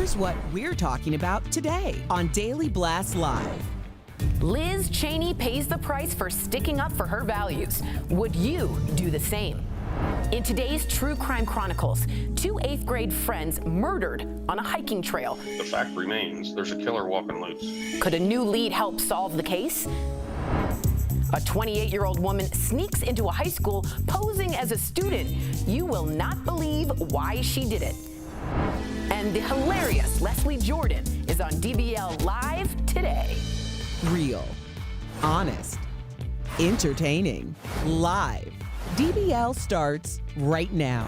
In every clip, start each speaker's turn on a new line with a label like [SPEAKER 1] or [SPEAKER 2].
[SPEAKER 1] Here's what we're talking about today on Daily Blast Live.
[SPEAKER 2] Liz Cheney pays the price for sticking up for her values. Would you do the same? In today's True Crime Chronicles, two 8th grade friends murdered on a hiking trail.
[SPEAKER 3] The fact remains, there's a killer walking loose.
[SPEAKER 2] Could a new lead help solve the case? A 28-year-old woman sneaks into a high school posing as a student. You will not believe why she did it. And the hilarious Leslie Jordan is on DBL Live today.
[SPEAKER 1] Real, honest, entertaining, live. DBL starts right now.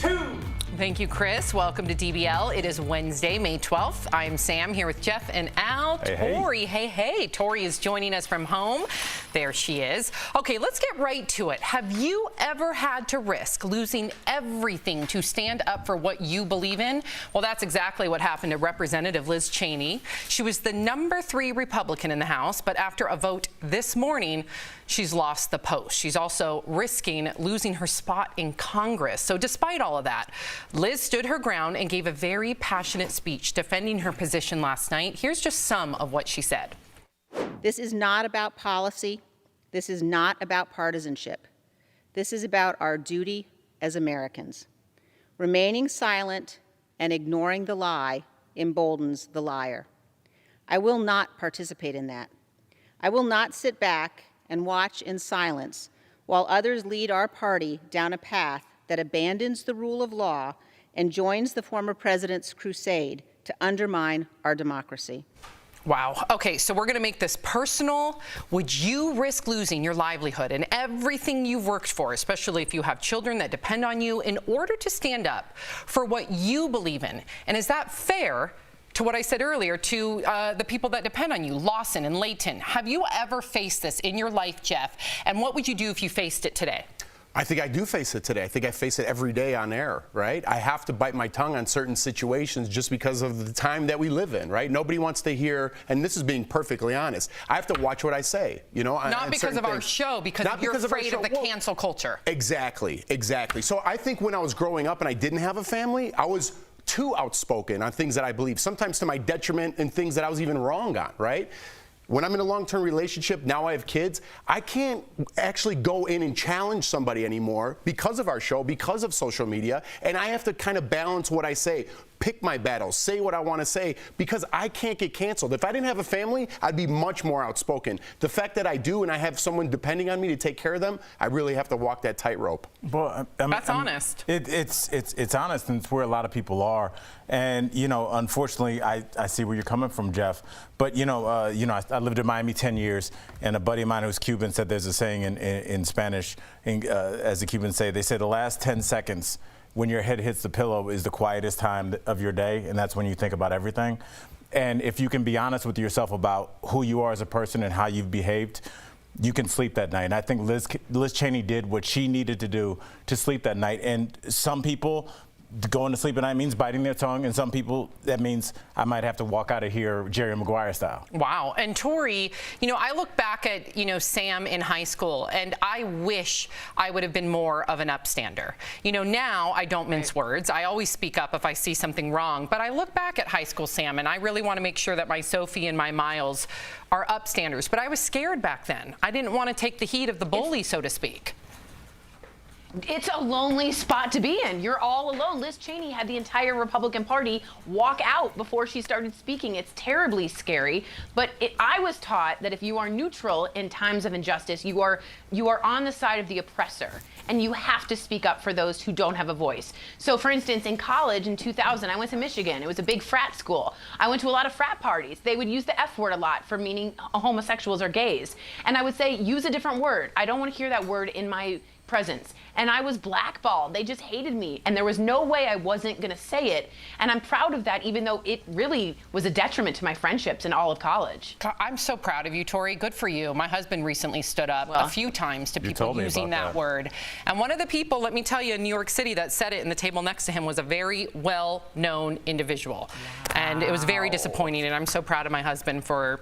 [SPEAKER 4] 3, 2.
[SPEAKER 5] Thank you, Chris. Welcome to DBL. It is Wednesday, May 12th. I'm Sam here with Jeff and Al. Tori, hey. Tori is joining us from home. There she is. Okay, let's get right to it. Have you ever had to risk losing everything to stand up for what you believe in? Well, that's exactly what happened to Representative Liz Cheney. She was the number 3 Republican in the House, but after a vote this morning, she's lost the post. She's also risking losing her spot in Congress. So despite all of that, Liz stood her ground and gave a very passionate speech defending her position last night. Here's just some of what she said.
[SPEAKER 6] This is not about policy. This is not about partisanship. This is about our duty as Americans. Remaining silent and ignoring the lie emboldens the liar. I will not participate in that. I will not sit back and watch in silence while others lead our party down a path that abandons the rule of law and joins the former president's crusade to undermine our democracy.
[SPEAKER 5] Wow. Okay, so we're going to make this personal. Would you risk losing your livelihood and everything you've worked for, especially if you have children that depend on you, in order to stand up for what you believe in? And is that fair to what I said earlier to the people that depend on you, Lawson and Layton? Have you ever faced this in your life, Jeff? And what would you do if you faced it today?
[SPEAKER 4] I think I do face it today. I think I face it every day on air, right? I have to bite my tongue on certain situations just because of the time that we live in, right? Nobody wants to hear, and this is being perfectly honest, I have to watch what I say, you know?
[SPEAKER 5] Not because of our show, because you're afraid of the cancel culture.
[SPEAKER 4] Exactly. So I think when I was growing up and I didn't have a family, I was too outspoken on things that I believe, sometimes to my detriment and things that I was even wrong on, right? When I'm in a long-term relationship, now I have kids, I can't actually go in and challenge somebody anymore because of our show, because of social media, and I have to kind of balance what I say, pick my battles, say what I want to say, because I can't get canceled. If I didn't have a family, I'd be much more outspoken. The fact that I do and I have someone depending on me to take care of them, I really have to walk that tightrope.
[SPEAKER 7] Well,
[SPEAKER 5] That's honest.
[SPEAKER 7] It's honest, and it's where a lot of people are. And, you know, unfortunately, I see where you're coming from, Jeff. But, I lived in Miami 10 years, and a buddy of mine who's Cuban said there's a saying in Spanish, as the Cubans say, they say the last 10 seconds when your head hits the pillow is the quietest time of your day, and that's when you think about everything. And if you can be honest with yourself about who you are as a person and how you've behaved, you can sleep that night. And I think Liz Cheney did what she needed to do to sleep that night. And some people, going to sleep at night means biting their tongue, and some people, that means I might have to walk out of here Jerry Maguire style.
[SPEAKER 5] Wow. And Tori, I look back at, Sam in high school, and I wish I would have been more of an upstander. Now I don't mince words. I always speak up if I see something wrong. But I look back at high school Sam, and I really want to make sure that my Sophie and my Miles are upstanders. But I was scared back then. I didn't want to take the heat of the bully, so to speak.
[SPEAKER 8] It's a lonely spot to be in. You're all alone. Liz Cheney had the entire Republican Party walk out before she started speaking. It's terribly scary. But I was taught that if you are neutral in times of injustice, you are on the side of the oppressor, and you have to speak up for those who don't have a voice. So, for instance, in college in 2000, I went to Michigan. It was a big frat school. I went to a lot of frat parties. They would use the F word a lot for meaning homosexuals or gays. And I would say, use a different word. I don't want to hear that word in my presence. And I was blackballed. They just hated me. And there was no way I wasn't going to say it. And I'm proud of that, even though it really was a detriment to my friendships in all of college.
[SPEAKER 5] I'm so proud of you, Tori. Good for you. My husband recently stood up a few times to people using that word. And one of the people, let me tell you, in New York City that said it in the table next to him was a very well-known individual. Wow. And it was very disappointing. And I'm so proud of my husband for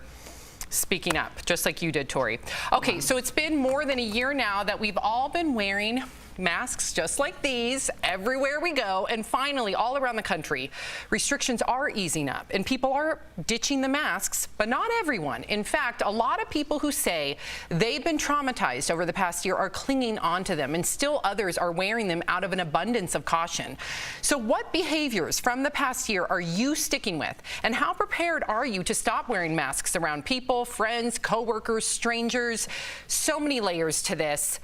[SPEAKER 5] speaking up, just like you did, Tori. Okay, so it's been more than a year now that we've all been wearing masks just like these everywhere we go. And finally, all around the country, restrictions are easing up and people are ditching the masks, but not everyone. In fact, a lot of people who say they've been traumatized over the past year are clinging onto them, and still others are wearing them out of an abundance of caution. So what behaviors from the past year are you sticking with? And how prepared are you to stop wearing masks around people, friends, coworkers, strangers? So many layers to this.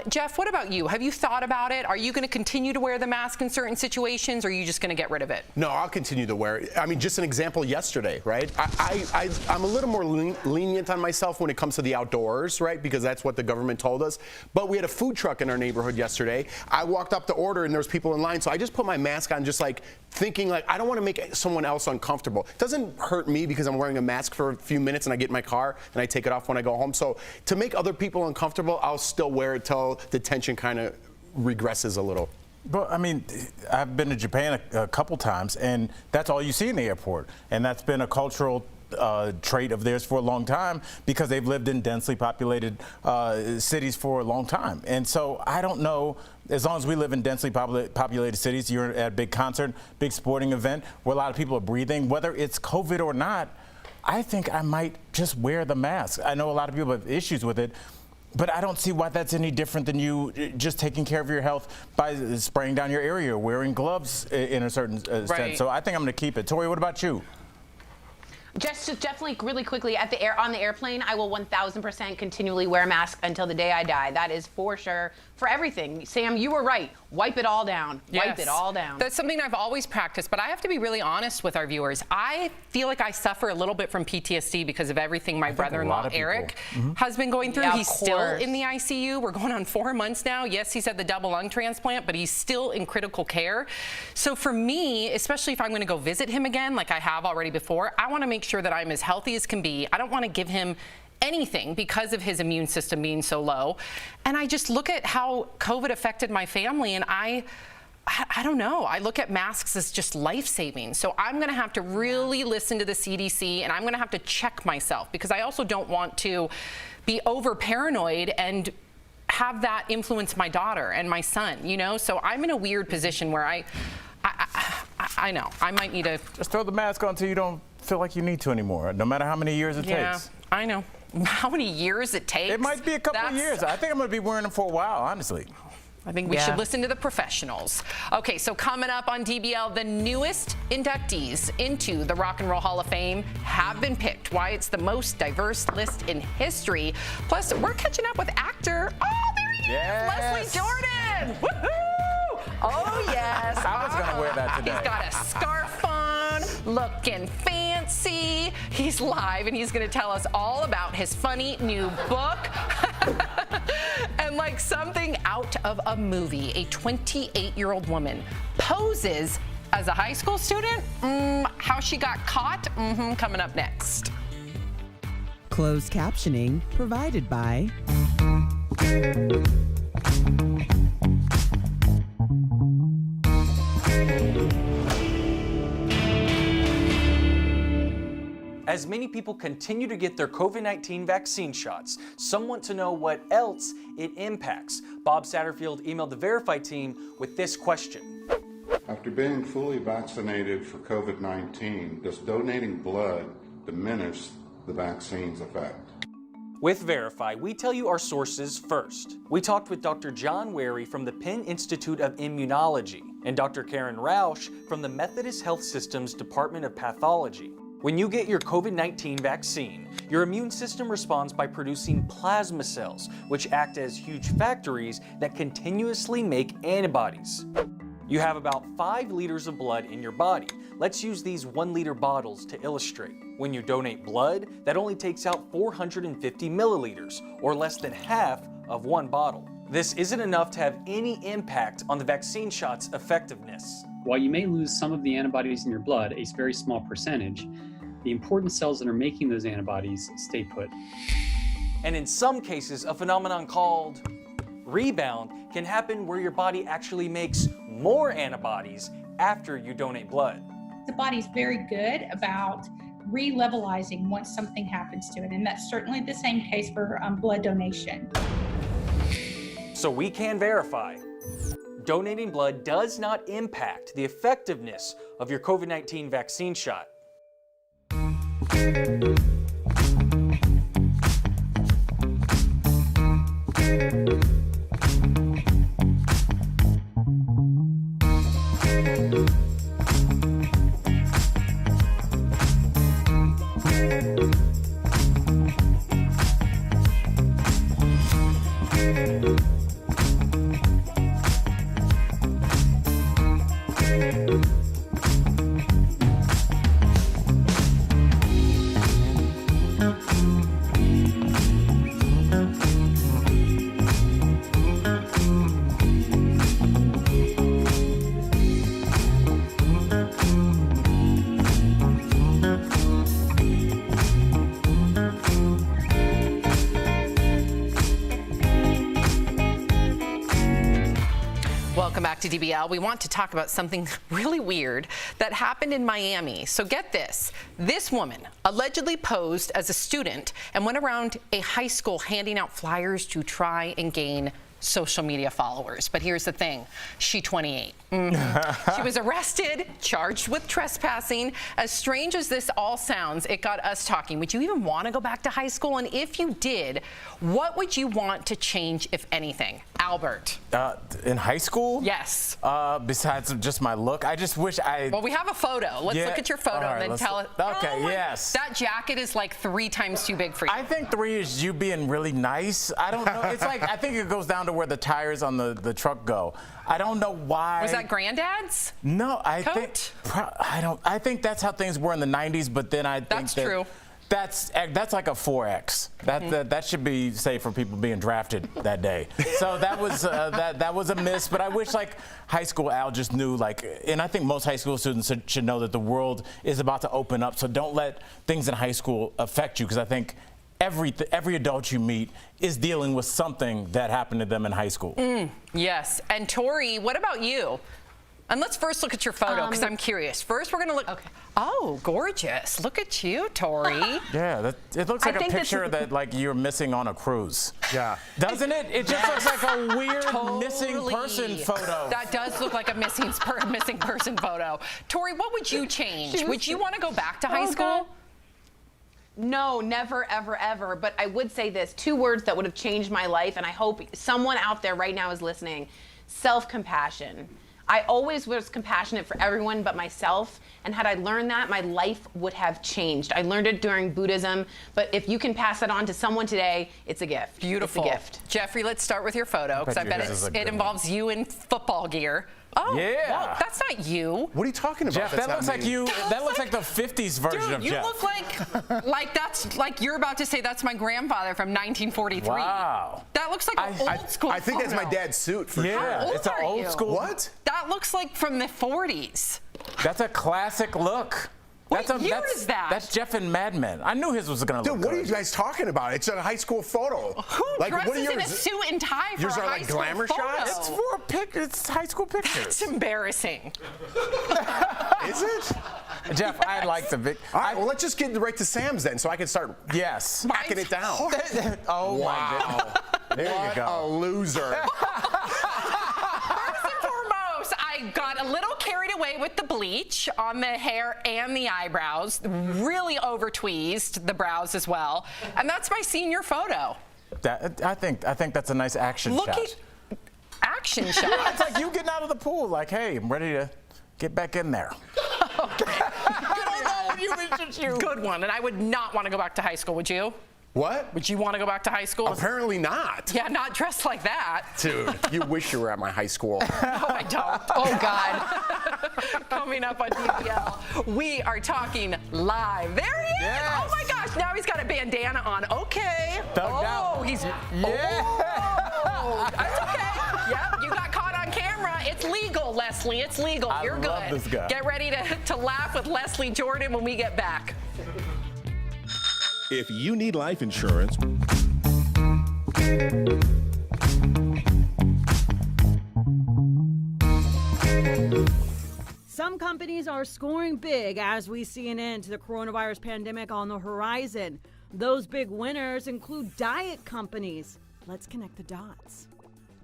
[SPEAKER 5] Jeff, what about you? Have you thought about it? Are you going to continue to wear the mask in certain situations, or are you just going to get rid of it?
[SPEAKER 4] No, I'll continue to wear it. I mean, just an example yesterday, right? I'm a little more lenient on myself when it comes to the outdoors, right? Because that's what the government told us. But we had a food truck in our neighborhood yesterday. I walked up to order and there was people in line, so I just put my mask on, just like thinking like, I don't want to make someone else uncomfortable. It doesn't hurt me because I'm wearing a mask for a few minutes and I get in my car and I take it off when I go home. So to make other people uncomfortable, I'll still wear it till the tension kind of regresses a little.
[SPEAKER 7] But I mean, I've been to Japan a couple times, and that's all you see in the airport. And that's been a cultural trait of theirs for a long time because they've lived in densely populated cities for a long time. And so I don't know, as long as we live in densely populated cities, you're at a big concert, big sporting event where a lot of people are breathing, whether it's COVID or not, I think I might just wear the mask. I know a lot of people have issues with it, but I don't see why that's any different than you just taking care of your health by spraying down your area or wearing gloves in a certain sense. So I think I'm going to keep it. Tori, what about you?
[SPEAKER 8] Just definitely really quickly on the airplane, I will 1000% continually wear a mask until the day I die. That is for sure for everything. Sam, you were right. Wipe it all down.
[SPEAKER 5] Yes.
[SPEAKER 8] Wipe it all down.
[SPEAKER 5] That's something I've always practiced, but I have to be really honest with our viewers. I feel like I suffer a little bit from PTSD because of everything my brother-in-law Eric has been going through.
[SPEAKER 8] Yeah,
[SPEAKER 5] he's still in the ICU. We're going on 4 months now. Yes, he's had the double lung transplant, but he's still in critical care. So for me, especially if I'm going to go visit him again, like I have already before, I want to make sure that I'm as healthy as can be. I don't want to give him anything because of his immune system being so low. And I just look at how COVID affected my family, and I don't know. I look at masks as just life-saving. So I'm going to have to really listen to the CDC, and I'm going to have to check myself because I also don't want to be over paranoid and have that influence my daughter and my son, you know? So I'm in a weird position where I know I might need to
[SPEAKER 7] just throw the mask on until you don't feel like you need to anymore, no matter how many years it takes.
[SPEAKER 5] Yeah, I know. How many years it takes?
[SPEAKER 7] It might be a couple of years. I think I'm going to be wearing them for a while, honestly.
[SPEAKER 5] I think we should listen to the professionals. Okay, so coming up on DBL, the newest inductees into the Rock and Roll Hall of Fame have been picked. Why it's the most diverse list in history. Plus, we're catching up with actor. Oh, there he is, Leslie Jordan. Woohoo! Oh, yes.
[SPEAKER 7] I was going to wear that today.
[SPEAKER 5] He's got a scarf on, looking fancy. He's live, and he's going to tell us all about his funny new book. And like something out of a movie, a 28-year-old woman poses as a high school student. How she got caught? Coming up next.
[SPEAKER 1] Closed captioning provided by
[SPEAKER 9] As many people continue to get their COVID-19 vaccine shots, some want to know what else it impacts. Bob Satterfield emailed the Verify team with this question.
[SPEAKER 10] After being fully vaccinated for COVID-19, does donating blood diminish the vaccine's effect?
[SPEAKER 9] With Verify, we tell you our sources first. We talked with Dr. John Wary from the Penn Institute of Immunology and Dr. Karen Rausch from the Methodist Health System's Department of Pathology. When you get your COVID-19 vaccine, your immune system responds by producing plasma cells, which act as huge factories that continuously make antibodies. You have about 5 liters of blood in your body. Let's use these 1-liter bottles to illustrate. When you donate blood, that only takes out 450 milliliters, or less than half of 1 bottle. This isn't enough to have any impact on the vaccine shot's effectiveness.
[SPEAKER 11] While you may lose some of the antibodies in your blood, a very small percentage, the important cells that are making those antibodies stay put.
[SPEAKER 9] And in some cases, a phenomenon called rebound can happen where your body actually makes more antibodies after you donate blood.
[SPEAKER 12] The body's very good about re-levelizing once something happens to it, and that's certainly the same case for blood donation.
[SPEAKER 9] So we can verify. Donating blood does not impact the effectiveness of your COVID-19 vaccine shot.
[SPEAKER 5] Welcome back to DBL. We want to talk about something really weird that happened in Miami. So get this. This woman allegedly posed as a student and went around a high school handing out flyers to try and gain social media followers. But here's the thing. She 28. She was arrested, charged with trespassing. As strange as this all sounds, it got us talking. Would you even want to go back to high school? And if you did, what would you want to change, if anything? Albert.
[SPEAKER 7] In high school?
[SPEAKER 5] Yes.
[SPEAKER 7] Besides just my look, I just wish I...
[SPEAKER 5] Well, we have a photo. Let's look at your photo and then tell us.
[SPEAKER 7] Okay,
[SPEAKER 5] oh
[SPEAKER 7] yes.
[SPEAKER 5] That jacket is like 3 times too big for you.
[SPEAKER 7] I think 3 is you being really nice. I don't know. It's like, I think it goes down to where the tires on the truck go. I don't know why.
[SPEAKER 5] Was that Granddad's?
[SPEAKER 7] No, I
[SPEAKER 5] coat?
[SPEAKER 7] think I think that's how things were in the 90s, but then I think
[SPEAKER 5] that's true.
[SPEAKER 7] That's like a 4X. That should be safe for people being drafted that day. So that was that was a miss. But I wish like high school Al just knew and I think most high school students should know that the world is about to open up. So don't let things in high school affect you, because I think every adult you meet is dealing with something that happened to them in high school.
[SPEAKER 5] Yes. And Tori, what about you? And let's first look at your photo, because I'm curious. First, we're going to look. Okay. Oh, gorgeous. Look at you, Tori.
[SPEAKER 7] Yeah, it looks like a picture that you're missing on a cruise. Yeah. Doesn't it? It just looks like a weird missing person photo.
[SPEAKER 5] That does look like a missing person photo. Tori, what would you change? Would you want to go back to high school?
[SPEAKER 8] No, never, ever, ever. But I would say this, 2 words that would have changed my life, and I hope someone out there right now is listening. Self-compassion. I always was compassionate for everyone but myself, and had I learned that, my life would have changed. I learned it during Buddhism, but if you can pass that on to someone today, it's a gift.
[SPEAKER 5] Beautiful.
[SPEAKER 8] It's a gift.
[SPEAKER 5] Jeffrey, let's start with your photo, because I bet it involves you in football gear. Oh,
[SPEAKER 7] yeah.
[SPEAKER 5] Well, that's not you.
[SPEAKER 4] What are you talking about?
[SPEAKER 7] Jeff, that looks like you. That looks like the 50s version of Jeff.
[SPEAKER 5] You look like that's like you're about to say that's my grandfather from 1943.
[SPEAKER 7] Wow.
[SPEAKER 5] That looks like an old school
[SPEAKER 4] I think that's my dad's suit for sure.
[SPEAKER 5] How old
[SPEAKER 7] it's an old school.
[SPEAKER 4] What?
[SPEAKER 5] That looks like from the 40s.
[SPEAKER 7] That's a classic look.
[SPEAKER 5] What year is that?
[SPEAKER 7] That's Jeff in Mad Men. I knew his was going to look
[SPEAKER 4] Dude, what
[SPEAKER 7] good.
[SPEAKER 4] are you guys talking about? It's a high school photo.
[SPEAKER 5] Who dresses in a suit and tie for
[SPEAKER 4] yours
[SPEAKER 5] a
[SPEAKER 4] are
[SPEAKER 5] high
[SPEAKER 4] like
[SPEAKER 5] school
[SPEAKER 4] glamour
[SPEAKER 5] photo?
[SPEAKER 4] shots?
[SPEAKER 7] It's for a pic. It's high school pictures.
[SPEAKER 5] It's embarrassing.
[SPEAKER 4] Is it?
[SPEAKER 7] Jeff, I like the big.
[SPEAKER 4] All right, well, let's just get right to Sam's then, so I can start backing it down.
[SPEAKER 7] Oh,
[SPEAKER 4] wow.
[SPEAKER 7] my God. There you go.
[SPEAKER 4] A loser.
[SPEAKER 5] First and foremost, I got a little carried away with the bleach on the hair and the eyebrows. Really over-tweezed the brows as well. And that's my senior photo.
[SPEAKER 7] I think that's a nice action shot.
[SPEAKER 5] Look at action shot.
[SPEAKER 7] Yeah, it's like you getting out of the pool. Like, hey, I'm ready to get back in there.
[SPEAKER 5] Okay. Good one. And I would not want to go back to high school, would you?
[SPEAKER 4] What?
[SPEAKER 5] Would you want to go back to high school?
[SPEAKER 4] Apparently not.
[SPEAKER 5] Yeah, not dressed like that.
[SPEAKER 4] Dude, you wish you were at my high school.
[SPEAKER 5] No, I don't. Oh, God. Coming up on DBL, we are talking live. There he is.
[SPEAKER 7] Yes.
[SPEAKER 5] Oh, my gosh. Now he's got a bandana on. Okay. He's...
[SPEAKER 7] Yeah.
[SPEAKER 5] Oh, that's okay. Yep, you got caught on camera. It's legal, Leslie. It's legal. You're good.
[SPEAKER 7] I love this guy.
[SPEAKER 5] Get ready to laugh with Leslie Jordan when we get back.
[SPEAKER 13] If you need life insurance,
[SPEAKER 14] some companies are scoring big as we see an end to the coronavirus pandemic on the horizon. Those big winners include diet companies. Let's connect the dots.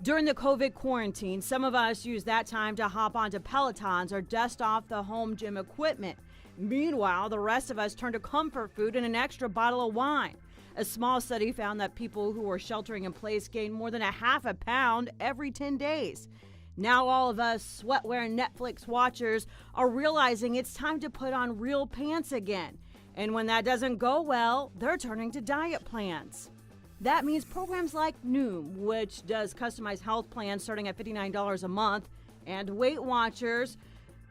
[SPEAKER 14] During the COVID quarantine, some of us use that time to hop onto Pelotons or dust off the home gym equipment. Meanwhile, the rest of us turn to comfort food and an extra bottle of wine. A small study found that people who were sheltering in place gained more than a half a pound every 10 days. Now all of us sweat-wearing Netflix watchers are realizing it's time to put on real pants again. And when that doesn't go well, they're turning to diet plans. That means programs like Noom, which does customized health plans starting at $59 a month, and Weight Watchers,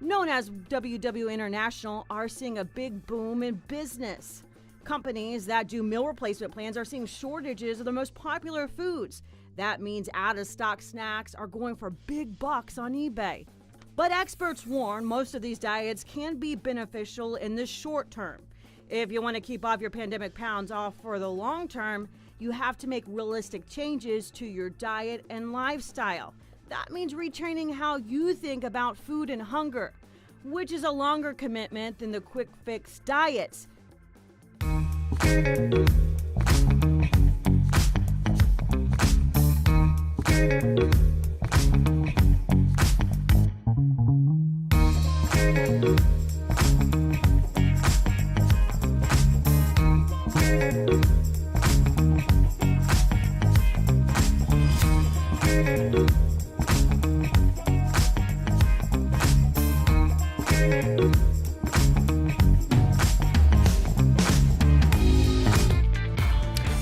[SPEAKER 14] known as WW International, are seeing a big boom in business. Companies that do meal replacement plans are seeing shortages of the most popular foods. That means out-of-stock snacks are going for big bucks on eBay. But experts warn most of these diets can be beneficial in the short term. If you want to keep off your pandemic pounds off for the long term, you have to make realistic changes to your diet and lifestyle. That means retraining how you think about food and hunger, which is a longer commitment than the quick fix diets.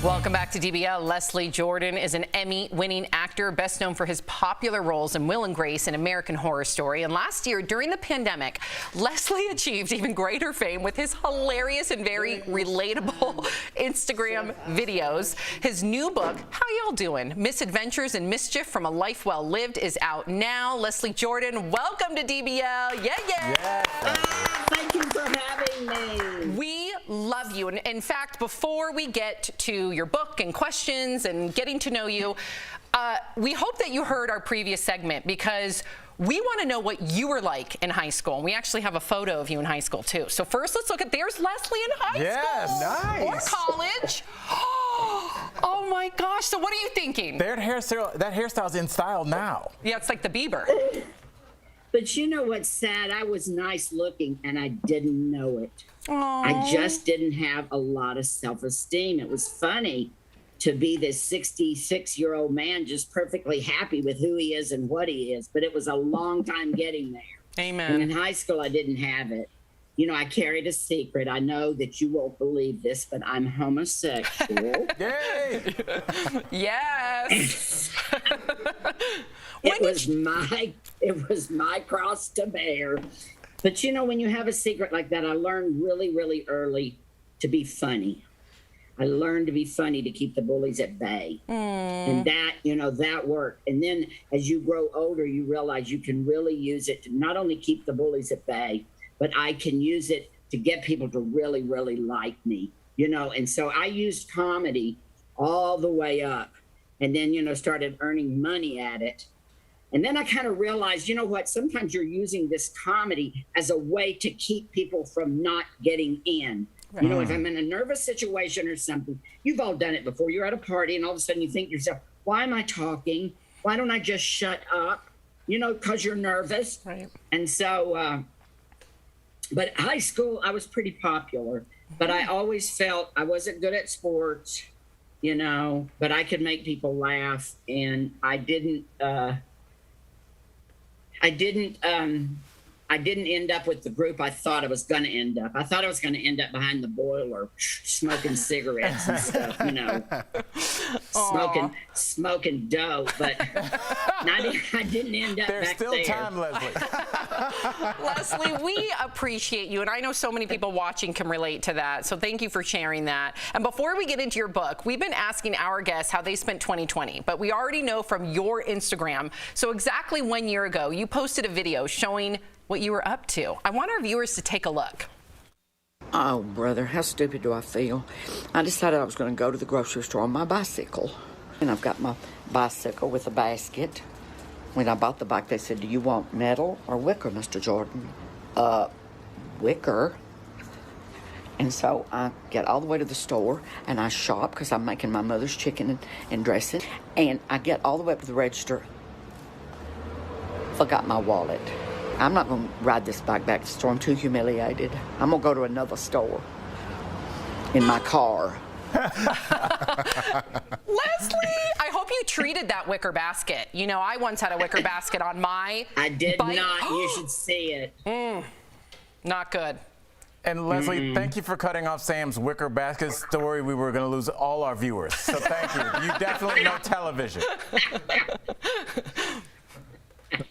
[SPEAKER 5] Welcome back to DBL. Leslie Jordan is an Emmy-winning actor, best known for his popular roles in Will and Grace and American Horror Story. And last year, during the pandemic, Leslie achieved even greater fame with his hilarious and very relatable Instagram videos. His new book, How Y'all Doing? Misadventures and Mischief from a Life Well Lived, is out now. Leslie Jordan, welcome to DBL. Yeah.
[SPEAKER 13] Thank you for having me.
[SPEAKER 5] We love you. And in fact, before we get to your book and questions and getting to know you, we hope that you heard our previous segment because we want to know what you were like in high school. And we actually have a photo of you in high school, too. So first, let's look at, there's Leslie in high school.
[SPEAKER 7] Nice.
[SPEAKER 5] Or college. Oh, my gosh. So what are you thinking?
[SPEAKER 7] That hairstyle's in style now.
[SPEAKER 5] Yeah, it's like the Bieber.
[SPEAKER 13] But you know what's sad? I was nice looking and I didn't know it.
[SPEAKER 5] Aww.
[SPEAKER 13] I just didn't have a lot of self-esteem. It was funny to be this 66-year-old man just perfectly happy with who he is and what he is. But it was a long time getting there.
[SPEAKER 5] Amen.
[SPEAKER 13] And in high school, I didn't have it. You know, I carried a secret. I know that you won't believe this, but I'm homosexual.
[SPEAKER 7] Yay!
[SPEAKER 5] Yes.
[SPEAKER 13] It was my cross to bear. But you know, when you have a secret like that, I learned really, really early to be funny. I learned to be funny to keep the bullies at bay. And that, you know, that worked. And then as you grow older, you realize you can really use it to not only keep the bullies at bay, but I can use it to get people to really, really like me, you know. And so I used comedy all the way up and then, you know, started earning money at it. And then I kind of realized, you know what, sometimes you're using this comedy as a way to keep people from not getting in. Right. You know, if I'm in a nervous situation or something, you've all done it before. You're at a party and all of a sudden you think to yourself, why am I talking? Why don't I just shut up? You know, because you're nervous.
[SPEAKER 5] Right.
[SPEAKER 13] And so, but high school, I was pretty popular. But I always felt I wasn't good at sports, you know, but I could make people laugh. And I didn't end up with the group I thought I was going to end up. I thought I was going to end up behind the boiler smoking cigarettes and stuff, you know, smoking dope. But I didn't end up
[SPEAKER 7] There's
[SPEAKER 13] back
[SPEAKER 7] still
[SPEAKER 13] there.
[SPEAKER 7] time, Leslie.
[SPEAKER 5] Leslie, we appreciate you, and I know so many people watching can relate to that, so thank you for sharing that. And before we get into your book, we've been asking our guests how they spent 2020, but we already know from your Instagram, so exactly 1 year ago, you posted a video showing what you were up to. I want our viewers to take a look.
[SPEAKER 15] Oh, brother, how stupid do I feel? I decided I was going to go to the grocery store on my bicycle. And I've got my bicycle with a basket. When I bought the bike, they said, do you want metal or wicker, Mr. Jordan? Wicker. And so I get all the way to the store and I shop because I'm making my mother's chicken and dressing. And I get all the way up to the register. Forgot my wallet. I'm not going to ride this bike back to the store. I'm too humiliated. I'm going to go to another store in my car.
[SPEAKER 5] Leslie, I hope you treated that wicker basket. You know, I once had a wicker basket on my
[SPEAKER 13] I did
[SPEAKER 5] bike.
[SPEAKER 13] not. You should see it.
[SPEAKER 5] Not good.
[SPEAKER 7] And Leslie, thank you for cutting off Sam's wicker basket story. We were going to lose all our viewers. So thank you. You definitely know television.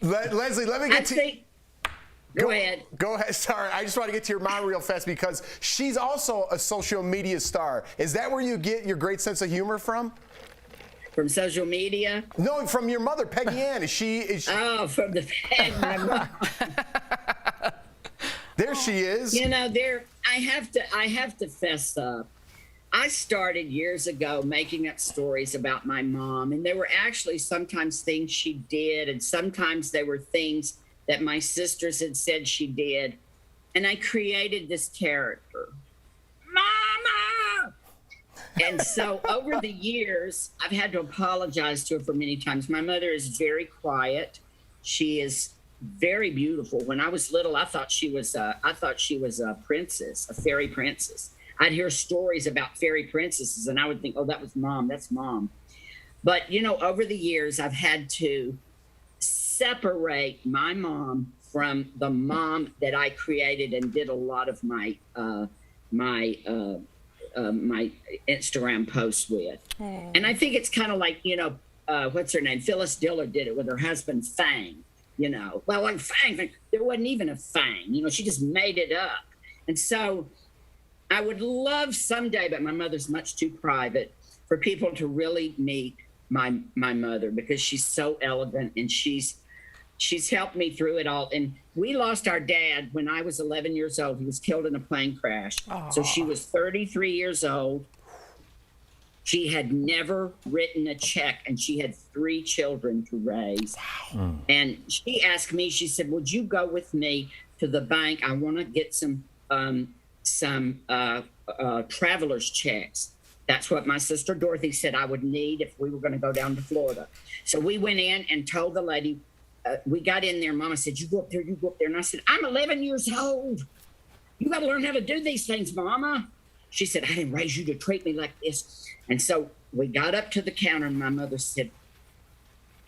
[SPEAKER 4] Leslie, let me get to...
[SPEAKER 13] Go ahead.
[SPEAKER 4] Go ahead. Sorry, I just want to get to your mom real fast because she's also a social media star. Is that where you get your great sense of humor from?
[SPEAKER 13] From social media?
[SPEAKER 4] No, from your mother, Peggy Ann. Is she...
[SPEAKER 13] Oh, from the my mom.
[SPEAKER 4] There she is.
[SPEAKER 13] You know, I have to fess up. I started years ago making up stories about my mom, and they were actually sometimes things she did, and sometimes they were things that my sisters had said she did. And I created this character, Mama! And so over the years, I've had to apologize to her for many times. My mother is very quiet. She is very beautiful. When I was little, I thought she was a princess, a fairy princess. I'd hear stories about fairy princesses, and I would think, oh, that was Mom. That's Mom. But, you know, over the years, I've had to separate my mom from the mom that I created and did a lot of my my Instagram posts with. And I think it's kind of like, you know, what's her name? Phyllis Diller did it with her husband, Fang. You know, well, like Fang, there wasn't even a Fang. You know, she just made it up. And so I would love someday, but my mother's much too private, for people to really meet my mother, because she's so elegant and she's helped me through it all. And we lost our dad when I was 11 years old. He was killed in a plane crash. So she was 33 years old. She had never written a check, and she had 3 children to raise. Wow. And she asked me, she said, would you go with me to the bank? I want to get some traveler's checks. That's what my sister Dorothy said I would need if we were going to go down to Florida. So we went in and told the lady, we got in there. Mama said, you go up there, you go up there. And I said, I'm 11 years old. You got to learn how to do these things, Mama. She said, I didn't raise you to treat me like this. And so we got up to the counter, and my mother said,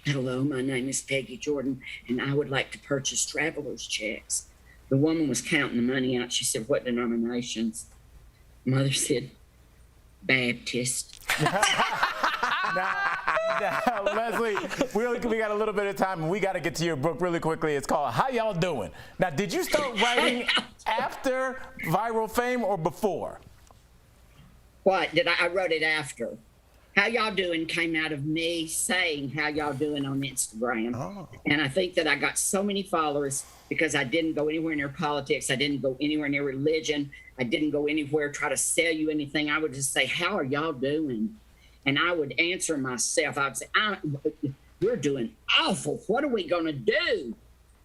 [SPEAKER 13] hello, my name is Peggy Jordan, and I would like to purchase traveler's checks. The woman was counting the money out. She said, what denominations? Mother said, Baptist.
[SPEAKER 7] Now, Leslie, we got a little bit of time, and we got to get to your book really quickly. It's called How Y'all Doing? Now, did you start writing after viral fame or before?
[SPEAKER 13] What? I wrote it after. How Y'all Doing came out of me saying how y'all doing on Instagram. Oh. And I think that I got so many followers because I didn't go anywhere near politics. I didn't go anywhere near religion. I didn't go anywhere try to sell you anything. I would just say, how are y'all doing? And I would answer myself. I would say, we're doing awful. What are we going to do?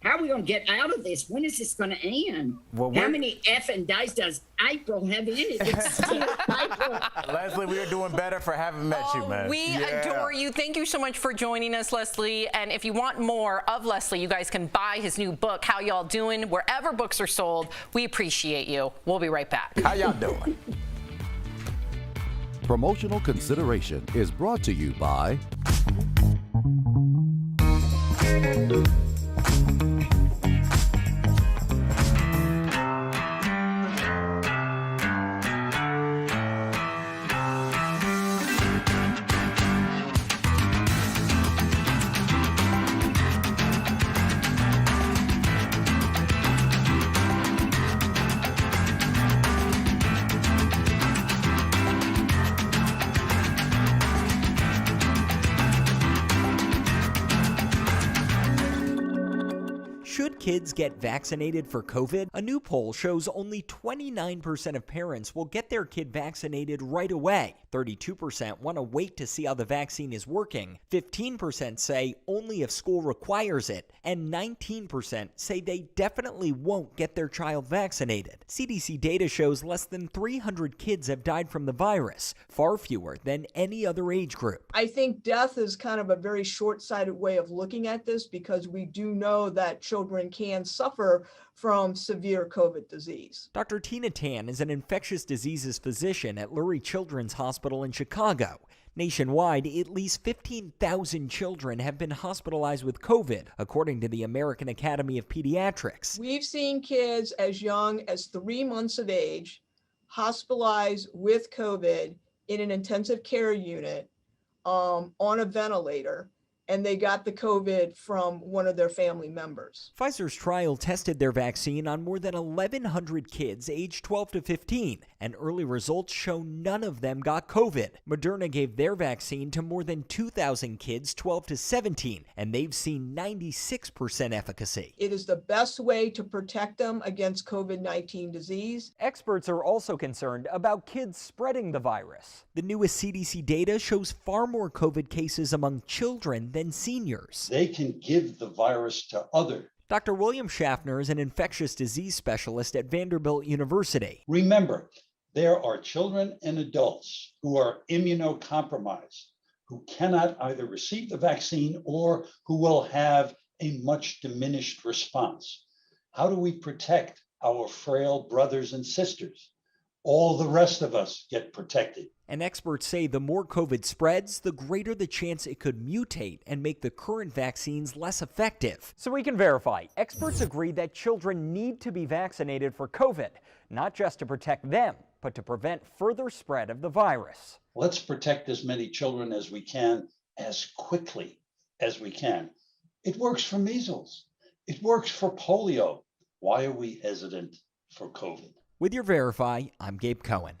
[SPEAKER 13] How are we going to get out of this? When is this going to end? Well, how many effing days does April have in it? It's still April.
[SPEAKER 7] Leslie, we are doing better for having met you, man.
[SPEAKER 5] We adore you. Thank you so much for joining us, Leslie. And if you want more of Leslie, you guys can buy his new book, How Y'all Doing, wherever books are sold. We appreciate you. We'll be right back.
[SPEAKER 7] How y'all doing?
[SPEAKER 16] Promotional consideration is brought to you by
[SPEAKER 17] Should kids get vaccinated for COVID? A new poll shows only 29% of parents will get their kid vaccinated right away. 32% want to wait to see how the vaccine is working. 15% say only if school requires it. And 19% say they definitely won't get their child vaccinated. CDC data shows less than 300 kids have died from the virus, far fewer than any other age group.
[SPEAKER 18] I think death is kind of a very short-sighted way of looking at this because we do know that children can suffer from severe COVID disease.
[SPEAKER 17] Dr. Tina Tan is an infectious diseases physician at Lurie Children's Hospital in Chicago. Nationwide, at least 15,000 children have been hospitalized with COVID, according to the American Academy of Pediatrics.
[SPEAKER 18] We've seen kids as young as 3 months of age hospitalized with COVID in an intensive care unit on a ventilator, and they got the COVID from one of their family members.
[SPEAKER 17] Pfizer's trial tested their vaccine on more than 1,100 kids aged 12 to 15, and early results show none of them got COVID. Moderna gave their vaccine to more than 2,000 kids 12 to 17, and they've seen 96% efficacy.
[SPEAKER 18] It is the best way to protect them against COVID-19 disease.
[SPEAKER 17] Experts are also concerned about kids spreading the virus. The newest CDC data shows far more COVID cases among children than seniors.
[SPEAKER 19] They can give the virus to others.
[SPEAKER 17] Dr. William Schaffner is an infectious disease specialist at Vanderbilt University.
[SPEAKER 19] Remember, there are children and adults who are immunocompromised, who cannot either receive the vaccine or who will have a much diminished response. How do we protect our frail brothers and sisters? All the rest of us get protected.
[SPEAKER 17] And experts say the more COVID spreads, the greater the chance it could mutate and make the current vaccines less effective. So we can verify, experts agree that children need to be vaccinated for COVID, not just to protect them, but to prevent further spread of the virus.
[SPEAKER 19] Let's protect as many children as we can, as quickly as we can. It works for measles. It works for polio. Why are we hesitant for COVID?
[SPEAKER 17] With your Verify, I'm Gabe Cohen.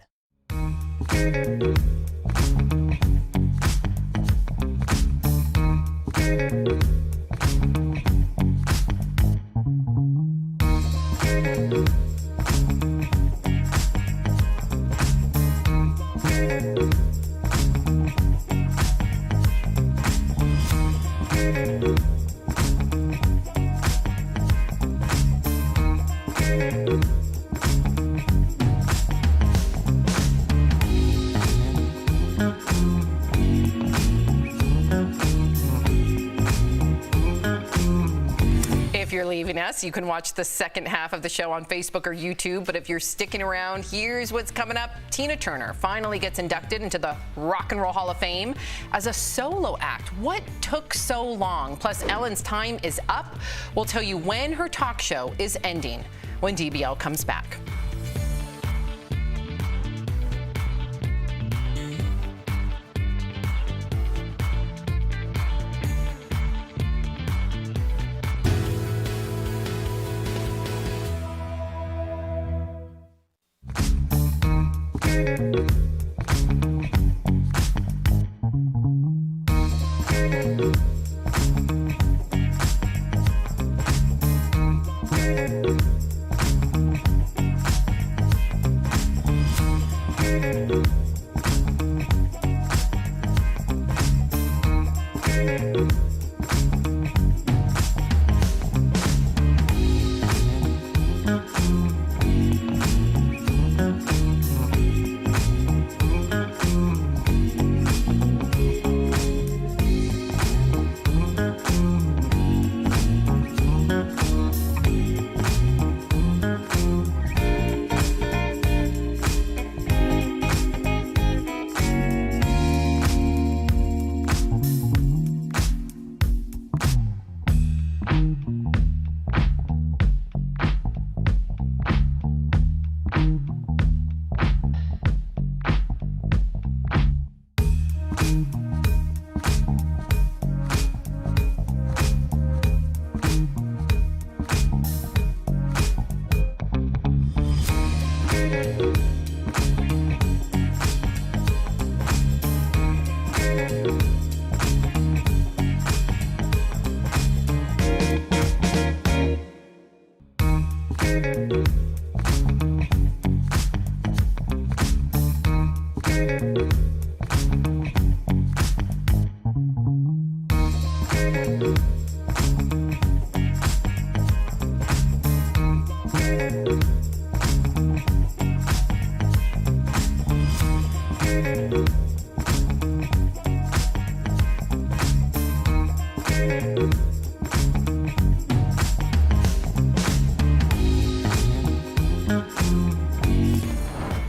[SPEAKER 5] If you're leaving us, you can watch the second half of the show on Facebook or YouTube. But if you're sticking around, here's what's coming up. Tina Turner finally gets inducted into the Rock and Roll Hall of Fame as a solo act. What took so long? Plus, Ellen's time is up. We'll tell you when her talk show is ending when DBL comes back.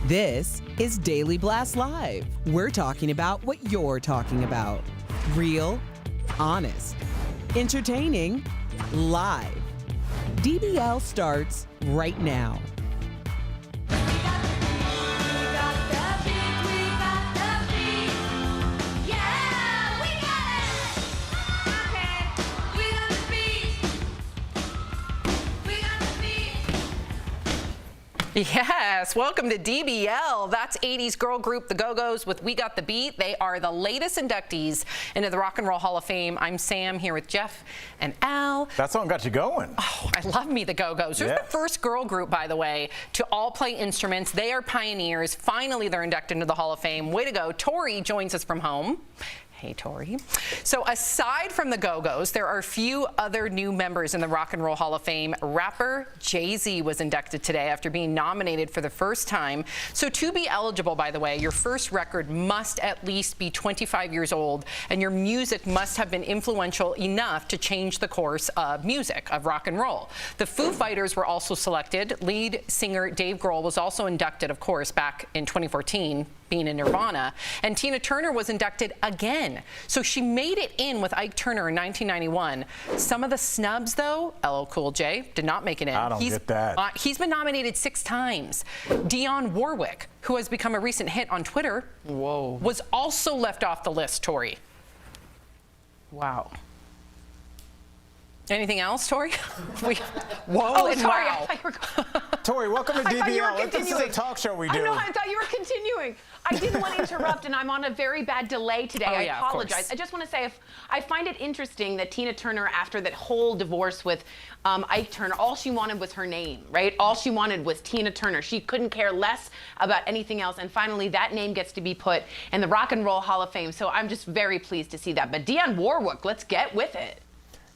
[SPEAKER 1] This is Daily Blast Live. We're talking about what you're talking about. Real, honest, entertaining, live. DBL starts right now.
[SPEAKER 5] Yes, welcome to DBL. That's 80s girl group The Go-Go's with We Got the Beat. They are the latest inductees into the Rock and Roll Hall of Fame. I'm Sam here with Jeff and Al.
[SPEAKER 7] That song got you going.
[SPEAKER 5] Oh, I love me the Go-Go's. They're the first girl group, by the way, to all play instruments. They are pioneers. Finally, they're inducted into the Hall of Fame. Way to go. Tori joins us from home. Hey, Tori. So aside from the Go-Go's, there are a few other new members in the Rock and Roll Hall of Fame. Rapper Jay-Z was inducted today after being nominated for the first time. So to be eligible, by the way, your first record must at least be 25 years old, and your music must have been influential enough to change the course of music, of rock and roll. The Foo Fighters were also selected. Lead singer Dave Grohl was also inducted, of course, back in 2014. Being in Nirvana, and Tina Turner was inducted again. So she made it in with Ike Turner in 1991. Some of the snubs, though, LL Cool J did not make it in.
[SPEAKER 7] I don't get that.
[SPEAKER 5] He's been nominated 6 times. Dionne Warwick, who has become a recent hit on Twitter, was also left off the list, Tori. Wow. Anything else, Tori? Whoa, and
[SPEAKER 8] sorry.
[SPEAKER 5] wow.
[SPEAKER 7] Tori, welcome to DBL. This is a talk show we do.
[SPEAKER 8] I know, I thought you were continuing. I didn't want to interrupt, and I'm on a very bad delay today. I apologize. I just want to say, I find it interesting that Tina Turner, after that whole divorce with Ike Turner, all she wanted was her name, right? All she wanted was Tina Turner. She couldn't care less about anything else, and finally that name gets to be put in the Rock and Roll Hall of Fame, so I'm just very pleased to see that. But Dionne Warwick, let's get with it.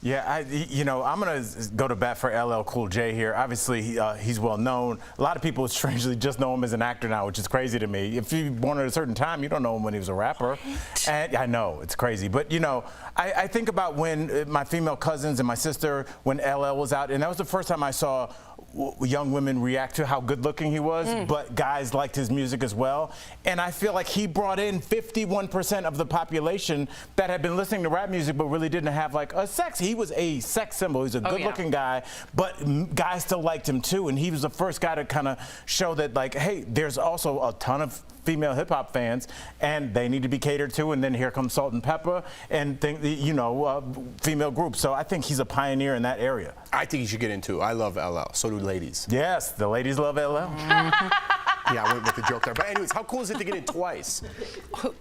[SPEAKER 7] Yeah, I'm going to go to bat for LL Cool J here. Obviously, he's well known. A lot of people strangely just know him as an actor now, which is crazy to me. If you born at a certain time, you don't know him when he was a rapper. And I know, it's crazy. But, I think about when my female cousins and my sister, when LL was out, and that was the first time I saw young women react to how good looking he was, but guys liked his music as well. And I feel like he brought in 51% of the population that had been listening to rap music but really didn't have like a sex. He was a sex symbol. He's a good looking guy, but guys still liked him too. And he was the first guy to kind of show that, like, hey, there's also a ton of female hip hop fans and they need to be catered to. And then here comes Salt and Pepper and female groups. So I think he's a pioneer in that area.
[SPEAKER 4] I think you should get into it. I love LL. So do ladies.
[SPEAKER 7] Yes, the ladies love LL.
[SPEAKER 4] Yeah, I went with the joke there. But anyways, how cool is it to get in twice?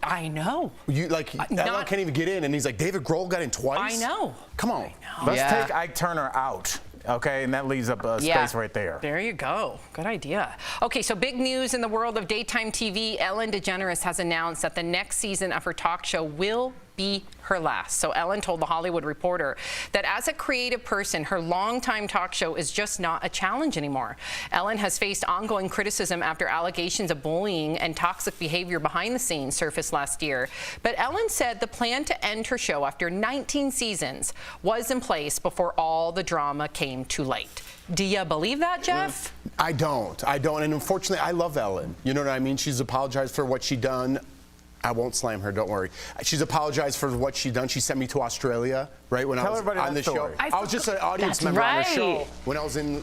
[SPEAKER 5] I know.
[SPEAKER 4] LL can't even get in, and he's like, David Grohl got in twice?
[SPEAKER 5] I know.
[SPEAKER 4] Come on.
[SPEAKER 7] Let's take Ike Turner out. Okay, and that leaves up a space right there.
[SPEAKER 5] There you go. Good idea. Okay, so big news in the world of daytime TV. Ellen DeGeneres has announced that the next season of her talk show will be her last. So Ellen told The Hollywood Reporter that as a creative person, her longtime talk show is just not a challenge anymore. Ellen has faced ongoing criticism after allegations of bullying and toxic behavior behind the scenes surfaced last year. But Ellen said the plan to end her show after 19 seasons was in place before all the drama came too late. Do you believe that, Jeff?
[SPEAKER 4] I don't. And unfortunately, I love Ellen. You know what I mean? She's apologized for what she done. I won't slam her, don't worry. She's apologized for what she done. She sent me to Australia, right, when I was on the show. I was just an audience member on the show when I was in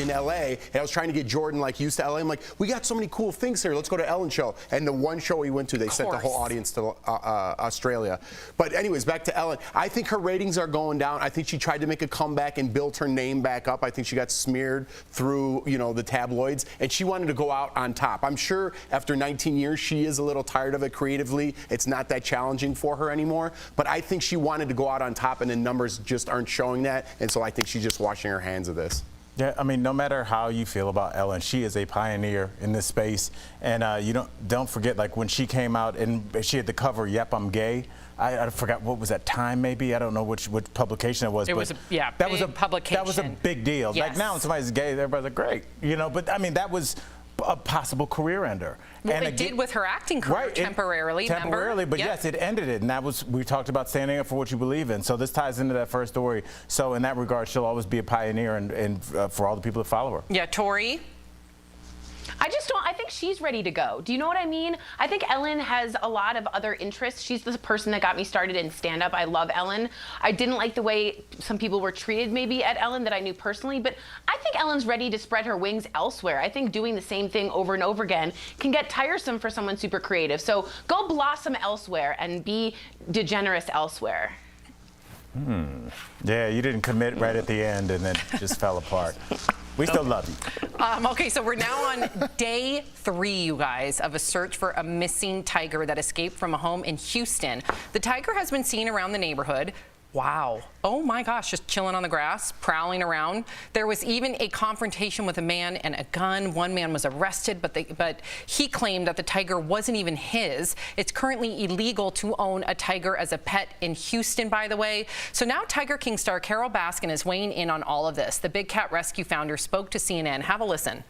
[SPEAKER 4] LA, and I was trying to get Jordan used to LA. I'm like, we got so many cool things here. Let's go to Ellen's show. And the one show we went to, they sent the whole audience to Australia. But anyways, back to Ellen. I think her ratings are going down. I think she tried to make a comeback and build her name back up. I think she got smeared through, the tabloids, and she wanted to go out on top. I'm sure after 19 years, she is a little tired of it creatively. It's not that challenging for her anymore. But I think she wanted to go out on top, and the numbers just aren't showing that. And so I think she's just washing her hands of this.
[SPEAKER 7] Yeah, I mean, no matter how you feel about Ellen, she is a pioneer in this space. And you don't forget, like, when she came out and she had the cover, "Yep, I'm gay." I forgot, what was that, Time maybe? I don't know which publication it was.
[SPEAKER 5] It
[SPEAKER 7] but
[SPEAKER 5] was that
[SPEAKER 7] big
[SPEAKER 5] was a publication.
[SPEAKER 7] That was a big deal.
[SPEAKER 5] Yes.
[SPEAKER 7] Like, now when somebody's gay, everybody's like, great. You know, but I mean, that was a possible career ender.
[SPEAKER 5] Well,
[SPEAKER 7] and
[SPEAKER 5] it did with her acting career,
[SPEAKER 7] right,
[SPEAKER 5] temporarily.
[SPEAKER 7] Temporarily, but
[SPEAKER 5] yep.
[SPEAKER 7] yes, it ended it. And that was, we talked about standing up for what you believe in. So this ties into that first story. So in that regard, she'll always be a pioneer and for all the people that follow her.
[SPEAKER 5] Yeah, Tori?
[SPEAKER 8] I think she's ready to go. Do you know what I mean? I think Ellen has a lot of other interests. She's the person that got me started in stand-up. I love Ellen. I didn't like the way some people were treated maybe at Ellen that I knew personally, but I think Ellen's ready to spread her wings elsewhere. I think doing the same thing over and over again can get tiresome for someone super creative. So go blossom elsewhere and be DeGeneres elsewhere.
[SPEAKER 7] Yeah, you didn't commit right at the end and then just fell apart. We still love you.
[SPEAKER 5] Okay, so we're now on day 3, you guys, of a search for a missing tiger that escaped from a home in Houston. The tiger has been seen around the neighborhood. Wow. Oh my gosh, just chilling on the grass, prowling around. There was even a confrontation with a man and a gun. One man was arrested, but he claimed that the tiger wasn't even his. It's currently illegal to own a tiger as a pet in Houston, by the way. So now Tiger King star Carol Baskin is weighing in on all of this. The Big Cat Rescue founder spoke to CNN. Have a listen.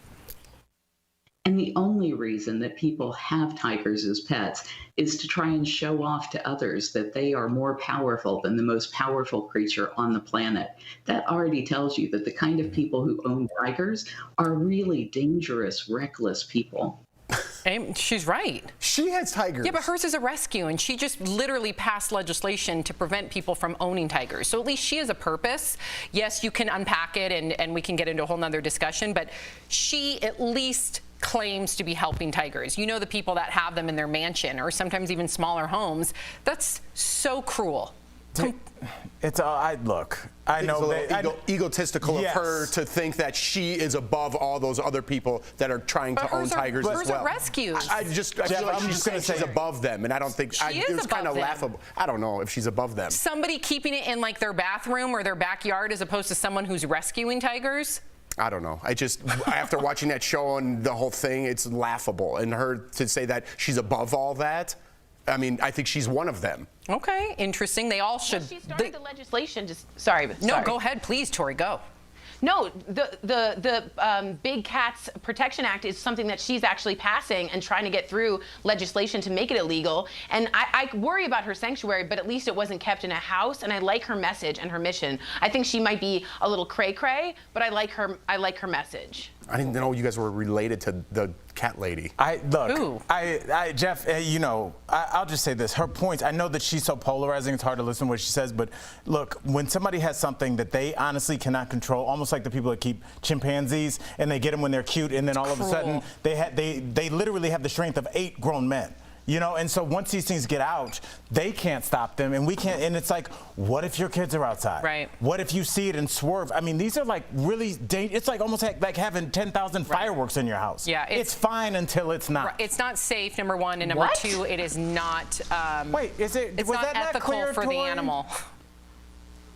[SPEAKER 20] And the only reason that people have tigers as pets is to try and show off to others that they are more powerful than the most powerful creature on the planet. That already tells you that the kind of people who own tigers are really dangerous, reckless people.
[SPEAKER 5] She's right.
[SPEAKER 4] She has tigers.
[SPEAKER 5] Yeah, but hers is a rescue, and she just literally passed legislation to prevent people from owning tigers. So at least she has a purpose. Yes, you can unpack it, and we can get into a whole nother discussion, but she at least claims to be helping tigers. You know, the people that have them in their mansion or sometimes even smaller homes. That's so cruel.
[SPEAKER 7] It's look. I know that
[SPEAKER 4] egotistical of her to think that she is above all those other people that are trying to own tigers as well.
[SPEAKER 5] Hers are rescues.
[SPEAKER 4] I feel like she's saying she's above them, and I don't think it was kind of laughable. I don't know if she's above them.
[SPEAKER 5] Somebody keeping it in like their bathroom or their backyard as opposed to someone who's rescuing tigers.
[SPEAKER 4] I don't know. After watching that show and the whole thing, it's laughable. And her to say that she's above all that, I mean, I think she's one of them.
[SPEAKER 5] Okay, interesting. They all should.
[SPEAKER 8] Well, she started the legislation. Sorry.
[SPEAKER 5] No, go ahead, please, Tori. Go.
[SPEAKER 8] No, the Big Cats Protection Act is something that she's actually passing and trying to get through legislation to make it illegal. And I worry about her sanctuary, but at least it wasn't kept in a house. And I like her message and her mission. I think she might be a little cray-cray, but I like her message.
[SPEAKER 4] I didn't know you guys were related to the cat lady.
[SPEAKER 7] Jeff, you know, I'll just say this. Her points, I know that she's so polarizing, it's hard to listen to what she says, but look, when somebody has something that they honestly cannot control, almost like the people that keep chimpanzees and they get them when they're cute, and then all of a sudden they literally have the strength of 8 grown men. You know, and so once these things get out, they can't stop them, and we can't. And it's like, what if your kids are outside?
[SPEAKER 5] Right.
[SPEAKER 7] What if you see it and swerve? I mean, these are like really dangerous. It's like almost like having 10,000 fireworks in your house.
[SPEAKER 5] Yeah,
[SPEAKER 7] it's fine until it's not.
[SPEAKER 5] It's not safe, number one, and number two, it is not.
[SPEAKER 7] Wait, is it?
[SPEAKER 5] It's
[SPEAKER 7] was
[SPEAKER 5] not
[SPEAKER 7] that not
[SPEAKER 5] ethical
[SPEAKER 7] clear,
[SPEAKER 5] for the
[SPEAKER 7] Tori?
[SPEAKER 5] animal.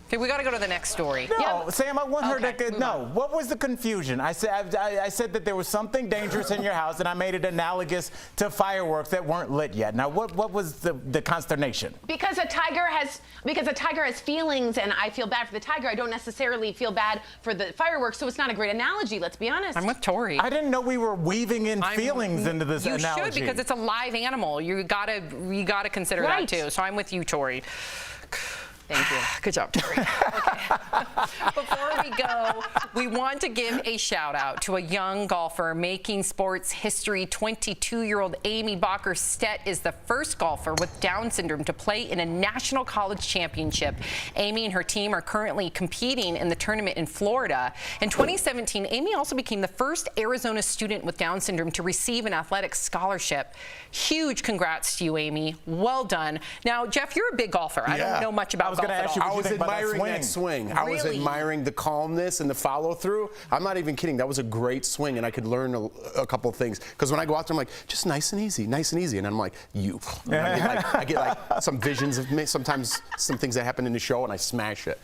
[SPEAKER 5] Okay, we got to go to the next story.
[SPEAKER 7] No, Sam, I want her to no. What was the confusion? I said that there was something dangerous in your house, and I made it analogous to fireworks that weren't lit yet. Now, what was the consternation?
[SPEAKER 8] Because a tiger has feelings, and I feel bad for the tiger. I don't necessarily feel bad for the fireworks, so it's not a great analogy. Let's be honest.
[SPEAKER 5] I'm with Tori.
[SPEAKER 7] I didn't know we were weaving in feelings into this analogy.
[SPEAKER 5] You should, because it's a live animal. You gotta consider that too. So I'm with you, Tori.
[SPEAKER 8] Thank you.
[SPEAKER 5] Good job, Tori. Okay. Before we go, we want to give a shout out to a young golfer making sports history. 22-year-old Amy Bacher-Stedt is the first golfer with Down syndrome to play in a national college championship. Amy and her team are currently competing in the tournament in Florida. In 2017, Amy also became the first Arizona student with Down syndrome to receive an athletic scholarship. Huge congrats to you, Amy. Well done. Now, Jeff, you're a big golfer. I don't know much about golf at all.
[SPEAKER 4] I was admiring that swing. I was admiring the calmness and the follow through. I'm not even kidding. That was a great swing, and I could learn a couple of things. Because when I go out there, I'm like, just nice and easy. And I'm like, I get like some visions of me. Sometimes some things that happen in the show, and I smash it.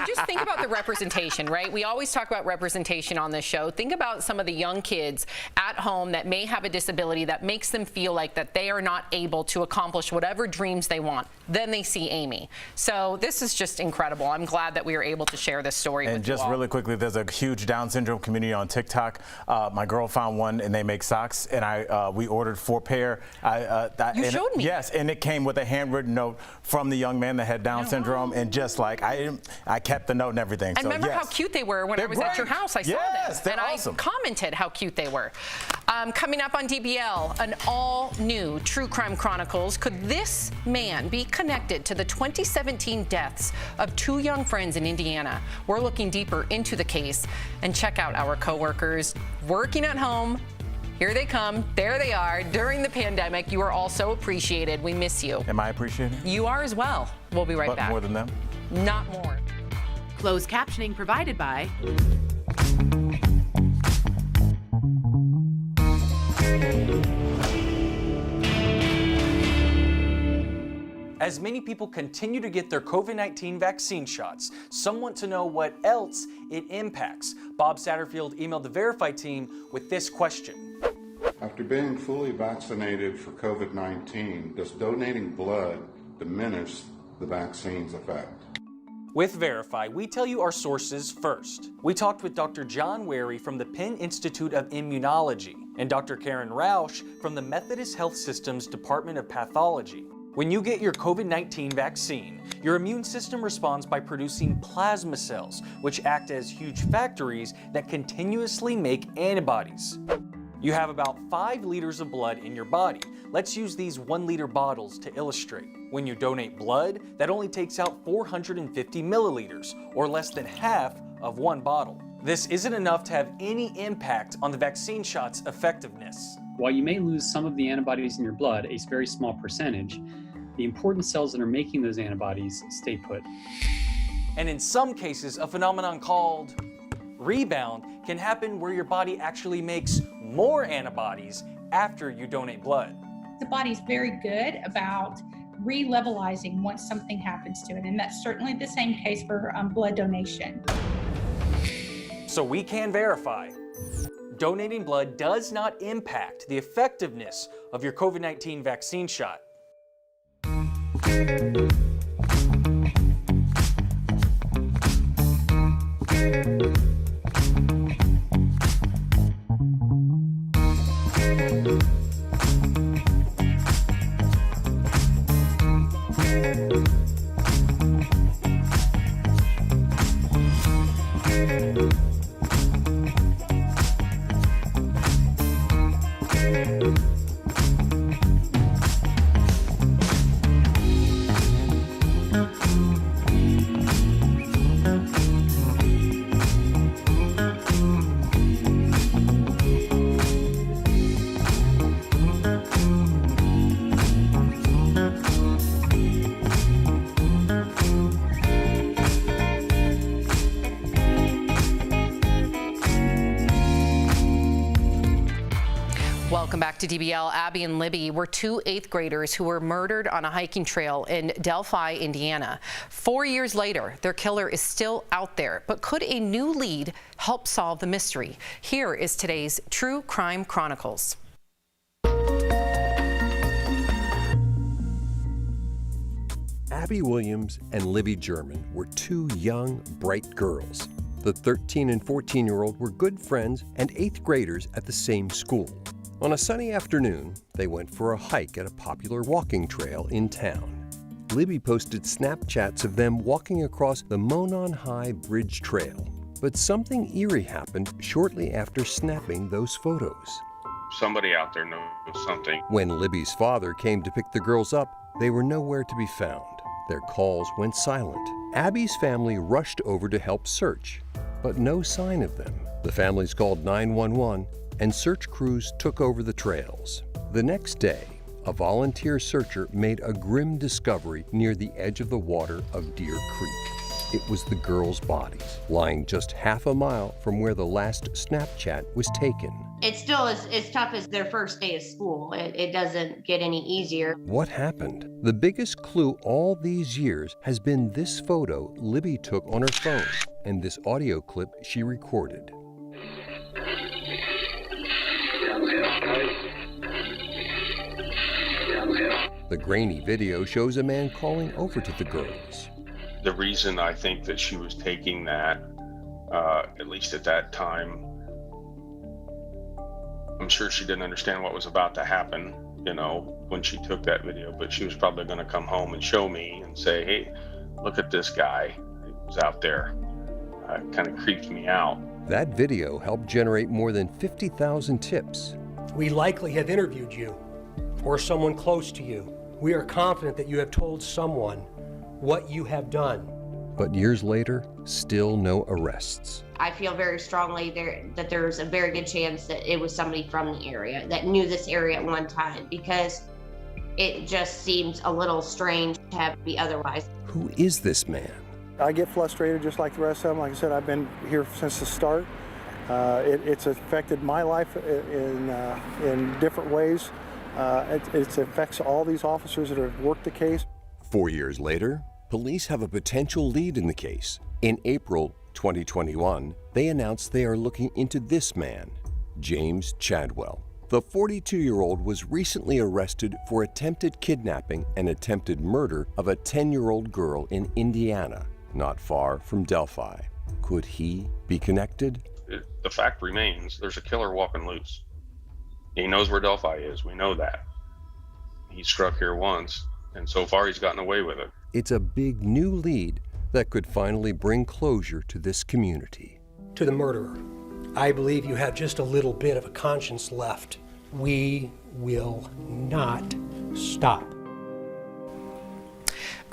[SPEAKER 5] And just think about the representation, right? We always talk about representation on this show. Think about some of the young kids at home that may have a disability that makes them feel like that they are not able to accomplish whatever dreams they want. Then they see Amy. So this is just incredible. I'm glad that we were able to share this story with you all.
[SPEAKER 7] And just really quickly, there's a huge Down syndrome community on TikTok. My girl found one, and they make socks, and we ordered 4 pair.
[SPEAKER 5] You showed me.
[SPEAKER 7] Yes, and it came with a handwritten note from the young man that had Down syndrome, and just like I kept the note and everything.
[SPEAKER 5] And
[SPEAKER 7] so,
[SPEAKER 5] remember
[SPEAKER 7] yes.
[SPEAKER 5] how cute they were when I was
[SPEAKER 7] They're
[SPEAKER 5] at your
[SPEAKER 7] great.
[SPEAKER 5] house. I saw
[SPEAKER 7] Yes,
[SPEAKER 5] them,
[SPEAKER 7] they're
[SPEAKER 5] and
[SPEAKER 7] awesome.
[SPEAKER 5] I commented how cute they were. Coming up on DBL, an all-new True Crime Chronicles. Could this man be connected to the 2017 deaths of 2 young friends in Indiana? We're looking deeper into the case, and check out our coworkers working at home. Here they come. There they are. During the pandemic, you are all so appreciated. We miss you.
[SPEAKER 7] Am I appreciated?
[SPEAKER 5] You are as well. We'll be right
[SPEAKER 7] But
[SPEAKER 5] back.
[SPEAKER 7] more than them?
[SPEAKER 5] Not more.
[SPEAKER 2] Closed captioning provided by
[SPEAKER 9] As many people continue to get their COVID-19 vaccine shots, some want to know what else it impacts. Bob Satterfield emailed the Verify team with this question.
[SPEAKER 10] After being fully vaccinated for COVID-19, does donating blood diminish the vaccine's effect?
[SPEAKER 9] With Verify, we tell you our sources first. We talked with Dr. John Wary from the Penn Institute of Immunology and Dr. Karen Rausch from the Methodist Health System's Department of Pathology. When you get your COVID-19 vaccine, your immune system responds by producing plasma cells, which act as huge factories that continuously make antibodies. You have about 5 liters of blood in your body. Let's use these 1-liter bottles to illustrate. When you donate blood, that only takes out 450 milliliters, or less than half of 1 bottle. This isn't enough to have any impact on the vaccine shot's effectiveness.
[SPEAKER 11] While you may lose some of the antibodies in your blood, a very small percentage, the important cells that are making those antibodies stay put.
[SPEAKER 9] And in some cases, a phenomenon called rebound can happen where your body actually makes more antibodies after you donate blood.
[SPEAKER 12] The body's very good about re-levelizing once something happens to it, and that's certainly the same case for blood donation.
[SPEAKER 9] So we can verify. Donating blood does not impact the effectiveness of your COVID-19 vaccine shot.
[SPEAKER 5] Welcome back to DBL. Abby and Libby were 2 8th graders who were murdered on a hiking trail in Delphi, Indiana. 4 years later, their killer is still out there. But could a new lead help solve the mystery? Here is today's True Crime Chronicles.
[SPEAKER 21] Abby Williams and Libby German were 2 young, bright girls. The 13 and 14-year-old were good friends and 8th graders at the same school. On a sunny afternoon, they went for a hike at a popular walking trail in town. Libby posted Snapchats of them walking across the Monon High Bridge Trail. But something eerie happened shortly after snapping those photos.
[SPEAKER 3] Somebody out there knows something.
[SPEAKER 21] When Libby's father came to pick the girls up, they were nowhere to be found. Their calls went silent. Abby's family rushed over to help search, but no sign of them. The families called 911, and search crews took over the trails. The next day, a volunteer searcher made a grim discovery near the edge of the water of Deer Creek. It was the girls' bodies, lying just half a mile from where the last Snapchat was taken.
[SPEAKER 6] It still is as tough as their first day of school. It doesn't get any easier.
[SPEAKER 21] What happened? The biggest clue all these years has been this photo Libby took on her phone and this audio clip she recorded. The grainy video shows a man calling over to the girls.
[SPEAKER 3] The reason I think that she was taking that, at least at that time, I'm sure she didn't understand what was about to happen, you know, when she took that video, but she was probably going to come home and show me and say, hey, look at this guy who's out there. Kind of creeped me out.
[SPEAKER 21] That video helped generate more than 50,000 tips.
[SPEAKER 22] We likely have interviewed you or someone close to you. We are confident that you have told someone what you have done.
[SPEAKER 21] But years later, still no arrests.
[SPEAKER 6] I feel very strongly that there's a very good chance that it was somebody from the area that knew this area at one time, because it just seems a little strange to have it be otherwise.
[SPEAKER 21] Who is this man?
[SPEAKER 23] I get frustrated just like the rest of them. Like I said, I've been here since the start. It's affected my life in different ways. It affects all these officers that have worked the case.
[SPEAKER 21] 4 years later, police have a potential lead in the case. In April 2021, they announced they are looking into this man, James Chadwell. The 42-year-old was recently arrested for attempted kidnapping and attempted murder of a 10-year-old girl in Indiana, not far from Delphi. Could he be connected?
[SPEAKER 3] The fact remains, there's a killer walking loose. He knows where Delphi is. We know that. He struck here once, and so far he's gotten away with it.
[SPEAKER 21] It's a big new lead that could finally bring closure to this community.
[SPEAKER 22] To the murderer, I believe you have just a little bit of a conscience left. We will not stop.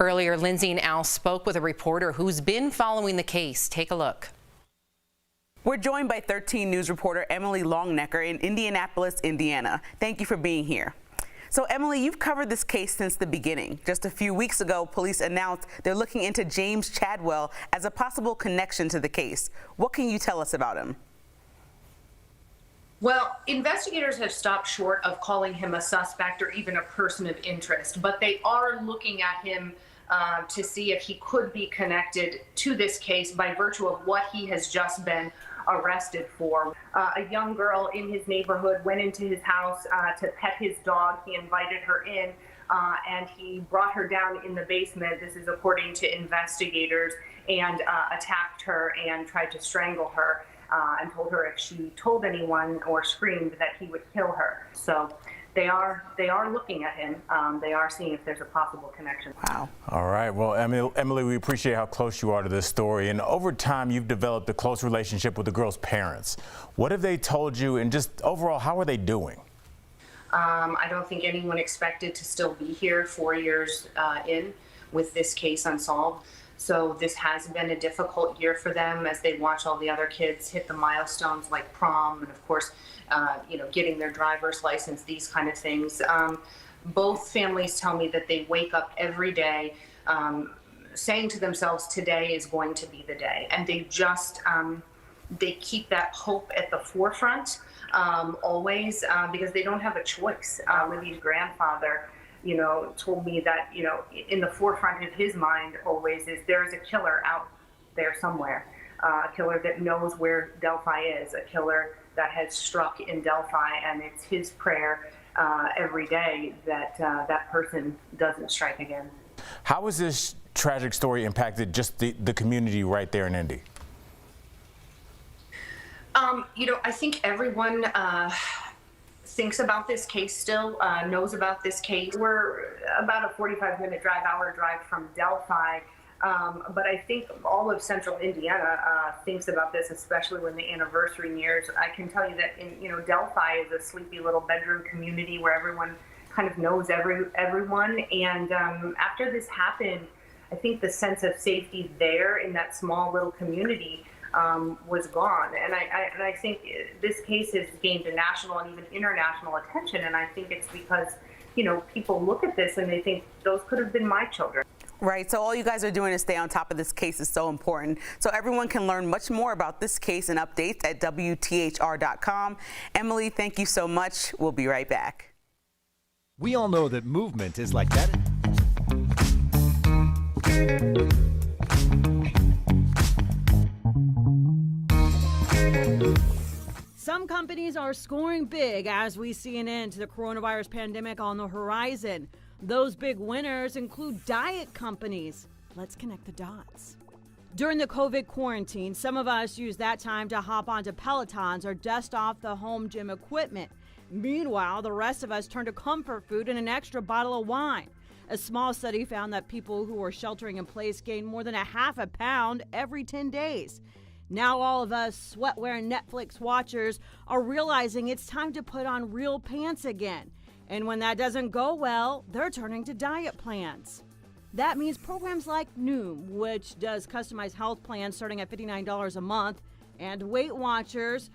[SPEAKER 5] Earlier, Lindsay and Al spoke with a reporter who's been following the case. Take a look.
[SPEAKER 24] We're joined by 13 News reporter Emily Longnecker in Indianapolis, Indiana. Thank you for being here. So, Emily, you've covered this case since the beginning. Just a few weeks ago, police announced they're looking into James Chadwell as a possible connection to the case. What can you tell us about him?
[SPEAKER 25] Well, investigators have stopped short of calling him a suspect or even a person of interest, but they are looking at him to see if he could be connected to this case by virtue of what he has just been arrested for. A young girl in his neighborhood went into his house to pet his dog. He invited her in and he brought her down in the basement. This is according to investigators, and attacked her and tried to strangle her and told her if she told anyone or screamed that he would kill her. So they are looking at him. They are seeing if there's a possible connection.
[SPEAKER 24] Wow.
[SPEAKER 7] All right. Well, Emily, we appreciate how close you are to this story. And over time, you've developed a close relationship with the girl's parents. What have they told you? And just overall, how are they doing?
[SPEAKER 25] I don't think anyone expected to still be here 4 years in with this case unsolved. So this has been a difficult year for them as they watch all the other kids hit the milestones like prom and, of course, getting their driver's license, these kind of things. Both families tell me that they wake up every day saying to themselves, today is going to be the day. And they just, they keep that hope at the forefront always because they don't have a choice. Libby's grandfather, told me that, in the forefront of his mind always is there is a killer out there somewhere, a killer that knows where Delphi is, a killer that has struck in Delphi, and it's his prayer every day that that person doesn't strike again.
[SPEAKER 7] How has this tragic story impacted just the community right there in Indy?
[SPEAKER 25] I think everyone thinks about this case still, knows about this case. We're about a 45-minute hour drive from Delphi, but I think all of central Indiana thinks about this, especially when the anniversary nears. I can tell you that Delphi is a sleepy little bedroom community where everyone kind of knows everyone. And after this happened, I think the sense of safety there in that small little community was gone. And I think this case has gained a national and even international attention. And I think it's because, people look at this and they think those could have been my children.
[SPEAKER 24] Right, so all you guys are doing to stay on top of this case is so important. So everyone can learn much more about this case and updates at WTHR.com. Emily, thank you so much. We'll be right back.
[SPEAKER 13] We all know that movement is like that.
[SPEAKER 14] Some companies are scoring big as we see an end to the coronavirus pandemic on the horizon. Those big winners include diet companies. Let's connect the dots. During the COVID quarantine, some of us use that time to hop onto Pelotons or dust off the home gym equipment. Meanwhile, the rest of us turn to comfort food and an extra bottle of wine. A small study found that people who were sheltering in place gained more than a half a pound every 10 days. Now all of us sweat-wearing Netflix watchers are realizing it's time to put on real pants again. And when that doesn't go well, they're turning to diet plans. That means programs like Noom, which does customized health plans starting at $59 a month, and Weight Watchers,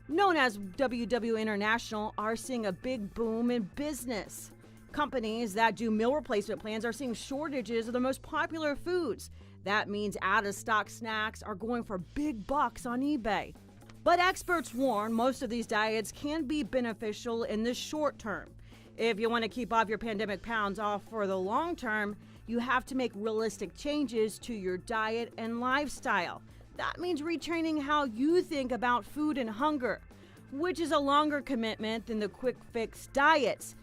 [SPEAKER 14] known as WW International, are seeing a big boom in business. Companies that do meal replacement plans are seeing shortages of the most popular foods. That means out-of-stock snacks are going for big bucks on eBay. But experts warn most of these diets can be beneficial in the short term. If you want to keep off your pandemic pounds off for the long term, you have to make realistic changes to your diet and lifestyle. That means retraining how you think about food and hunger, which is a longer commitment than the quick fix diets.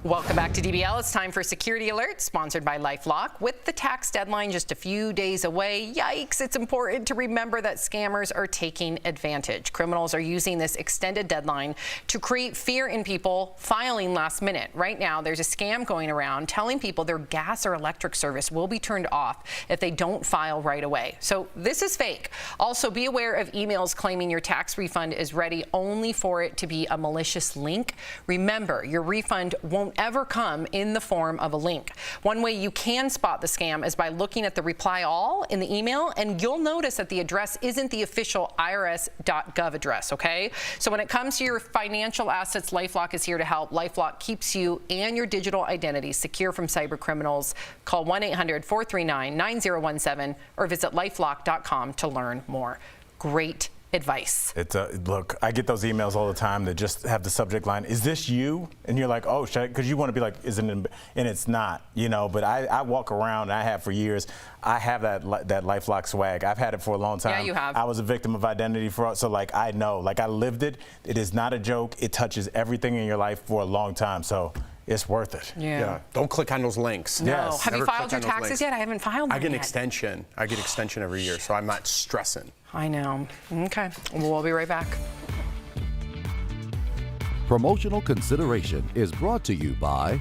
[SPEAKER 5] Welcome back to DBL. It's time for Security Alert, sponsored by LifeLock. With the tax deadline just a few days away, yikes, it's important to remember that scammers are taking advantage. Criminals are using this extended deadline to create fear in people filing last minute. Right now, there's a scam going around telling people their gas or electric service will be turned off if they don't file right away. So this is fake. Also, be aware of emails claiming your tax refund is ready only for it to be a malicious link. Remember, your refund won't ever come in the form of a link. One way you can spot the scam is by looking at the reply all in the email, and you'll notice that the address isn't the official IRS.gov address, okay? So when it comes to your financial assets, LifeLock is here to help. LifeLock keeps you and your digital identity secure from cyber criminals. Call 1-800-439-9017 or visit lifelock.com to learn more. Great advice.
[SPEAKER 7] It's look, I get those emails all the time that just have the subject line, "Is this you?" And you're like, "Oh, because you want to be like, isn't it?" And it's not, you know. But I walk around, and I have for years. I have that LifeLock swag. I've had it for a long time.
[SPEAKER 5] Yeah, you have.
[SPEAKER 7] I was a victim of identity fraud, so like I know, like I lived it. It is not a joke. It touches everything in your life for a long time. So it's worth it.
[SPEAKER 5] Yeah.
[SPEAKER 4] Don't click on those links.
[SPEAKER 5] No.
[SPEAKER 7] Yes.
[SPEAKER 5] Have you
[SPEAKER 4] Never
[SPEAKER 5] filed
[SPEAKER 4] click
[SPEAKER 5] your
[SPEAKER 4] on those
[SPEAKER 5] taxes
[SPEAKER 4] links.
[SPEAKER 5] yet? I haven't filed them
[SPEAKER 4] I get an
[SPEAKER 5] yet.
[SPEAKER 4] extension. I get extension every year, so I'm not stressing.
[SPEAKER 5] I know. Okay. We'll be right back.
[SPEAKER 15] Promotional consideration is brought to you by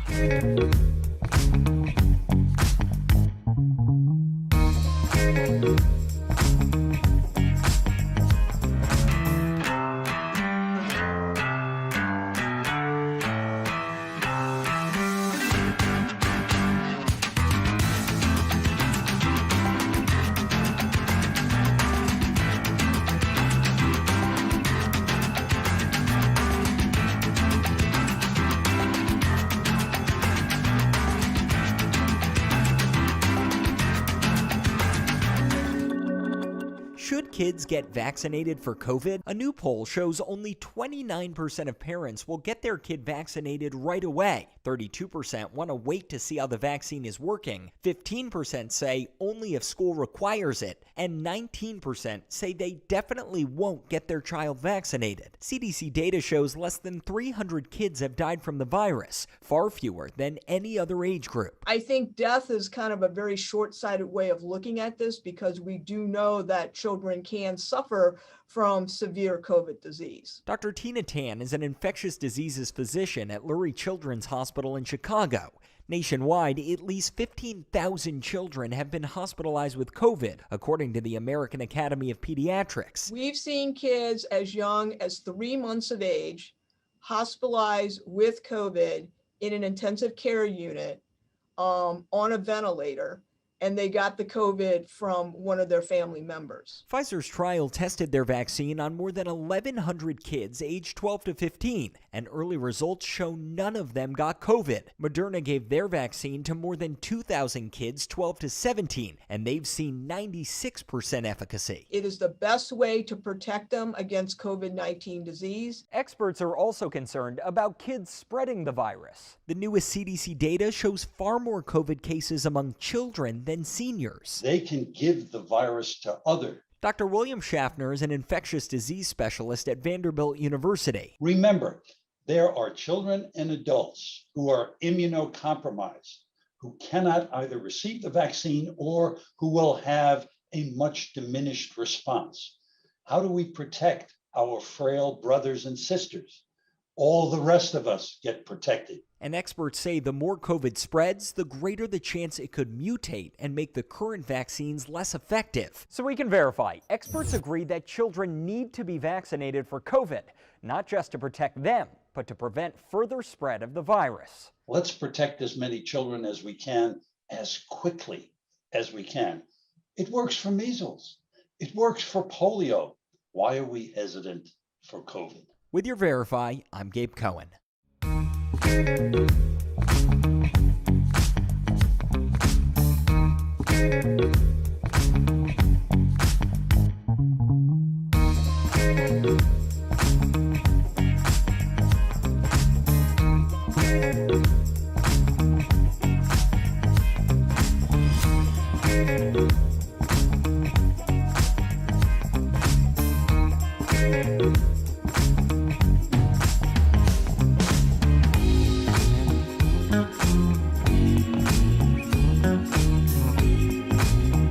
[SPEAKER 17] Should kids get vaccinated for COVID? A new poll shows only 29% of parents will get their kid vaccinated right away. 32% want to wait to see how the vaccine is working. 15% say only if school requires it. And 19% say they definitely won't get their child vaccinated. CDC data shows less than 300 kids have died from the virus, far fewer than any other age group.
[SPEAKER 16] I think death is kind of a very short-sighted way of looking at this because we do know that children can suffer from severe COVID disease.
[SPEAKER 17] Dr. Tina Tan is an infectious diseases physician at Lurie Children's Hospital in Chicago. Nationwide, at least 15,000 children have been hospitalized with COVID, according to the American Academy of Pediatrics.
[SPEAKER 16] We've seen kids as young as 3 months of age hospitalized with COVID in an intensive care unit on a ventilator, and they got the COVID from one of their family members.
[SPEAKER 17] Pfizer's trial tested their vaccine on more than 1,100 kids aged 12 to 15, and early results show none of them got COVID. Moderna gave their vaccine to more than 2,000 kids 12 to 17, and they've seen 96% efficacy.
[SPEAKER 16] It is the best way to protect them against COVID-19 disease.
[SPEAKER 17] Experts are also concerned about kids spreading the virus. The newest CDC data shows far more COVID cases among children than seniors.
[SPEAKER 1] They can give the virus to others.
[SPEAKER 17] Dr. William Schaffner is an infectious disease specialist at Vanderbilt University.
[SPEAKER 1] Remember, there are children and adults who are immunocompromised, who cannot either receive the vaccine or who will have a much diminished response. How do we protect our frail brothers and sisters? All the rest of us get protected.
[SPEAKER 17] And experts say the more COVID spreads, the greater the chance it could mutate and make the current vaccines less effective. So we can verify, experts agree that children need to be vaccinated for COVID, not just to protect them, but to prevent further spread of the virus.
[SPEAKER 1] Let's protect as many children as we can, as quickly as we can. It works for measles. It works for polio. Why are we hesitant for COVID?
[SPEAKER 17] With your Verify, I'm Gabe Cohen.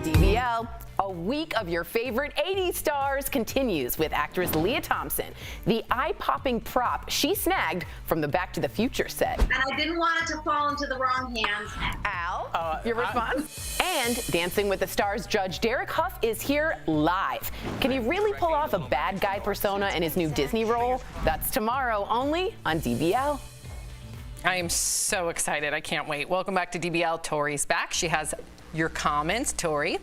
[SPEAKER 2] DBL, a week of your favorite 80s stars continues with actress Leah Thompson, the eye-popping prop she snagged from the Back to the Future set.
[SPEAKER 8] And I didn't want it to fall into the wrong hands.
[SPEAKER 2] Al, your response? And Dancing with the Stars judge Derek Huff is here live. Can he really pull off a bad guy persona in his new Disney role? That's tomorrow only on DBL.
[SPEAKER 5] I am so excited. I can't wait. Welcome back to DBL. Tori's back. She has your comments. Tori.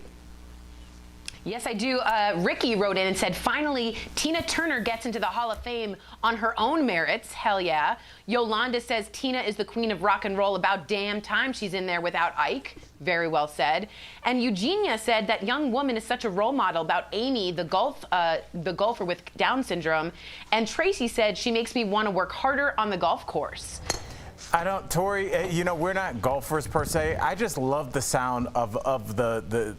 [SPEAKER 2] Yes, I do. Ricky wrote in and said, finally, Tina Turner gets into the Hall of Fame on her own merits. Hell yeah. Yolanda says Tina is the queen of rock and roll. About damn time she's in there without Ike. Very well said. And Eugenia said that young woman is such a role model about Amy, the golfer with Down syndrome. And Tracy said she makes me want to work harder on the golf course.
[SPEAKER 7] I don't, Tori, you know, we're not golfers per se. I just love the sound of the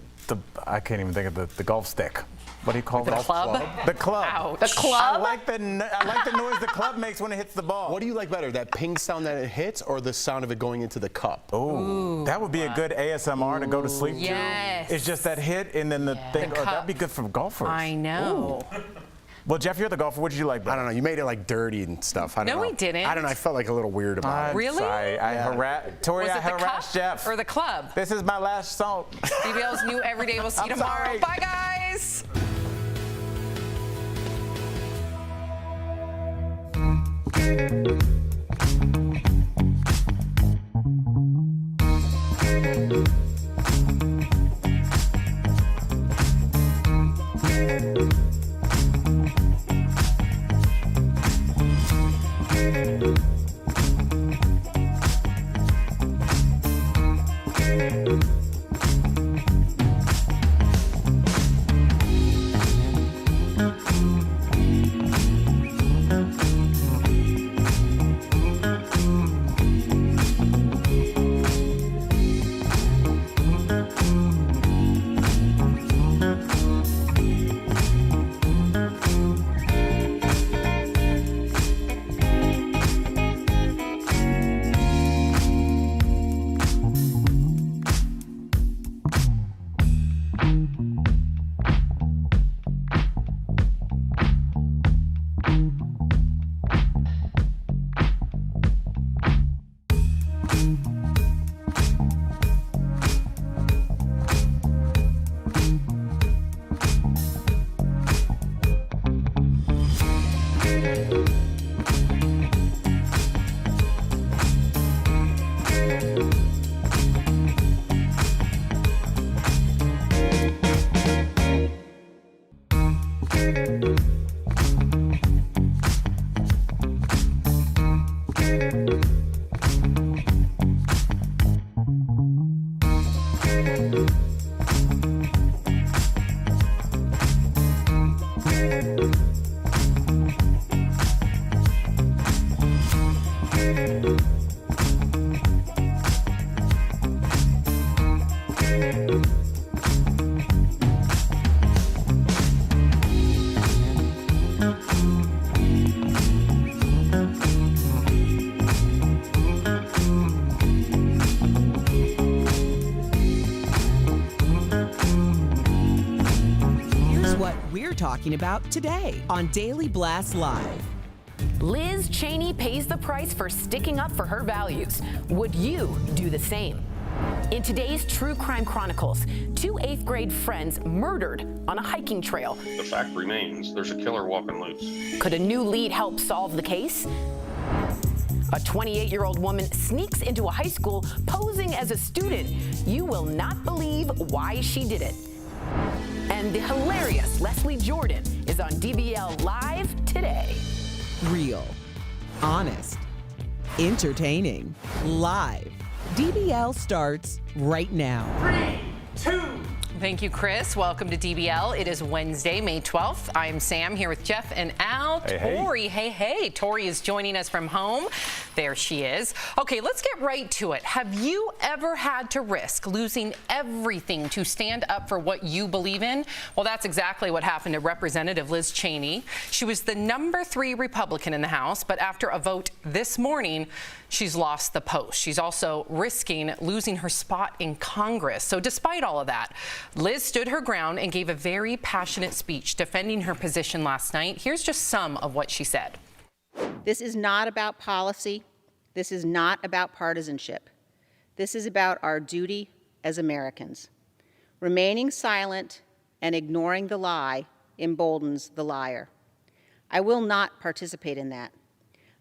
[SPEAKER 7] I can't even think of the golf stick. What do you call it?
[SPEAKER 5] The club?
[SPEAKER 7] The club.
[SPEAKER 5] Ow. The club?
[SPEAKER 7] I like the noise the club makes when it hits the ball.
[SPEAKER 4] What do you like better, that ping sound that it hits or the sound of it going into the cup?
[SPEAKER 7] Ooh, that would be a good ASMR to go to sleep
[SPEAKER 5] Yes.
[SPEAKER 7] to. It's just that hit and then the thing.
[SPEAKER 5] The
[SPEAKER 7] That'd be good for golfers.
[SPEAKER 5] I know.
[SPEAKER 7] Ooh. Well, Jeff, you're the golfer. What did you like better?
[SPEAKER 4] I don't know. You made it like dirty and stuff. I don't know.
[SPEAKER 5] No, we didn't.
[SPEAKER 4] I don't know. I felt like a little weird about it.
[SPEAKER 5] Really?
[SPEAKER 7] Sorry, Tori,
[SPEAKER 5] Was
[SPEAKER 7] I
[SPEAKER 5] it the
[SPEAKER 7] harassed
[SPEAKER 5] cup
[SPEAKER 7] Jeff.
[SPEAKER 5] or the club?
[SPEAKER 7] This is my last song.
[SPEAKER 5] DBL's new everyday. We'll see you
[SPEAKER 7] I'm
[SPEAKER 5] tomorrow.
[SPEAKER 7] sorry.
[SPEAKER 5] Bye, guys.
[SPEAKER 10] Talking about today on Daily Blast Live.
[SPEAKER 2] Liz Cheney pays the price for sticking up for her values. Would you do the same? In today's True Crime Chronicles, 2 8th-grade friends murdered on a hiking trail.
[SPEAKER 3] The fact remains, there's a killer walking loose.
[SPEAKER 2] Could a new lead help solve the case? A 28-year-old woman sneaks into a high school posing as a student. You will not believe why she did it. And the hilarious Leslie Jordan is on DBL Live today.
[SPEAKER 10] Real, honest, entertaining, live. DBL starts right now.
[SPEAKER 5] 3, 2. Thank you, Chris. Welcome to DBL. It is Wednesday, May 12th. I'm Sam here with Jeff and Al. Tori, hey. Tori is joining us from home. There she is. Okay, let's get right to it. Have you ever had to risk losing everything to stand up for what you believe in? Well, that's exactly what happened to Representative Liz Cheney. She was the number 3 Republican in the House, but after a vote this morning, she's lost the post. She's also risking losing her spot in Congress. So despite all of that, Liz stood her ground and gave a very passionate speech defending her position last night. Here's just some of what she said.
[SPEAKER 11] This is not about policy. This is not about partisanship. This is about our duty as Americans. Remaining silent and ignoring the lie emboldens the liar. I will not participate in that.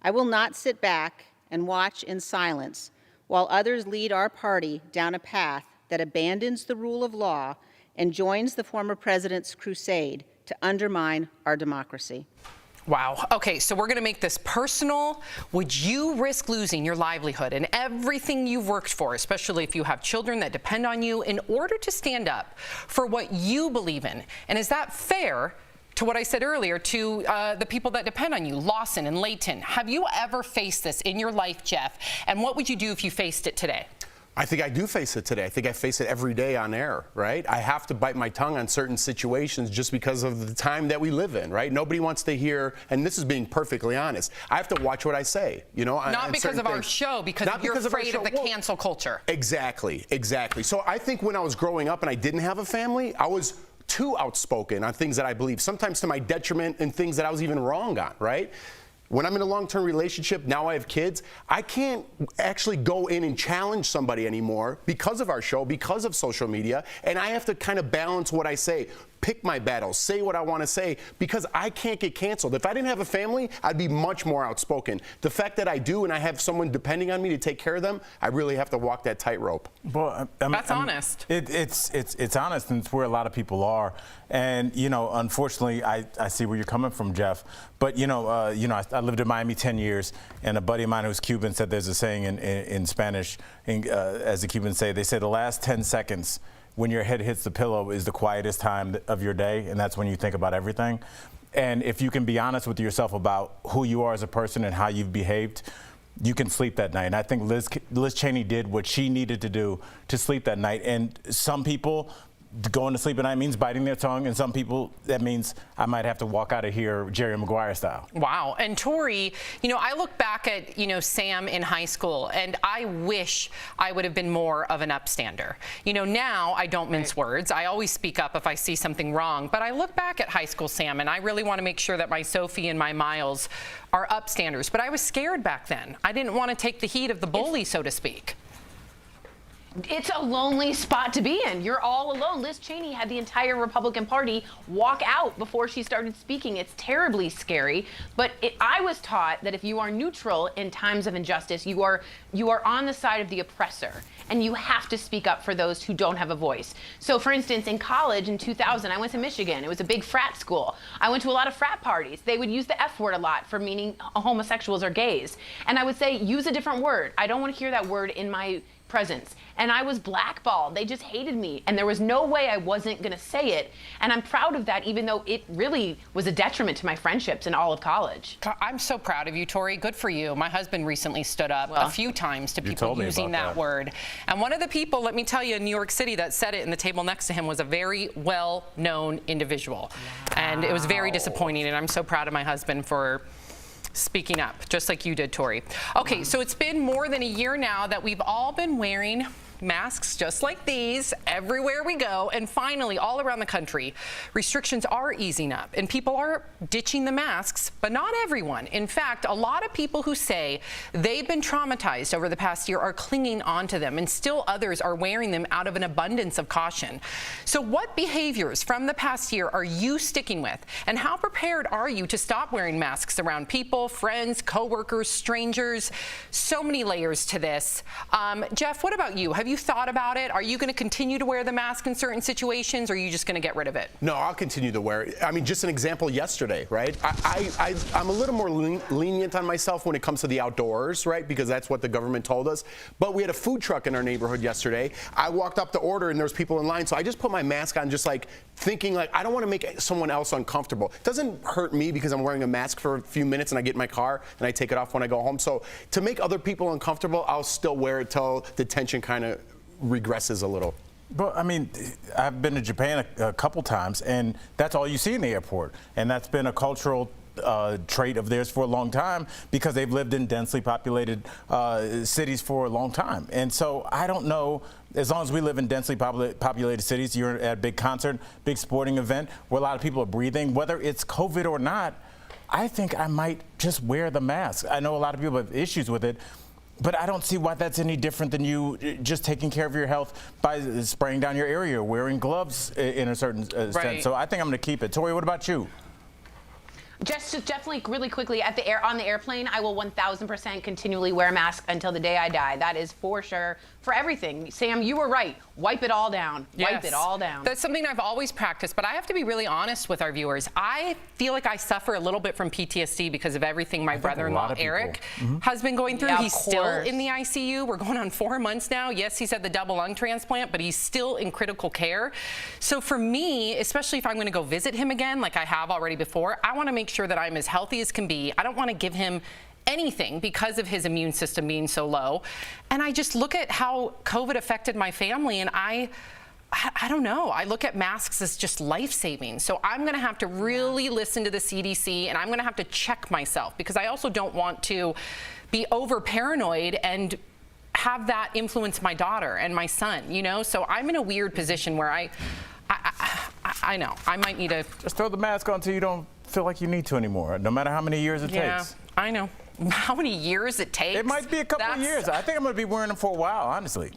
[SPEAKER 11] I will not sit back and watch in silence while others lead our party down a path that abandons the rule of law and joins the former president's crusade to undermine our democracy.
[SPEAKER 5] Wow. Okay, so we're going to make this personal. Would you risk losing your livelihood and everything you've worked for, especially if you have children that depend on you, in order to stand up for what you believe in? And is that fair to what I said earlier to the people that depend on you, Lawson and Layton? Have you ever faced this in your life, Jeff? And what would you do if you faced it today?
[SPEAKER 4] I think I do face it today. I think I face it every day on air, right? I have to bite my tongue on certain situations just because of the time that we live in, right? Nobody wants to hear, and this is being perfectly honest, I have to watch what I say, you know?
[SPEAKER 5] Not because of our show, because you're afraid of the cancel culture.
[SPEAKER 4] Exactly. So I think when I was growing up and I didn't have a family, I was too outspoken on things that I believe, sometimes to my detriment, and things that I was even wrong on, right? When I'm in a long-term relationship, now I have kids, I can't actually go in and challenge somebody anymore because of our show, because of social media, and I have to kind of balance what I say, pick my battles, say what I want to say, because I can't get canceled. If I didn't have a family, I'd be much more outspoken. The fact that I do and I have someone depending on me to take care of them, I really have to walk that tightrope.
[SPEAKER 7] Well,
[SPEAKER 5] that's honest.
[SPEAKER 7] It's honest, and it's where a lot of people are. And, you know, unfortunately, I see where you're coming from, Jeff. But, I lived in Miami 10 years, and a buddy of mine who's Cuban said there's a saying in Spanish, as the Cubans say, they say the last 10 seconds when your head hits the pillow is the quietest time of your day, and that's when you think about everything. And if you can be honest with yourself about who you are as a person and how you've behaved, you can sleep that night. And I think Liz Cheney did what she needed to do to sleep that night. And some people, going to sleep at night means biting their tongue, and some people, that means I might have to walk out of here Jerry Maguire style.
[SPEAKER 5] Wow. And Tori, I look back at, Sam in high school, and I wish I would have been more of an upstander. Now I don't mince words. I always speak up if I see something wrong. But I look back at high school Sam, and I really want to make sure that my Sophie and my Miles are upstanders. But I was scared back then. I didn't want to take the heat of the bully, so to speak.
[SPEAKER 2] It's a lonely spot to be in. You're all alone. Liz Cheney had the entire Republican Party walk out before she started speaking. It's terribly scary. But I was taught that if you are neutral in times of injustice, you are on the side of the oppressor, and you have to speak up for those who don't have a voice. So, for instance, in college in 2000, I went to Michigan. It was a big frat school. I went to a lot of frat parties. They would use the F word a lot for meaning homosexuals or gays. And I would say, use a different word. I don't want to hear that word in my presence. And I was blackballed. They just hated me. And there was no way I wasn't going to say it. And I'm proud of that, even though it really was a detriment to my friendships in all of college.
[SPEAKER 5] I'm so proud of you, Tori. Good for you. My husband recently stood up a few times to people using that word. And one of the people, let me tell you, in New York City that said it in the table next to him was a very well-known individual. Wow. And it was very disappointing. And I'm so proud of my husband for speaking up, just like you did, Tori. Okay, so it's been more than a year now that we've all been wearing masks just like these everywhere we go, and finally all around the country restrictions are easing up and people are ditching the masks, but not everyone. In fact, a lot of people who say they've been traumatized over the past year are clinging onto them, and still others are wearing them out of an abundance of caution. So what behaviors from the past year are you sticking with, and how prepared are you to stop wearing masks around people, friends, coworkers, strangers? So many layers to this. Jeff, what about you? Have you thought about it? Are you going to continue to wear the mask in certain situations, or are you just going to get rid of it?
[SPEAKER 4] No, I'll continue to wear it. I mean, just an example yesterday, right? I'm a little more lenient on myself when it comes to the outdoors, right? Because that's what the government told us. But we had a food truck in our neighborhood yesterday. I walked up to order and there was people in line, so I just put my mask on, just like thinking like, I don't want to make someone else uncomfortable. It doesn't hurt me because I'm wearing a mask for a few minutes and I get in my car and I take it off when I go home. So to make other people uncomfortable, I'll still wear it till the tension kind of regresses a little.
[SPEAKER 7] But I mean, I've been to Japan a couple times, and that's all you see in the airport. And that's been a cultural trait of theirs for a long time, because they've lived in densely populated cities for a long time. And so I don't know, as long as we live in densely populated cities, you're at a big concert, big sporting event where a lot of people are breathing, whether it's COVID or not, I think I might just wear the mask. I know a lot of people have issues with it, but I don't see why that's any different than you just taking care of your health by spraying down your area, wearing gloves in a certain sense. So I think I'm going to keep it. Tori, what about you?
[SPEAKER 2] Just definitely really quickly on the airplane, I will 1000% continually wear a mask until the day I die. That is for sure for everything. Sam, you were right. Wipe it all down.
[SPEAKER 5] Yes.
[SPEAKER 2] Wipe it all down.
[SPEAKER 5] That's something I've always practiced, but I have to be really honest with our viewers. I feel like I suffer a little bit from PTSD because of everything my brother-in-law Eric has been going through.
[SPEAKER 2] Yeah,
[SPEAKER 5] he's still in the ICU. We're going on 4 months now. Yes, he's had the double lung transplant, but he's still in critical care. So for me, especially if I'm going to go visit him again, like I have already before, I want to make sure that I'm as healthy as can be. I don't want to give him anything because of his immune system being so low. And I just look at how COVID affected my family, and I don't know. I look at masks as just life-saving. So I'm going to have to really listen to the CDC, and I'm going to have to check myself, because I also don't want to be over paranoid and have that influence my daughter and my son, you know? So I'm in a weird position where I know I might need to
[SPEAKER 7] just throw the mask on until you don't feel like you need to anymore, no matter how many years it takes.
[SPEAKER 5] Yeah, I know. How many years it takes?
[SPEAKER 7] It might be a couple of years. I think I'm going to be wearing them for a while, honestly.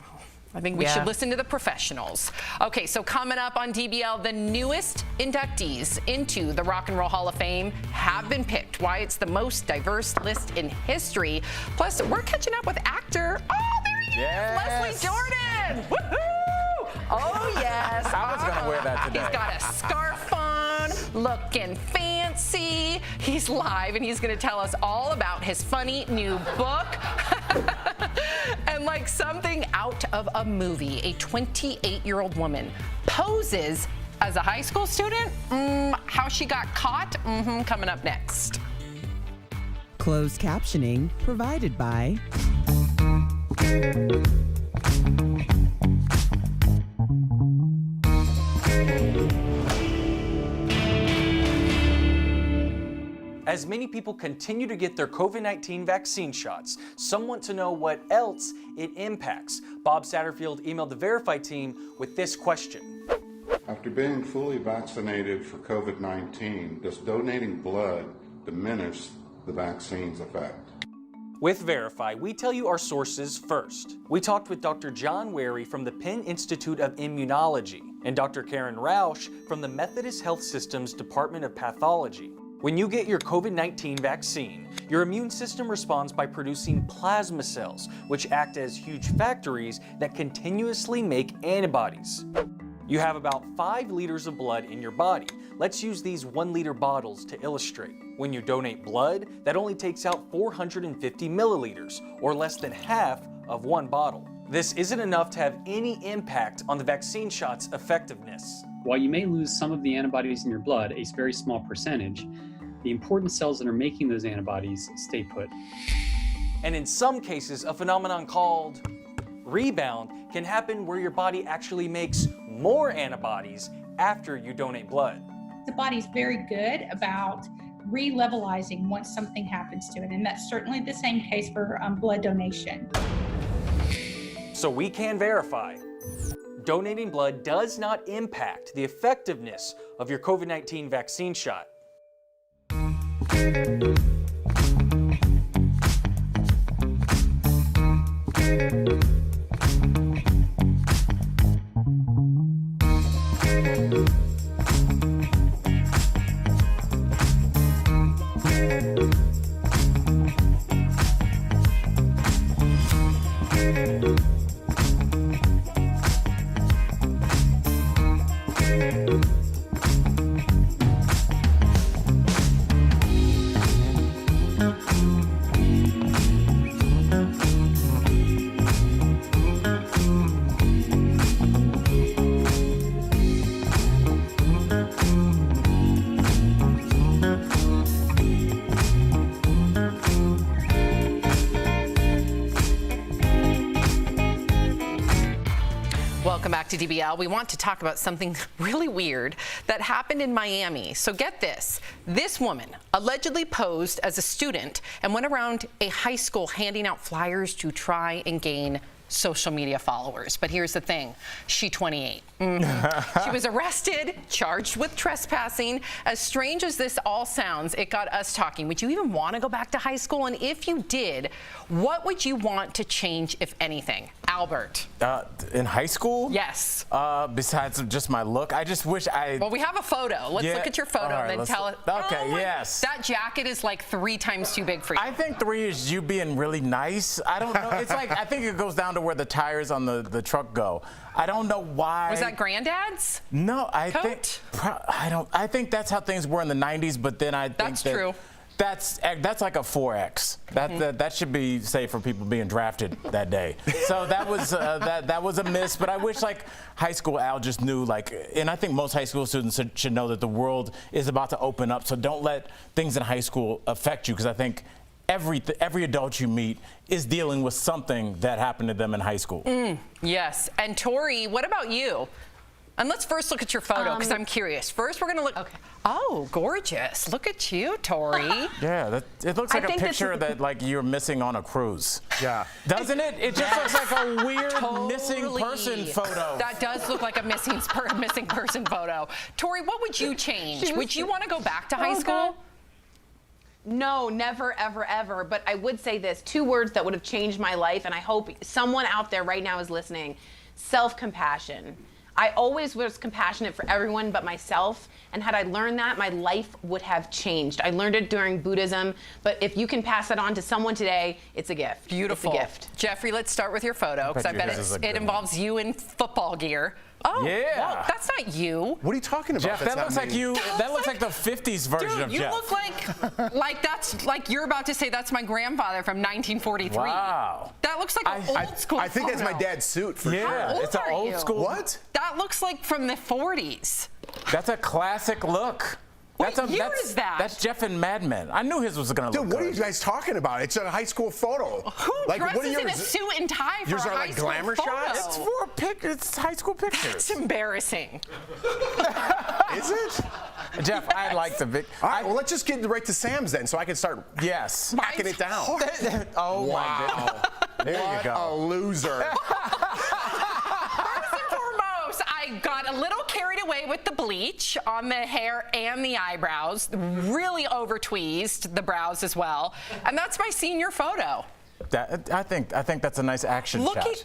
[SPEAKER 5] I think we should listen to the professionals. Okay, so coming up on DBL, the newest inductees into the Rock and Roll Hall of Fame have been picked. Why it's the most diverse list in history. Plus, we're catching up with actor. Oh, there he is, Leslie Jordan. Woohoo! Oh, yes.
[SPEAKER 7] I was going to wear that today.
[SPEAKER 5] He's got a scarf on, looking fancy. He's live, and he's going to tell us all about his funny new book. And like something out of a movie, a 28-year-old woman poses as a high school student. How she got caught? Coming up next.
[SPEAKER 10] Closed captioning provided by
[SPEAKER 9] As many people continue to get their COVID-19 vaccine shots, some want to know what else it impacts. Bob Satterfield emailed the Verify team with this question.
[SPEAKER 12] After being fully vaccinated for COVID-19, does donating blood diminish the vaccine's effect?
[SPEAKER 9] With Verify, we tell you our sources first. We talked with Dr. John Wary from the Penn Institute of Immunology and Dr. Karen Rausch from the Methodist Health System's Department of Pathology. When you get your COVID-19 vaccine, your immune system responds by producing plasma cells, which act as huge factories that continuously make antibodies. You have about 5 liters of blood in your body. Let's use these 1-liter bottles to illustrate. When you donate blood, that only takes out 450 milliliters, or less than half of 1 bottle. This isn't enough to have any impact on the vaccine shot's effectiveness.
[SPEAKER 6] While you may lose some of the antibodies in your blood, a very small percentage, the important cells that are making those antibodies stay put.
[SPEAKER 9] And in some cases, a phenomenon called rebound can happen where your body actually makes more antibodies after you donate blood.
[SPEAKER 18] The body's very good about re-levelizing once something happens to it, and that's certainly the same case for blood donation.
[SPEAKER 9] So we can verify, donating blood does not impact the effectiveness of your COVID-19 vaccine shot.
[SPEAKER 5] Welcome back to DBL. We want to talk about something really weird that happened in Miami. So get this. This woman allegedly posed as a student and went around a high school handing out flyers to try and gain social media followers. But here's the thing. She's 28. She was arrested, charged with trespassing. As strange as this all sounds, it got us talking. Would you even want to go back to high school? And if you did, what would you want to change, if anything? Albert.
[SPEAKER 7] In high school?
[SPEAKER 5] Yes.
[SPEAKER 7] Besides just my look, I just wish I...
[SPEAKER 5] Well, we have a photo. Let's look at your photo and then tell it.
[SPEAKER 7] Okay, yes.
[SPEAKER 5] That jacket is like 3 times too big for you.
[SPEAKER 7] I think 3 is you being really nice. I don't know. It's like, I think it goes down to where the tires on the truck go. I don't know why.
[SPEAKER 5] Was that Granddad's?
[SPEAKER 7] No, I
[SPEAKER 5] coat?
[SPEAKER 7] I think that's how things were in the 90s, but then I think
[SPEAKER 5] that's true.
[SPEAKER 7] That's like a 4X. That should be safe for people being drafted that day. So that was that was a miss. But I wish like high school Al just knew and I think most high school students should know that the world is about to open up. So don't let things in high school affect you, because I think every adult you meet is dealing with something that happened to them in high school.
[SPEAKER 5] Yes. And Tori, what about you? And let's first look at your photo, because I'm curious. First, we're going to look. Okay. Oh, gorgeous. Look at you, Tori.
[SPEAKER 7] Yeah, it looks like a picture that you're missing on a cruise. Yeah. Doesn't it? It just looks like a weird missing person photo.
[SPEAKER 5] That does look like a missing person photo. Tori, what would you change? Would you want to go back to high school?
[SPEAKER 19] No, never, ever, ever. But I would say this, 2 words that would have changed my life, and I hope someone out there right now is listening: self-compassion. I always was compassionate for everyone but myself, and had I learned that, my life would have changed. I learned it during Buddhism, but if you can pass that on to someone today, it's a gift.
[SPEAKER 5] Beautiful.
[SPEAKER 19] It's a gift.
[SPEAKER 5] Jeffrey, let's start with your photo, because I bet it involves you in football gear. Oh,
[SPEAKER 7] yeah.
[SPEAKER 5] Well, that's not you.
[SPEAKER 4] What are you talking about?
[SPEAKER 7] Jeff, that looks like you. That looks like the 50s version of Jeff.
[SPEAKER 5] You look like that's like you're about to say that's my grandfather from 1943.
[SPEAKER 7] Wow.
[SPEAKER 5] That looks like an old school.
[SPEAKER 4] I think that's my dad's suit for sure.
[SPEAKER 7] Yeah, it's an old school.
[SPEAKER 4] What?
[SPEAKER 5] That looks like from the 40s.
[SPEAKER 7] That's a classic look.
[SPEAKER 5] What year is that?
[SPEAKER 7] That's Jeff in Mad Men. I knew his was going to look
[SPEAKER 4] Dude, what
[SPEAKER 7] good.
[SPEAKER 4] are you guys talking about? It's a high school photo.
[SPEAKER 5] Who dresses in a suit and tie for
[SPEAKER 4] yours
[SPEAKER 5] a
[SPEAKER 4] are
[SPEAKER 5] high
[SPEAKER 4] like
[SPEAKER 5] school
[SPEAKER 4] glamour
[SPEAKER 5] photo?
[SPEAKER 4] shots?
[SPEAKER 7] It's for it's high school pictures.
[SPEAKER 5] It's embarrassing.
[SPEAKER 4] Is it?
[SPEAKER 7] Jeff, I like the big.
[SPEAKER 4] All right, well, let's just get right to Sam's then, so I can start hacking it down.
[SPEAKER 7] Oh,
[SPEAKER 4] wow.
[SPEAKER 7] my God. There you go.
[SPEAKER 4] A loser.
[SPEAKER 5] First and foremost, I got a little carried away with the bleach on the hair and the eyebrows, really over-tweezed the brows as well. And that's my senior photo.
[SPEAKER 7] I think that's a nice action shot.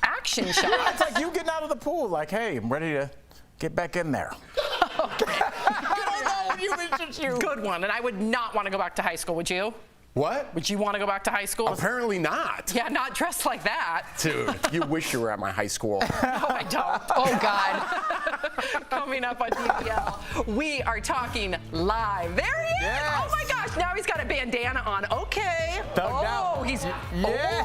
[SPEAKER 5] Action shot?
[SPEAKER 7] Yeah, it's like you getting out of the pool, like, hey, I'm ready to get back in there.
[SPEAKER 5] Good one. And I would not want to go back to high school, would you?
[SPEAKER 4] What?
[SPEAKER 5] Would you want to go back to high school?
[SPEAKER 4] Apparently not.
[SPEAKER 5] Yeah, not dressed like that.
[SPEAKER 4] Dude, you wish you were at my high school.
[SPEAKER 5] No, I don't. Oh, God. Coming up on DBL, we are talking live. There he is.
[SPEAKER 7] Yes.
[SPEAKER 5] Oh, my gosh. Now he's got a bandana on. Okay. He's...
[SPEAKER 7] Yeah.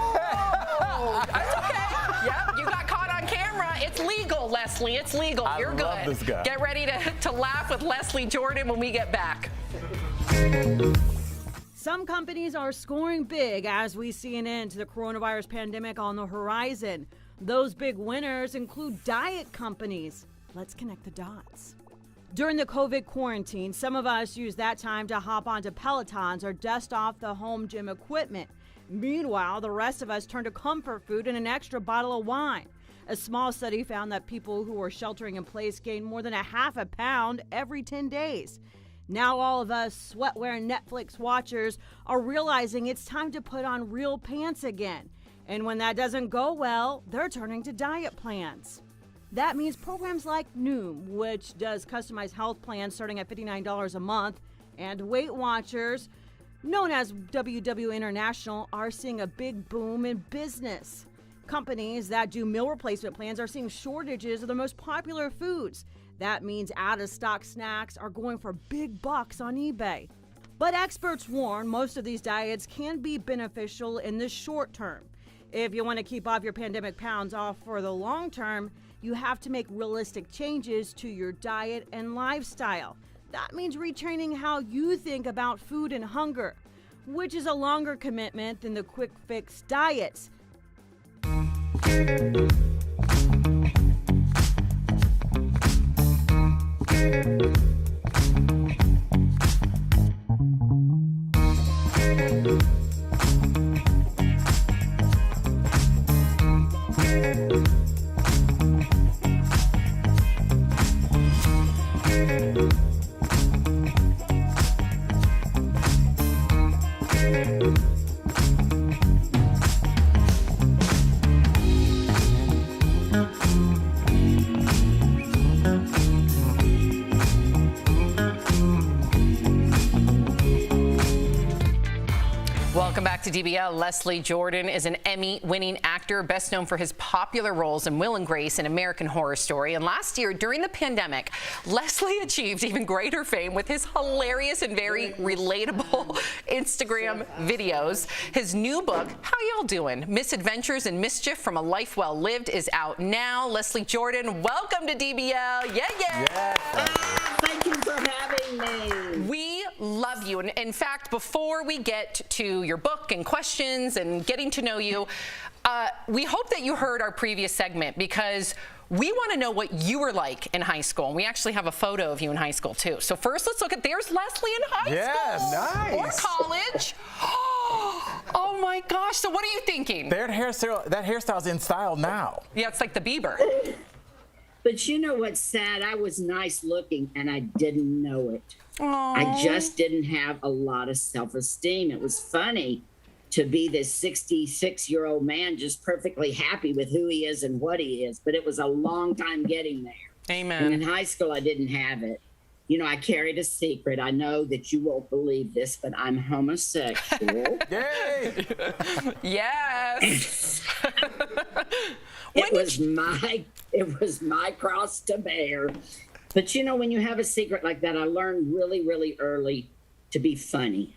[SPEAKER 5] Oh, that's okay. Yep, you got caught on camera. It's legal, Leslie. It's legal. You're good.
[SPEAKER 7] I love this guy.
[SPEAKER 5] Get ready to laugh with Leslie Jordan when we get back.
[SPEAKER 14] Some companies are scoring big as we see an end to the coronavirus pandemic on the horizon. Those big winners include diet companies. Let's connect the dots. During the COVID quarantine, some of us used that time to hop onto Pelotons or dust off the home gym equipment. Meanwhile, the rest of us turned to comfort food and an extra bottle of wine. A small study found that people who were sheltering in place gained more than a half a pound every 10 days. Now all of us sweat-wearing Netflix watchers are realizing it's time to put on real pants again. And when that doesn't go well, they're turning to diet plans. That means programs like Noom, which does customized health plans starting at $59 a month, and Weight Watchers, known as WW International, are seeing a big boom in business. Companies that do meal replacement plans are seeing shortages of the most popular foods. That means out-of-stock snacks are going for big bucks on eBay. But experts warn most of these diets can be beneficial in the short term. If you want to keep off your pandemic pounds off for the long term, you have to make realistic changes to your diet and lifestyle. That means retraining how you think about food and hunger, which is a longer commitment than the quick fix diets.
[SPEAKER 5] Welcome back to DBL. Leslie Jordan is an Emmy-winning actor, best known for his popular roles in Will and Grace and American Horror Story. And last year, during the pandemic, Leslie achieved even greater fame with his hilarious and very relatable Instagram videos. His new book, How Y'all Doing? Misadventures and Mischief from a Life Well Lived, is out now. Leslie Jordan, welcome to DBL. Yeah.
[SPEAKER 20] Thank you for having me.
[SPEAKER 5] We love you. And in fact, before we get to your book and questions and getting to know you, we hope that you heard our previous segment because we want to know what you were like in high school. And we actually have a photo of you in high school, too. So first, let's look at, there's Leslie in high school.
[SPEAKER 7] Nice.
[SPEAKER 5] Or college. Oh, my gosh. So what are you thinking?
[SPEAKER 7] That hairstyle's in style now.
[SPEAKER 5] Yeah, it's like the Bieber.
[SPEAKER 20] But you know what's sad? I was nice looking and I didn't know it.
[SPEAKER 5] Aww.
[SPEAKER 20] I just didn't have a lot of self-esteem. It was funny to be this 66-year-old man just perfectly happy with who he is and what he is. But it was a long time getting there.
[SPEAKER 5] Amen.
[SPEAKER 20] And in high school, I didn't have it. You know, I carried a secret. I know that you won't believe this, but I'm homosexual.
[SPEAKER 7] Yay!
[SPEAKER 5] Yes.
[SPEAKER 20] It was my cross to bear. But you know, when you have a secret like that, I learned really, really early to be funny.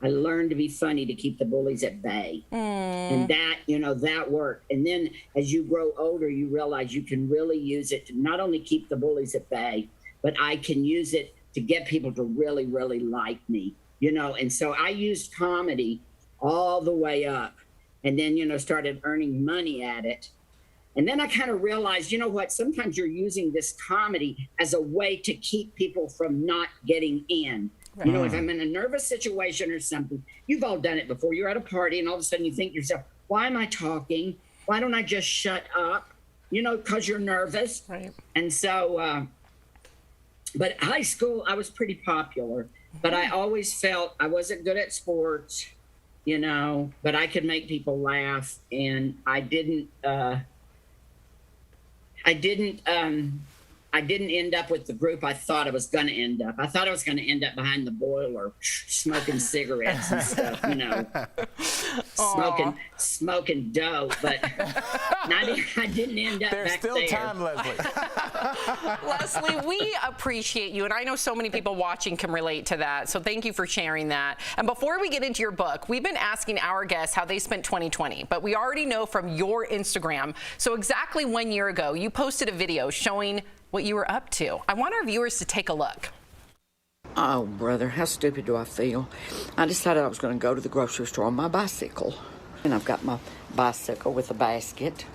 [SPEAKER 20] I learned to be funny to keep the bullies at bay. And that, you know, that worked. And then as you grow older, you realize you can really use it to not only keep the bullies at bay, but I can use it to get people to really, really like me, you know. And so I used comedy all the way up and then, you know, started earning money at it. And then I kind of realized, you know what, sometimes you're using this comedy as a way to keep people from not getting in. Right. You know, if I'm in a nervous situation or something, you've all done it before. You're at a party and all of a sudden you think to yourself, why am I talking? Why don't I just shut up? you know, because you're nervous.
[SPEAKER 5] Right.
[SPEAKER 20] And so, but high school, I was pretty popular, but I always felt I wasn't good at sports, you know, but I could make people laugh, and I didn't end up with the group I thought I was going to end up. I thought I was going to end up behind the boiler, smoking cigarettes and stuff, you know, smoking dope. But I didn't end up
[SPEAKER 7] There's
[SPEAKER 20] back
[SPEAKER 7] still
[SPEAKER 20] there.
[SPEAKER 7] time, Leslie.
[SPEAKER 5] Leslie, we appreciate you, and I know so many people watching can relate to that, so thank you for sharing that. And before we get into your book, we've been asking our guests how they spent 2020, but we already know from your Instagram, so exactly 1 year ago, you posted a video showing what you were up to. I want our viewers to take a look.
[SPEAKER 21] Oh, brother, how stupid do I feel? I decided I was going to go to the grocery store on my bicycle. And I've got my bicycle with a basket.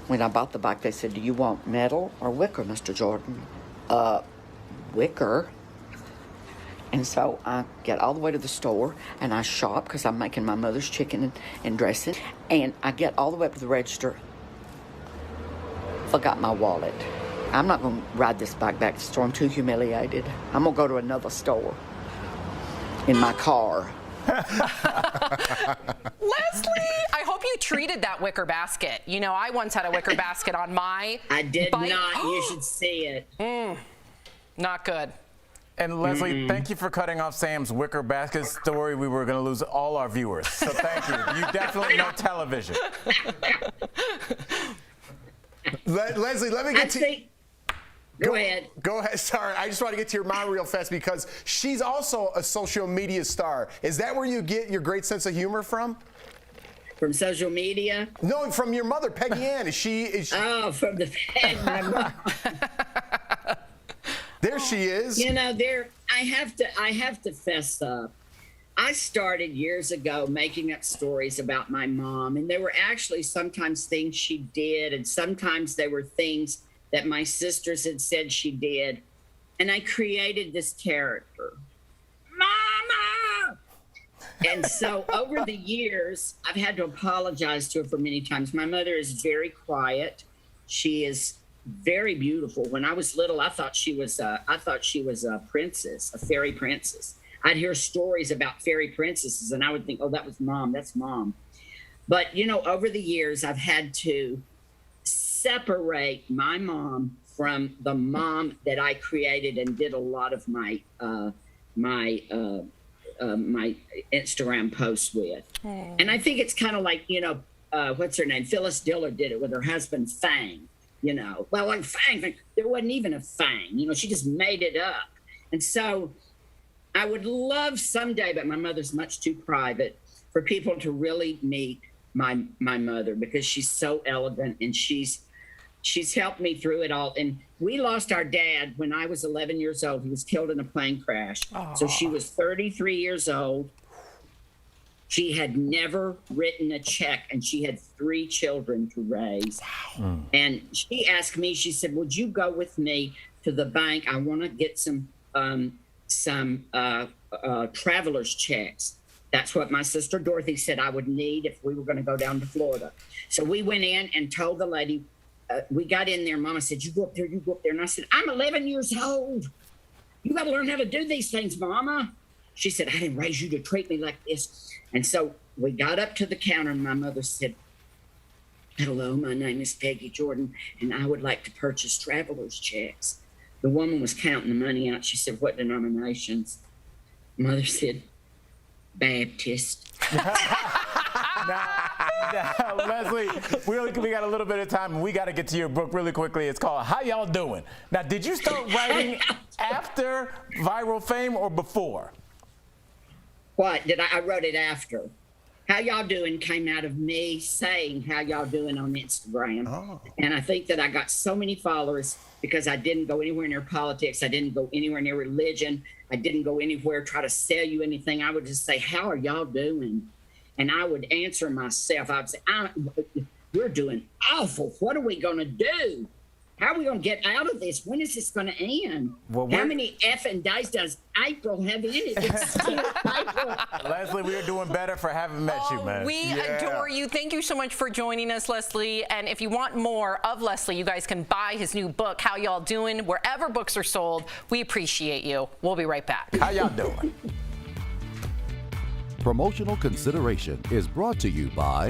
[SPEAKER 21] When I bought the bike, they said, "Do you want metal or wicker, Mr. Jordan?" Wicker. And so I get all the way to the store, and I shop because I'm making my mother's chicken and dressing. And I get all the way up to the register. Forgot my wallet. I'm not going to ride this bike back to the store. I'm too humiliated. I'm going to go to another store in my car.
[SPEAKER 5] Leslie, I hope you treated that wicker basket. You know, I once had a wicker basket on my
[SPEAKER 20] I did
[SPEAKER 5] bike.
[SPEAKER 20] not. You should see it.
[SPEAKER 5] Not good.
[SPEAKER 7] And Leslie, thank you for cutting off Sam's wicker basket story. We were going to lose all our viewers. So thank you. You definitely know television.
[SPEAKER 4] Leslie, let me get to...
[SPEAKER 20] Go ahead.
[SPEAKER 4] Go ahead. Sorry, I just want to get to your mom real fast because she's also a social media star. Is that where you get your great sense of humor from?
[SPEAKER 20] From social media?
[SPEAKER 4] No, from your mother, Peggy Ann. Is she...
[SPEAKER 20] Oh, from the my mom.
[SPEAKER 4] There she is.
[SPEAKER 20] You know, I have to fess up. I started years ago making up stories about my mom, and they were actually sometimes things she did, and sometimes they were things that my sisters had said she did. And I created this character, Mama! And so over the years, I've had to apologize to her for many times. My mother is very quiet. She is very beautiful. When I was little, I thought she was a princess, a fairy princess. I'd hear stories about fairy princesses, and I would think, oh, that was mom, that's mom. But, you know, over the years, I've had to separate my mom from the mom that I created and did a lot of my my Instagram posts with. And I think it's kind of like, you know, what's her name? Phyllis Diller did it with her husband, Fang. You know, well, like Fang, there wasn't even a Fang. You know, she just made it up. And so I would love someday, but my mother's much too private, for people to really meet my mother, because she's so elegant and she's helped me through it all. And we lost our dad when I was 11 years old. He was killed in a plane crash. Aww. So she was 33 years old. She had never written a check, and she had 3 children to raise. Wow. And she asked me, she said, would you go with me to the bank? I want to get some traveler's checks. That's what my sister Dorothy said I would need if we were going to go down to Florida. So we went in and told the lady, we got in there. Mama said, you go up there, you go up there. And I said, I'm 11 years old. You got to learn how to do these things, Mama. She said, I didn't raise you to treat me like this. And so we got up to the counter, and my mother said, hello, my name is Peggy Jordan, and I would like to purchase traveler's checks. The woman was counting the money out. She said, what denominations? Mother said, Baptist.
[SPEAKER 7] Now, Leslie, we got a little bit of time, and we got to get to your book really quickly. It's called How Y'all Doing? Now, did you start writing after viral fame or before?
[SPEAKER 20] What? I wrote it after. How Y'all Doing came out of me saying how y'all doing on Instagram. Oh. And I think that I got so many followers because I didn't go anywhere near politics. I didn't go anywhere near religion. I didn't go anywhere try to sell you anything. I would just say, how are y'all doing? And I would answer myself. I would say, we're doing awful. What are we going to do? How are we going to get out of this? When is this going to end?
[SPEAKER 7] Well,
[SPEAKER 20] how many effing days does April have in it? It's still April.
[SPEAKER 7] Leslie, we are doing better for having met you, man.
[SPEAKER 5] We adore you. Thank you so much for joining us, Leslie. And if you want more of Leslie, you guys can buy his new book, How Y'all Doing, wherever books are sold. We appreciate you. We'll be right back.
[SPEAKER 7] How y'all doing?
[SPEAKER 15] Promotional consideration is brought to you by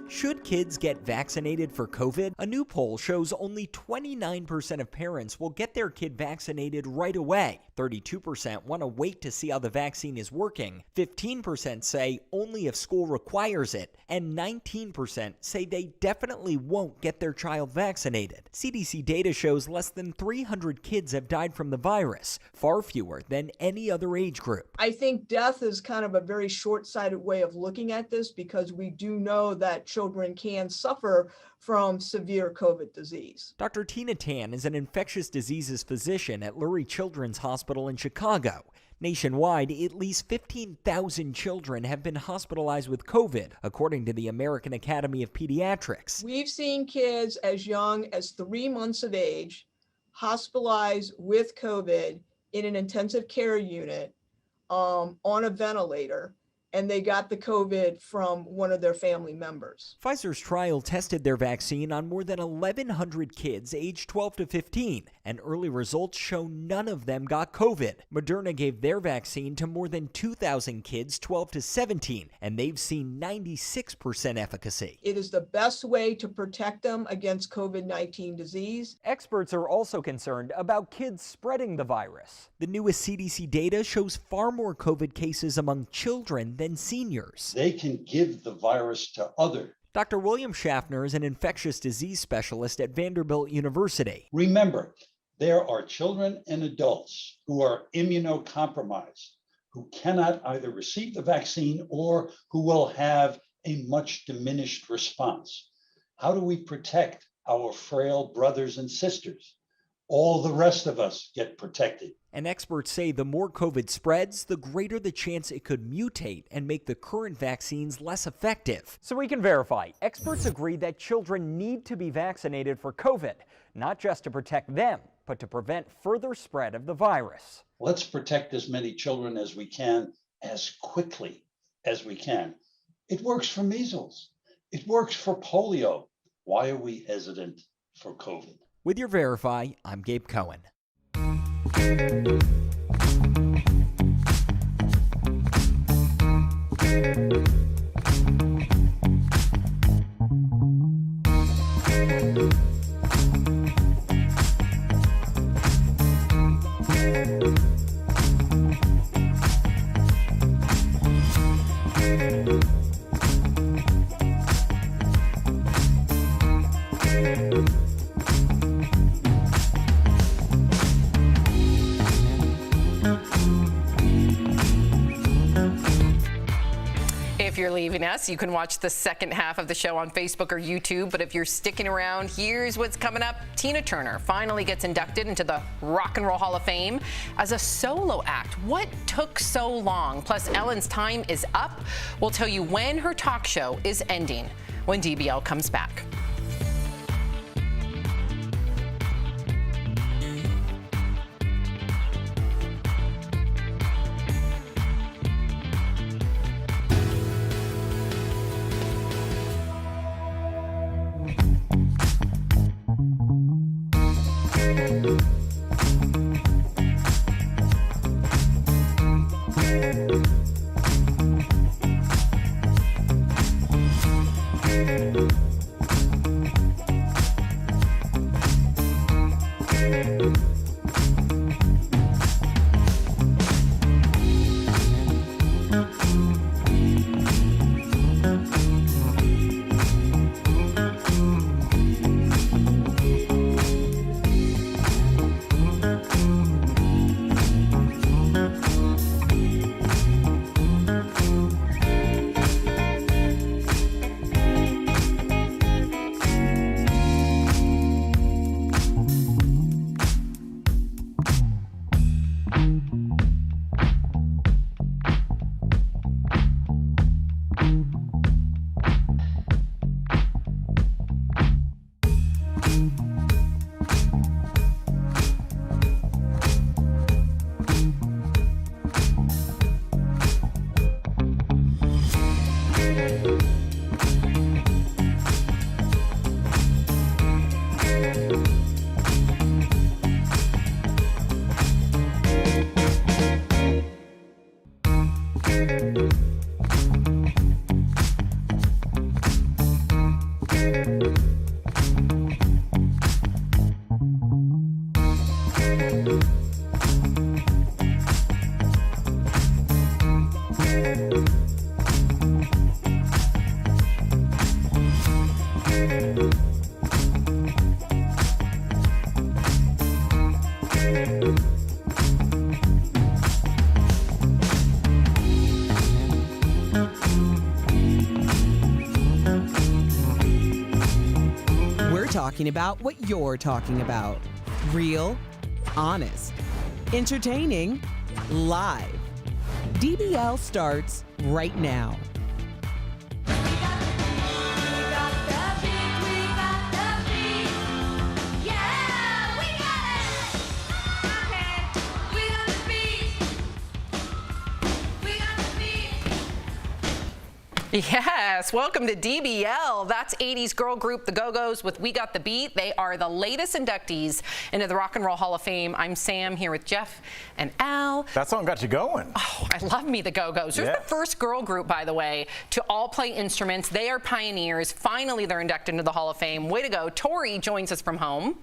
[SPEAKER 17] Should kids get vaccinated for COVID? A new poll shows only 29% of parents will get their kid vaccinated right away. 32% want to wait to see how the vaccine is working. 15% say only if school requires it. And 19% say they definitely won't get their child vaccinated. CDC data shows less than 300 kids have died from the virus, far fewer than any other age group.
[SPEAKER 16] I think death is kind of a very short-sighted way of looking at this because we do know that children can suffer from severe COVID disease.
[SPEAKER 17] Dr. Tina Tan is an infectious diseases physician at Lurie Children's Hospital in Chicago. Nationwide, at least 15,000 children have been hospitalized with COVID, according to the American Academy of Pediatrics.
[SPEAKER 16] We've seen kids as young as 3 months of age hospitalized with COVID in an intensive care unit on a ventilator, and they got the COVID from one of their family members.
[SPEAKER 17] Pfizer's trial tested their vaccine on more than 1,100 kids aged 12 to 15, and early results show none of them got COVID. Moderna gave their vaccine to more than 2,000 kids 12 to 17, and they've seen 96% efficacy.
[SPEAKER 16] It is the best way to protect them against COVID-19 disease.
[SPEAKER 17] Experts are also concerned about kids spreading the virus. The newest CDC data shows far more COVID cases among children than seniors.
[SPEAKER 1] They can give the virus to others.
[SPEAKER 17] Dr. William Schaffner is an infectious disease specialist at Vanderbilt University.
[SPEAKER 1] Remember, there are children and adults who are immunocompromised, who cannot either receive the vaccine or who will have a much diminished response. How do we protect our frail brothers and sisters? All the rest of us get protected.
[SPEAKER 17] And experts say the more COVID spreads, the greater the chance it could mutate and make the current vaccines less effective. So we can verify, experts agree that children need to be vaccinated for COVID, not just to protect them, but to prevent further spread of the virus.
[SPEAKER 1] Let's protect as many children as we can, as quickly as we can. It works for measles. It works for polio. Why are we hesitant for COVID?
[SPEAKER 17] With your Verify, I'm Gabe Cohen.
[SPEAKER 5] If you're leaving us, you can watch the second half of the show on Facebook or YouTube. But if you're sticking around, here's what's coming up. Tina Turner finally gets inducted into the Rock and Roll Hall of Fame as a solo act. What took so long? Plus, Ellen's time is up. We'll tell you when her talk show is ending when DBL comes back.
[SPEAKER 10] Talking about what you're talking about. Real, honest, entertaining, live. DBL starts right now.
[SPEAKER 5] Yes, welcome to DBL. That's 80s girl group The Go-Go's with We Got the Beat. They are the latest inductees into the Rock and Roll Hall of Fame. I'm Sam here with Jeff and Al.
[SPEAKER 7] That song got you going.
[SPEAKER 5] Oh, I love me the Go-Go's. They're the first girl group, by the way, to all play instruments. They are pioneers. Finally, they're inducted into the Hall of Fame. Way to go. Tori joins us from home.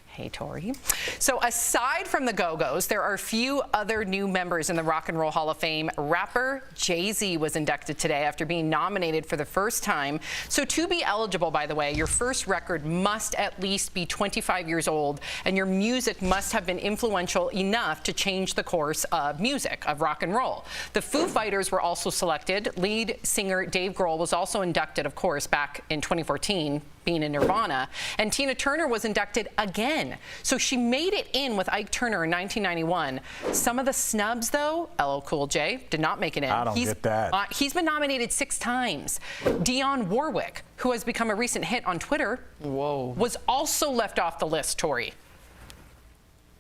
[SPEAKER 5] Hey, Tori. So aside from the Go-Go's, there are a few other new members in the Rock and Roll Hall of Fame. Rapper Jay-Z was inducted today after being nominated for the first time. So to be eligible, by the way, your first record must at least be 25 years old, and your music must have been influential enough to change the course of music, of rock and roll. The Foo Fighters were also selected. Lead singer Dave Grohl was also inducted, of course, back in 2014. Being in Nirvana, and Tina Turner was inducted again. So she made it in with Ike Turner in 1991. Some of the snubs, though, LL Cool J did not make it in.
[SPEAKER 7] I don't get that.
[SPEAKER 5] He's been nominated 6 times. Dionne Warwick, who has become a recent hit on Twitter, was also left off the list, Tori.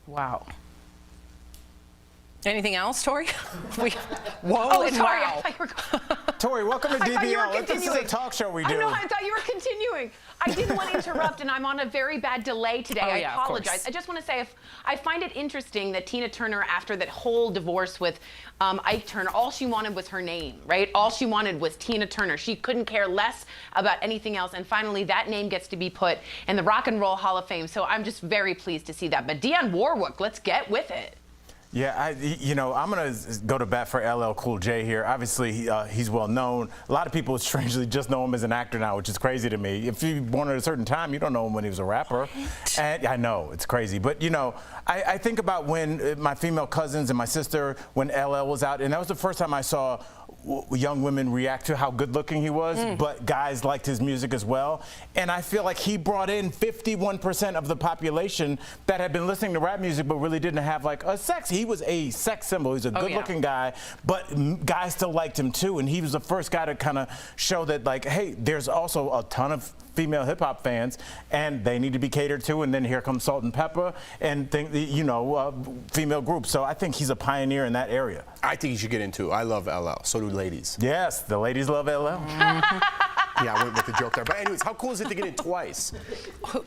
[SPEAKER 5] Wow. Anything else, Tori? Whoa,
[SPEAKER 19] oh,
[SPEAKER 5] and
[SPEAKER 19] sorry,
[SPEAKER 5] wow.
[SPEAKER 19] I thought you were
[SPEAKER 7] Tori, welcome to DBL. This is a
[SPEAKER 19] continuing.
[SPEAKER 7] talk show we do.
[SPEAKER 19] I know, I thought you were continuing. I didn't want to interrupt, and I'm on a very bad delay today.
[SPEAKER 5] Oh,
[SPEAKER 19] I
[SPEAKER 5] yeah, of
[SPEAKER 19] apologize.
[SPEAKER 5] course.
[SPEAKER 19] I just want to say, I find it interesting that Tina Turner, after that whole divorce with Ike Turner, all she wanted was her name, right? All she wanted was Tina Turner. She couldn't care less about anything else, and finally that name gets to be put in the Rock and Roll Hall of Fame, so I'm just very pleased to see that. But Dionne Warwick, let's get with it.
[SPEAKER 7] Yeah, I'm going to go to bat for LL Cool J here. Obviously, he's well known. A lot of people strangely just know him as an actor now, which is crazy to me. If you born at a certain time, you don't know him when he was a rapper. And I know, it's crazy. But, I think about when my female cousins and my sister, when LL was out, and that was the first time I saw young women react to how good looking he was, but guys liked his music as well. And I feel like he brought in 51% of the population that had been listening to rap music but really didn't have like a sex. He was a sex symbol. He's a good looking guy, but guys still liked him too. And he was the first guy to kind of show that like, hey, there's also a ton of female hip hop fans and they need to be catered to. And then here comes Salt and Pepper and female groups. So I think he's a pioneer in that area.
[SPEAKER 4] I think you should get into it. I love LL. So do ladies.
[SPEAKER 7] Yes, the ladies love LL.
[SPEAKER 4] Yeah, I went with the joke there. But anyways, how cool is it to get in twice?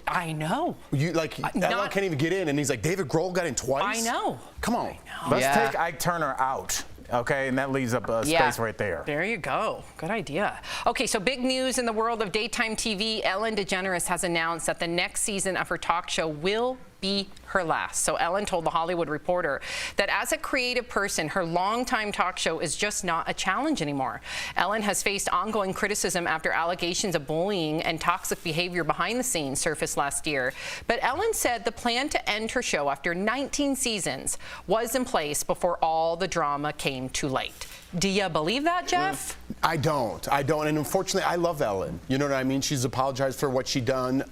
[SPEAKER 5] I know.
[SPEAKER 4] You LL can't even get in, and he's like, David Grohl got in twice?
[SPEAKER 5] I know.
[SPEAKER 4] Come on.
[SPEAKER 7] Let's take Ike Turner out. Okay, and that leaves up a space right there.
[SPEAKER 5] There you go. Good idea. Okay, so big news in the world of daytime TV. Ellen DeGeneres has announced that the next season of her talk show will be her last. So Ellen told The Hollywood Reporter that as a creative person, her longtime talk show is just not a challenge anymore. Ellen has faced ongoing criticism after allegations of bullying and toxic behavior behind the scenes surfaced last year. But Ellen said the plan to end her show after 19 seasons was in place before all the drama came to light. Do you believe that, Jeff?
[SPEAKER 4] I don't. And unfortunately, I love Ellen. You know what I mean? She's apologized for what she done.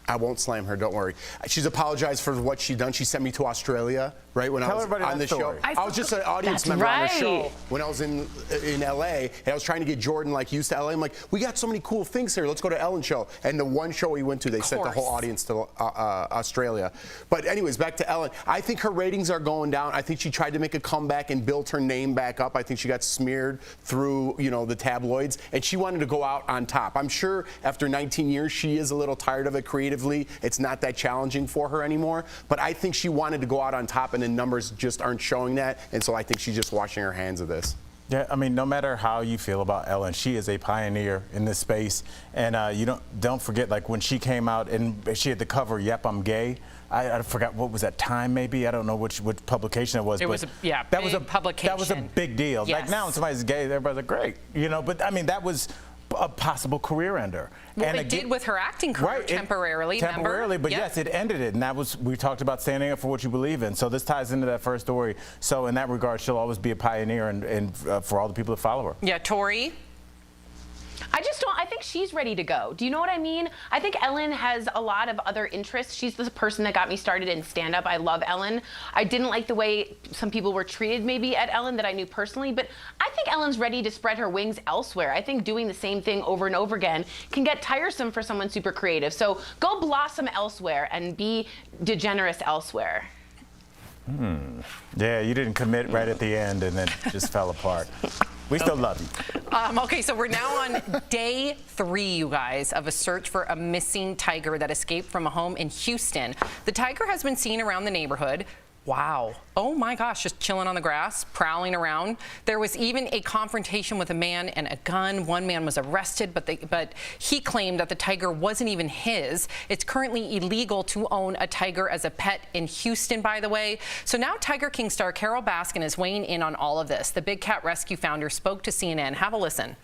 [SPEAKER 4] I won't slam her, don't worry. She's apologized for what she done. She sent me to Australia right? When I
[SPEAKER 7] Tell
[SPEAKER 4] was
[SPEAKER 7] everybody
[SPEAKER 4] on
[SPEAKER 7] that
[SPEAKER 4] the show.
[SPEAKER 7] story.
[SPEAKER 4] I was just an audience
[SPEAKER 19] That's
[SPEAKER 4] member on the
[SPEAKER 19] right.
[SPEAKER 4] show when I was in LA, and I was trying to get Jordan like used to LA. I'm like, we got so many cool things here. Let's go to Ellen show. And the one show we went to, they sent the whole audience to Australia. But anyways, back to Ellen. I think her ratings are going down. I think she tried to make a comeback and build her name back up. I think she got smeared through, you know, the tabloids, and she wanted to go out on top. I'm sure after 19 years, she is a little tired of it creatively. It's not that challenging for her anymore. But I think she wanted to go out on top, and the numbers just aren't showing that. And so I think she's just washing her hands of this.
[SPEAKER 7] Yeah, I mean, no matter how you feel about Ellen, she is a pioneer in this space. And you don't forget, like when she came out and she had the cover, "Yep, I'm gay." I forgot what was that Time, maybe. I don't know which publication it was.
[SPEAKER 5] It
[SPEAKER 7] but
[SPEAKER 5] was
[SPEAKER 7] that was a
[SPEAKER 5] publication.
[SPEAKER 7] That was a big deal.
[SPEAKER 5] Yes.
[SPEAKER 7] Like now, when somebody's gay, everybody's like, great, you know. But I mean, that was a possible career ender.
[SPEAKER 5] Well,
[SPEAKER 7] and
[SPEAKER 5] it did with her acting career temporarily.
[SPEAKER 7] Temporarily,
[SPEAKER 5] remember?
[SPEAKER 7] but yes, it ended it, and that was, we talked about standing up for what you believe in. So this ties into that first story. So in that regard, she'll always be a pioneer, and for all the people that follow her.
[SPEAKER 5] Yeah, Tori.
[SPEAKER 19] I think she's ready to go. Do you know what I mean? I think Ellen has a lot of other interests. She's the person that got me started in stand-up. I love Ellen. I didn't like the way some people were treated maybe at Ellen that I knew personally, but I think Ellen's ready to spread her wings elsewhere. I think doing the same thing over and over again can get tiresome for someone super creative. So go blossom elsewhere and be degenerous elsewhere.
[SPEAKER 7] Yeah, you didn't commit right at the end and then just fell apart. We still love you.
[SPEAKER 5] Okay, so we're now on day 3, you guys, of a search for a missing tiger that escaped from a home in Houston. The tiger has been seen around the neighborhood. Wow. Oh my gosh, just chilling on the grass, prowling around. There was even a confrontation with a man and a gun. One man was arrested, but he claimed that the tiger wasn't even his. It's currently illegal to own a tiger as a pet in Houston, by the way. So now Tiger King star Carol Baskin is weighing in on all of this. The Big Cat Rescue founder spoke to CNN. Have a listen.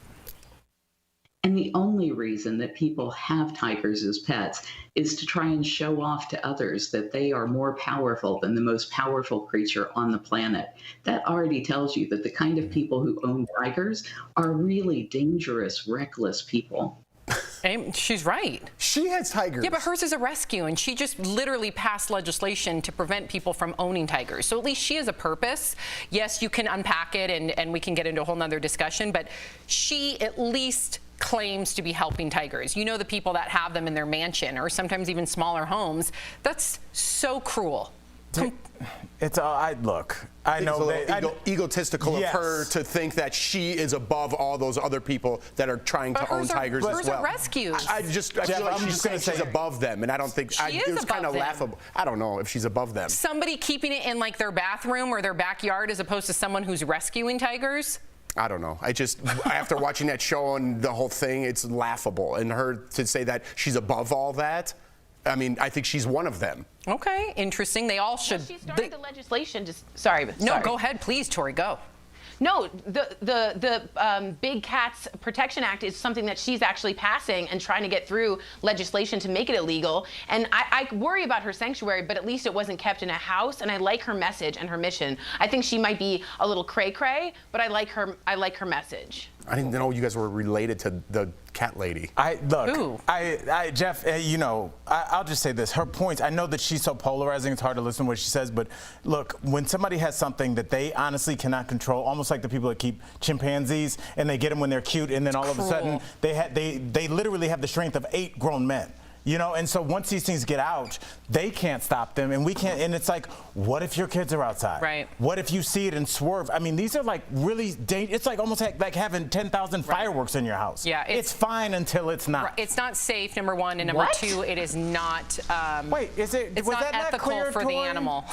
[SPEAKER 13] And the only reason that people have tigers as pets is to try and show off to others that they are more powerful than the most powerful creature on the planet. That already tells you that the kind of people who own tigers are really dangerous, reckless people.
[SPEAKER 5] She's right.
[SPEAKER 4] She has tigers.
[SPEAKER 5] Yeah, but hers is a rescue, and she just literally passed legislation to prevent people from owning tigers. So at least she has a purpose. Yes, you can unpack it, and we can get into a whole nother discussion, but she at least claims to be helping tigers. You know, the people that have them in their mansion or sometimes even smaller homes. That's so cruel.
[SPEAKER 7] It's look. I know
[SPEAKER 4] it's a little egotistical of her to think that she is above all those other people that are trying to own tigers as well.
[SPEAKER 5] Hers are rescues.
[SPEAKER 4] I feel like she's saying she's above them, and I don't think it was kind of laughable. I don't know if she's above them.
[SPEAKER 5] Somebody keeping it in like their bathroom or their backyard as opposed to someone who's rescuing tigers.
[SPEAKER 4] I don't know. After watching that show and the whole thing, it's laughable. And her to say that she's above all that, I mean, I think she's one of them.
[SPEAKER 5] Okay, interesting. They all should.
[SPEAKER 19] Well, she started the legislation. Sorry.
[SPEAKER 5] No, go ahead, please, Tori, go.
[SPEAKER 19] No, the Big Cats Protection Act is something that she's actually passing and trying to get through legislation to make it illegal. And I worry about her sanctuary, but at least it wasn't kept in a house. And I like her message and her mission. I think she might be a little cray-cray, but I like her message.
[SPEAKER 4] I didn't know you guys were related to the cat lady.
[SPEAKER 7] Jeff, you know, I'll just say this. Her points, I know that she's so polarizing, it's hard to listen to what she says, but look, when somebody has something that they honestly cannot control, almost like the people that keep chimpanzees and they get them when they're cute, and then all of a sudden they literally have the strength of 8 grown men. You know, and so once these things get out, they can't stop them, and we can't. And it's like, what if your kids are outside?
[SPEAKER 5] Right.
[SPEAKER 7] What if you see it and swerve? I mean, these are like really dangerous. It's like almost like having 10,000 fireworks in your house.
[SPEAKER 5] Yeah,
[SPEAKER 7] it's fine until it's not.
[SPEAKER 5] It's not safe, number one, and number two, it is not.
[SPEAKER 7] Wait, is it?
[SPEAKER 5] It's
[SPEAKER 7] was
[SPEAKER 5] not
[SPEAKER 7] that
[SPEAKER 5] ethical
[SPEAKER 7] not clear,
[SPEAKER 5] for the
[SPEAKER 7] Tori?
[SPEAKER 5] animal.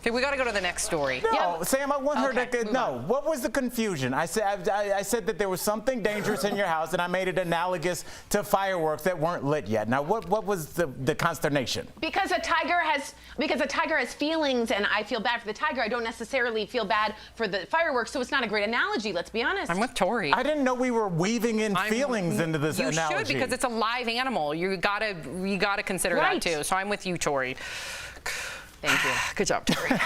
[SPEAKER 5] Okay, we got to go to the next story.
[SPEAKER 7] No, Sam, I want her to. No, what was the confusion? I said that there was something dangerous in your house, and I made it analogous to fireworks that weren't lit yet. Now, what was the consternation?
[SPEAKER 19] Because a tiger has feelings, and I feel bad for the tiger. I don't necessarily feel bad for the fireworks, so it's not a great analogy. Let's be honest.
[SPEAKER 5] I'm with Tori.
[SPEAKER 7] I didn't know we were weaving in feelings into this analogy.
[SPEAKER 5] You should, because it's a live animal. You gotta consider that too. So I'm with you, Tori.
[SPEAKER 19] Thank you.
[SPEAKER 5] Good job, Tori. Okay.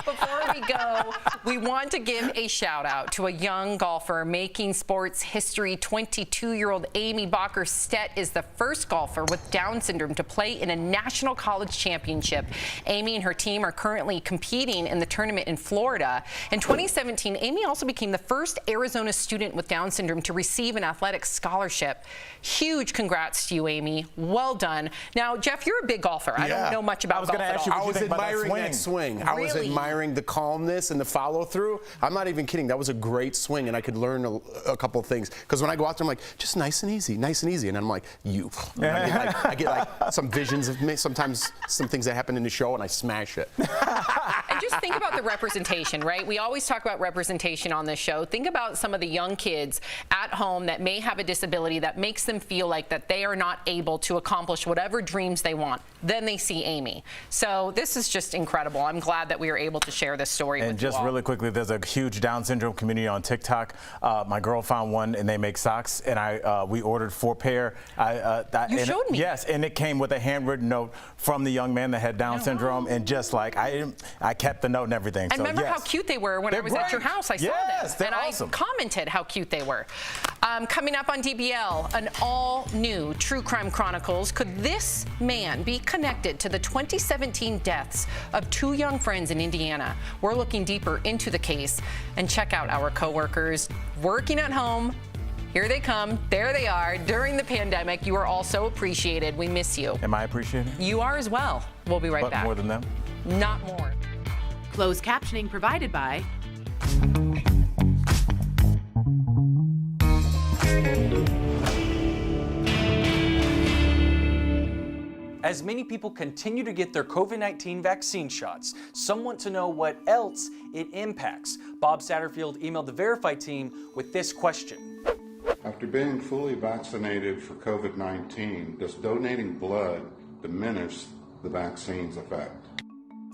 [SPEAKER 5] Before we go, we want to give a shout out to a young golfer making sports history. 22-year-old Amy Bacher-Stedt is the first golfer with Down syndrome to play in a national college championship. Amy and her team are currently competing in the tournament in Florida. In 2017, Amy also became the first Arizona student with Down syndrome to receive an athletic scholarship. Huge congrats to you, Amy. Well done. Now, Jeff, you're a big golfer. I don't know much about golf at all.
[SPEAKER 4] I was admiring that swing. I was admiring the calmness and the follow through. I'm not even kidding. That was a great swing, and I could learn a couple of things. Because when I go out there, I'm like, just nice and easy, nice and easy. And I'm like, I get like some visions of me. Sometimes some things that happen in the show, and I smash it.
[SPEAKER 5] And just think about the representation, right? We always talk about representation on this show. Think about some of the young kids at home that may have a disability that makes them feel like that they are not able to accomplish whatever dreams they want. Then they see Amy. So this is just incredible. I'm glad that we were able to share this story with you all.
[SPEAKER 7] And just really quickly, there's a huge Down syndrome community on TikTok. My girl found one, and they make socks, and we ordered 4 pair.
[SPEAKER 5] You showed me.
[SPEAKER 7] Yes, and it came with a handwritten note from the young man that had Down syndrome, and just like I kept the note and everything.
[SPEAKER 5] And
[SPEAKER 7] so,
[SPEAKER 5] remember how cute they were when I was at your house. I saw them,
[SPEAKER 7] they're
[SPEAKER 5] and
[SPEAKER 7] awesome.
[SPEAKER 5] I commented how cute they were. Coming up on DBL, an all-new True Crime Chronicles. Could this man be connected to the 2017 deaths of 2 young friends in Indiana? We're looking deeper into the case, and check out our coworkers working at home. Here they come. There they are. During the pandemic, you are all so appreciated. We miss you.
[SPEAKER 7] Am I appreciated?
[SPEAKER 5] You are as well. We'll be right
[SPEAKER 7] But
[SPEAKER 5] back.
[SPEAKER 7] more than them?
[SPEAKER 5] Not more.
[SPEAKER 2] Closed captioning provided by
[SPEAKER 9] As many people continue to get their COVID-19 vaccine shots, some want to know what else it impacts. Bob Satterfield emailed the Verify team with this question.
[SPEAKER 12] After being fully vaccinated for COVID-19, does donating blood diminish the vaccine's effect?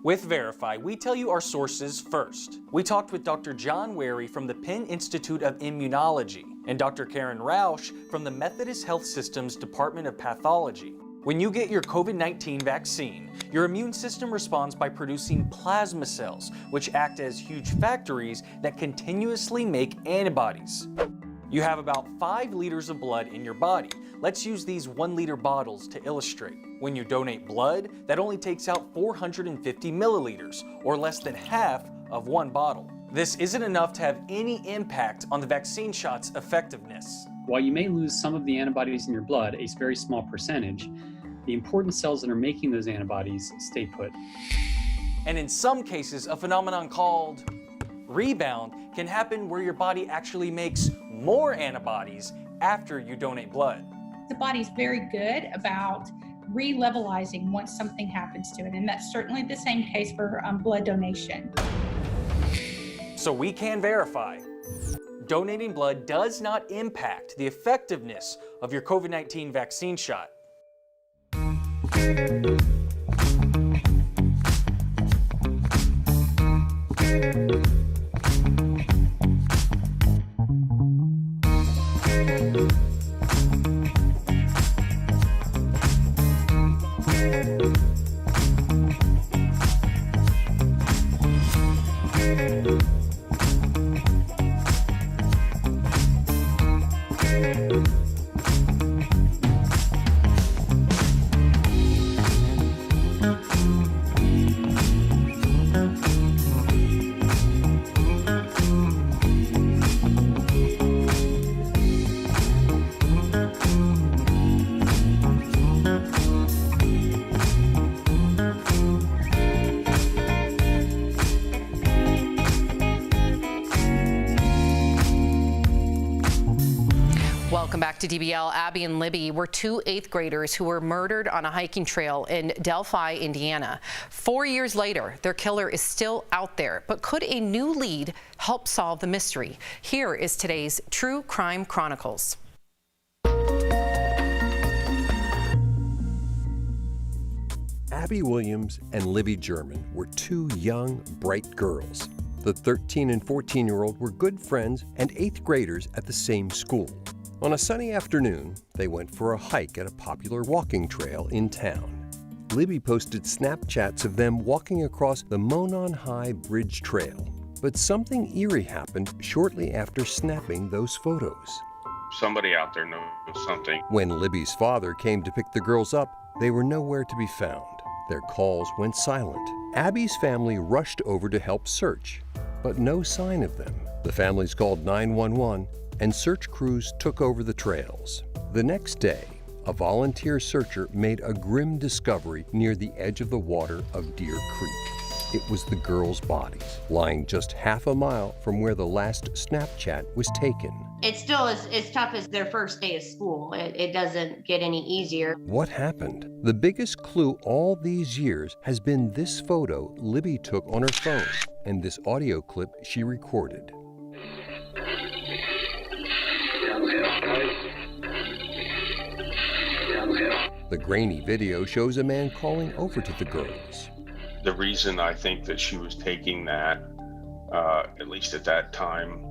[SPEAKER 9] With Verify, we tell you our sources first. We talked with Dr. John Wary from the Penn Institute of Immunology and Dr. Karen Rausch from the Methodist Health System's Department of Pathology. When you get your COVID-19 vaccine, your immune system responds by producing plasma cells, which act as huge factories that continuously make antibodies. You have about 5 liters of blood in your body. Let's use these 1-liter bottles to illustrate. When you donate blood, that only takes out 450 milliliters, or less than half of 1 bottle. This isn't enough to have any impact on the vaccine shot's effectiveness.
[SPEAKER 6] While you may lose some of the antibodies in your blood, a very small percentage, the important cells that are making those antibodies stay put.
[SPEAKER 9] And in some cases, a phenomenon called rebound can happen where your body actually makes more antibodies after you donate blood.
[SPEAKER 18] The body's very good about re-levelizing once something happens to it, and that's certainly the same case for blood donation.
[SPEAKER 9] So we can verify. Donating blood does not impact the effectiveness of your COVID-19 vaccine shot.
[SPEAKER 5] Welcome back to DBL. Abby and Libby were 2 8th graders who were murdered on a hiking trail in Delphi, Indiana. 4 years later, their killer is still out there. But could a new lead help solve the mystery? Here is today's True Crime Chronicles.
[SPEAKER 8] Abby Williams and Libby German were 2 young, bright girls. The 13 and 14-year-old were good friends and 8th graders at the same school. On a sunny afternoon, they went for a hike at a popular walking trail in town. Libby posted Snapchats of them walking across the Monon High Bridge Trail. But something eerie happened shortly after snapping those photos.
[SPEAKER 3] Somebody out there knows something.
[SPEAKER 8] When Libby's father came to pick the girls up, they were nowhere to be found. Their calls went silent. Abby's family rushed over to help search, but no sign of them. The families called 911, and search crews took over the trails. The next day, a volunteer searcher made a grim discovery near the edge of the water of Deer Creek. It was the girls' bodies, lying just half a mile from where the last Snapchat was taken.
[SPEAKER 22] It's still as tough as their first day of school. It doesn't get any easier.
[SPEAKER 8] What happened? The biggest clue all these years has been this photo Libby took on her phone and this audio clip she recorded. The grainy video shows a man calling over to the girls.
[SPEAKER 3] The reason I think that she was taking that, at least at that time,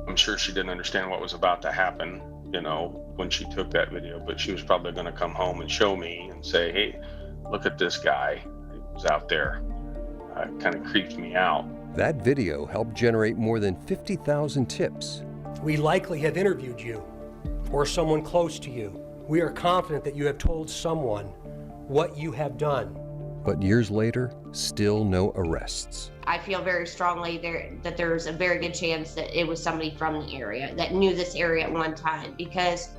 [SPEAKER 3] I'm sure she didn't understand what was about to happen, you know, when she took that video, but she was probably going to come home and show me and say, hey, look at this guy who's out there. It kind of creeped me out.
[SPEAKER 8] That video helped generate more than 50,000 tips.
[SPEAKER 23] We likely have interviewed you or someone close to you. We are confident that you have told someone what you have done.
[SPEAKER 8] But years later, still no arrests.
[SPEAKER 22] I feel very strongly that there's a very good chance that it was somebody from the area that knew this area at one time, because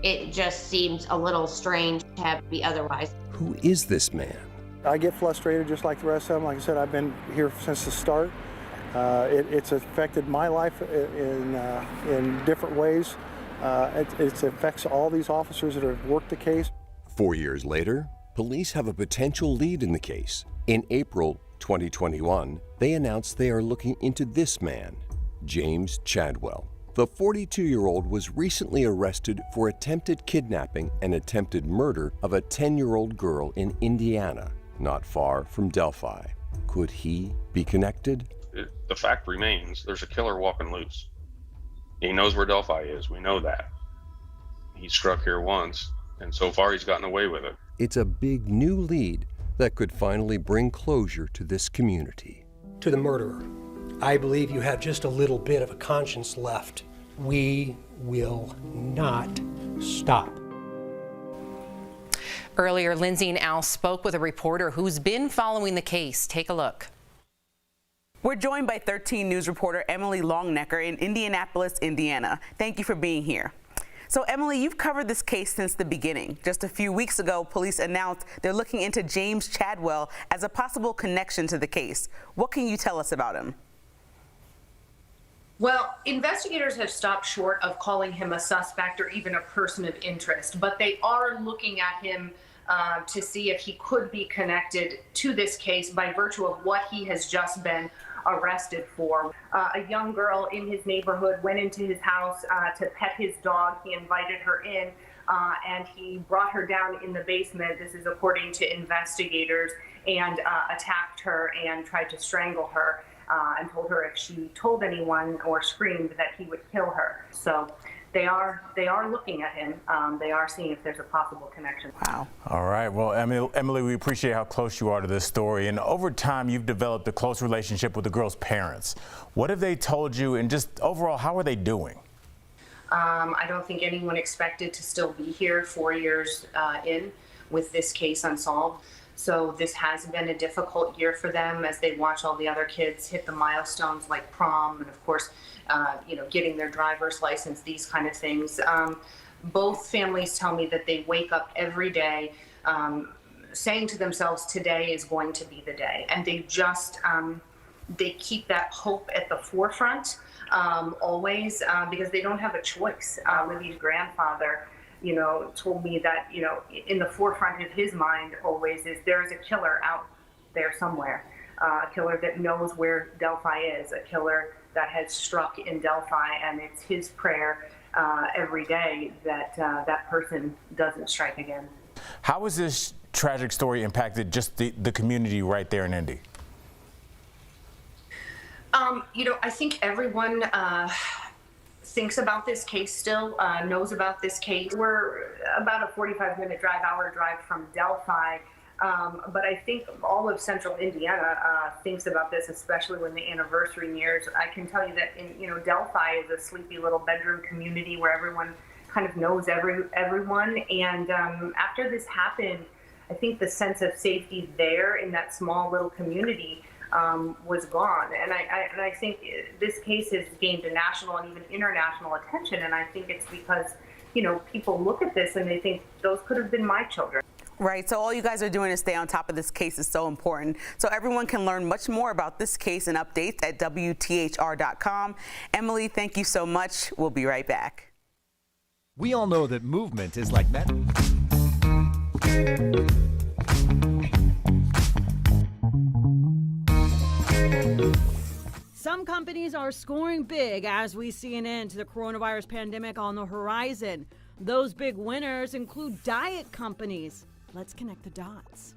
[SPEAKER 22] it just seems a little strange to have it be otherwise.
[SPEAKER 8] Who is this man?
[SPEAKER 24] I get frustrated just like the rest of them. Like I said, I've been here since the start. It's affected my life in different ways. It affects all these officers that have worked the case.
[SPEAKER 8] 4 years later, police have a potential lead in the case. In April 2021, they announced they are looking into this man, James Chadwell. The 42-year-old was recently arrested for attempted kidnapping and attempted murder of a 10-year-old girl in Indiana, not far from Delphi. Could he be connected?
[SPEAKER 3] The fact remains, there's a killer walking loose. He knows where Delphi is. We know that. He struck here once, and so far he's gotten away with it.
[SPEAKER 8] It's a big new lead that could finally bring closure to this community.
[SPEAKER 23] To the murderer, I believe you have just a little bit of a conscience left. We will not stop.
[SPEAKER 5] Earlier, Lindsay and Al spoke with a reporter who's been following the case. Take a look.
[SPEAKER 25] We're joined by 13 News reporter Emily Longnecker in Indianapolis, Indiana. Thank you for being here. So, Emily, you've covered this case since the beginning. Just a few weeks ago, police announced they're looking into James Chadwell as a possible connection to the case. What can you tell us about him?
[SPEAKER 26] Well, investigators have stopped short of calling him a suspect or even a person of interest, but they are looking at him to see if he could be connected to this case by virtue of what he has just been arrested for. A young girl in his neighborhood went into his house to pet his dog. He invited her in and he brought her down in the basement, this is according to investigators, and attacked her and tried to strangle her and told her if she told anyone or screamed that he would kill her. So they are looking at him. They are seeing if there's a possible connection.
[SPEAKER 25] Wow.
[SPEAKER 7] All right. Well, Emily, we appreciate how close you are to this story. And over time, you've developed a close relationship with the girl's parents. What have they told you? And just overall, how are they doing?
[SPEAKER 26] I don't think anyone expected to still be here 4 years in with this case unsolved. So this has been a difficult year for them as they watch all the other kids hit the milestones like prom and, of course, getting their driver's license, these kind of things. Both families tell me that they wake up every day saying to themselves, today is going to be the day. And they just, they keep that hope at the forefront always because they don't have a choice. Libby's grandfather, told me that, in the forefront of his mind always is there is a killer out there somewhere, a killer that knows where Delphi is, a killer that has struck in Delphi, and it's his prayer every day that that person doesn't strike again.
[SPEAKER 7] How has this tragic story impacted just the community right there in Indy?
[SPEAKER 26] I think everyone thinks about this case still, knows about this case. We're about a 45-minute hour drive from Delphi. But I think all of central Indiana thinks about this, especially when the anniversary nears. I can tell you that Delphi is a sleepy little bedroom community where everyone kind of knows everyone. And after this happened, I think the sense of safety there in that small little community was gone. And I think this case has gained a national and even international attention. And I think it's because, people look at this and they think those could have been my children.
[SPEAKER 25] Right, so all you guys are doing to stay on top of this case is so important. So everyone can learn much more about this case and updates at WTHR.com. Emily, thank you so much. We'll be right back.
[SPEAKER 11] We all know that movement is like medicine.
[SPEAKER 14] Some companies are scoring big as we see an end to the coronavirus pandemic on the horizon. Those big winners include diet companies. Let's connect the dots.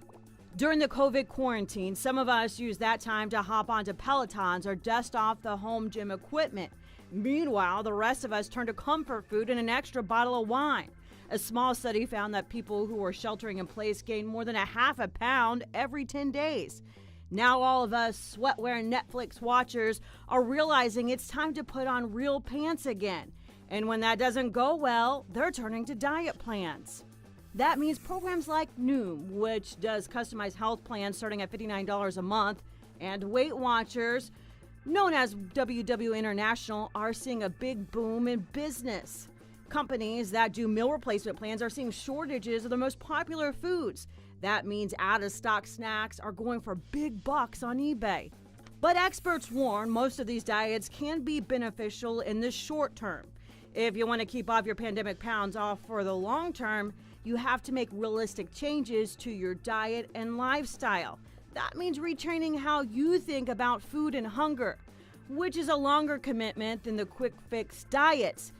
[SPEAKER 14] During the COVID quarantine, some of us used that time to hop onto Pelotons or dust off the home gym equipment. Meanwhile, the rest of us turned to comfort food and an extra bottle of wine. A small study found that people who were sheltering in place gained more than a half a pound every 10 days. Now all of us sweatwear Netflix watchers are realizing it's time to put on real pants again. And when that doesn't go well, they're turning to diet plans. That means programs like Noom, which does customized health plans starting at $59 a month, and Weight Watchers, known as WW International, are seeing a big boom in business. Companies that do meal replacement plans are seeing shortages of the most popular foods. That means out-of-stock snacks are going for big bucks on eBay. But experts warn most of these diets can be beneficial in the short term. If you want to keep off your pandemic pounds off for the long term, you have to make realistic changes to your diet and lifestyle. That means retraining how you think about food and hunger, which is a longer commitment than the quick fix diets.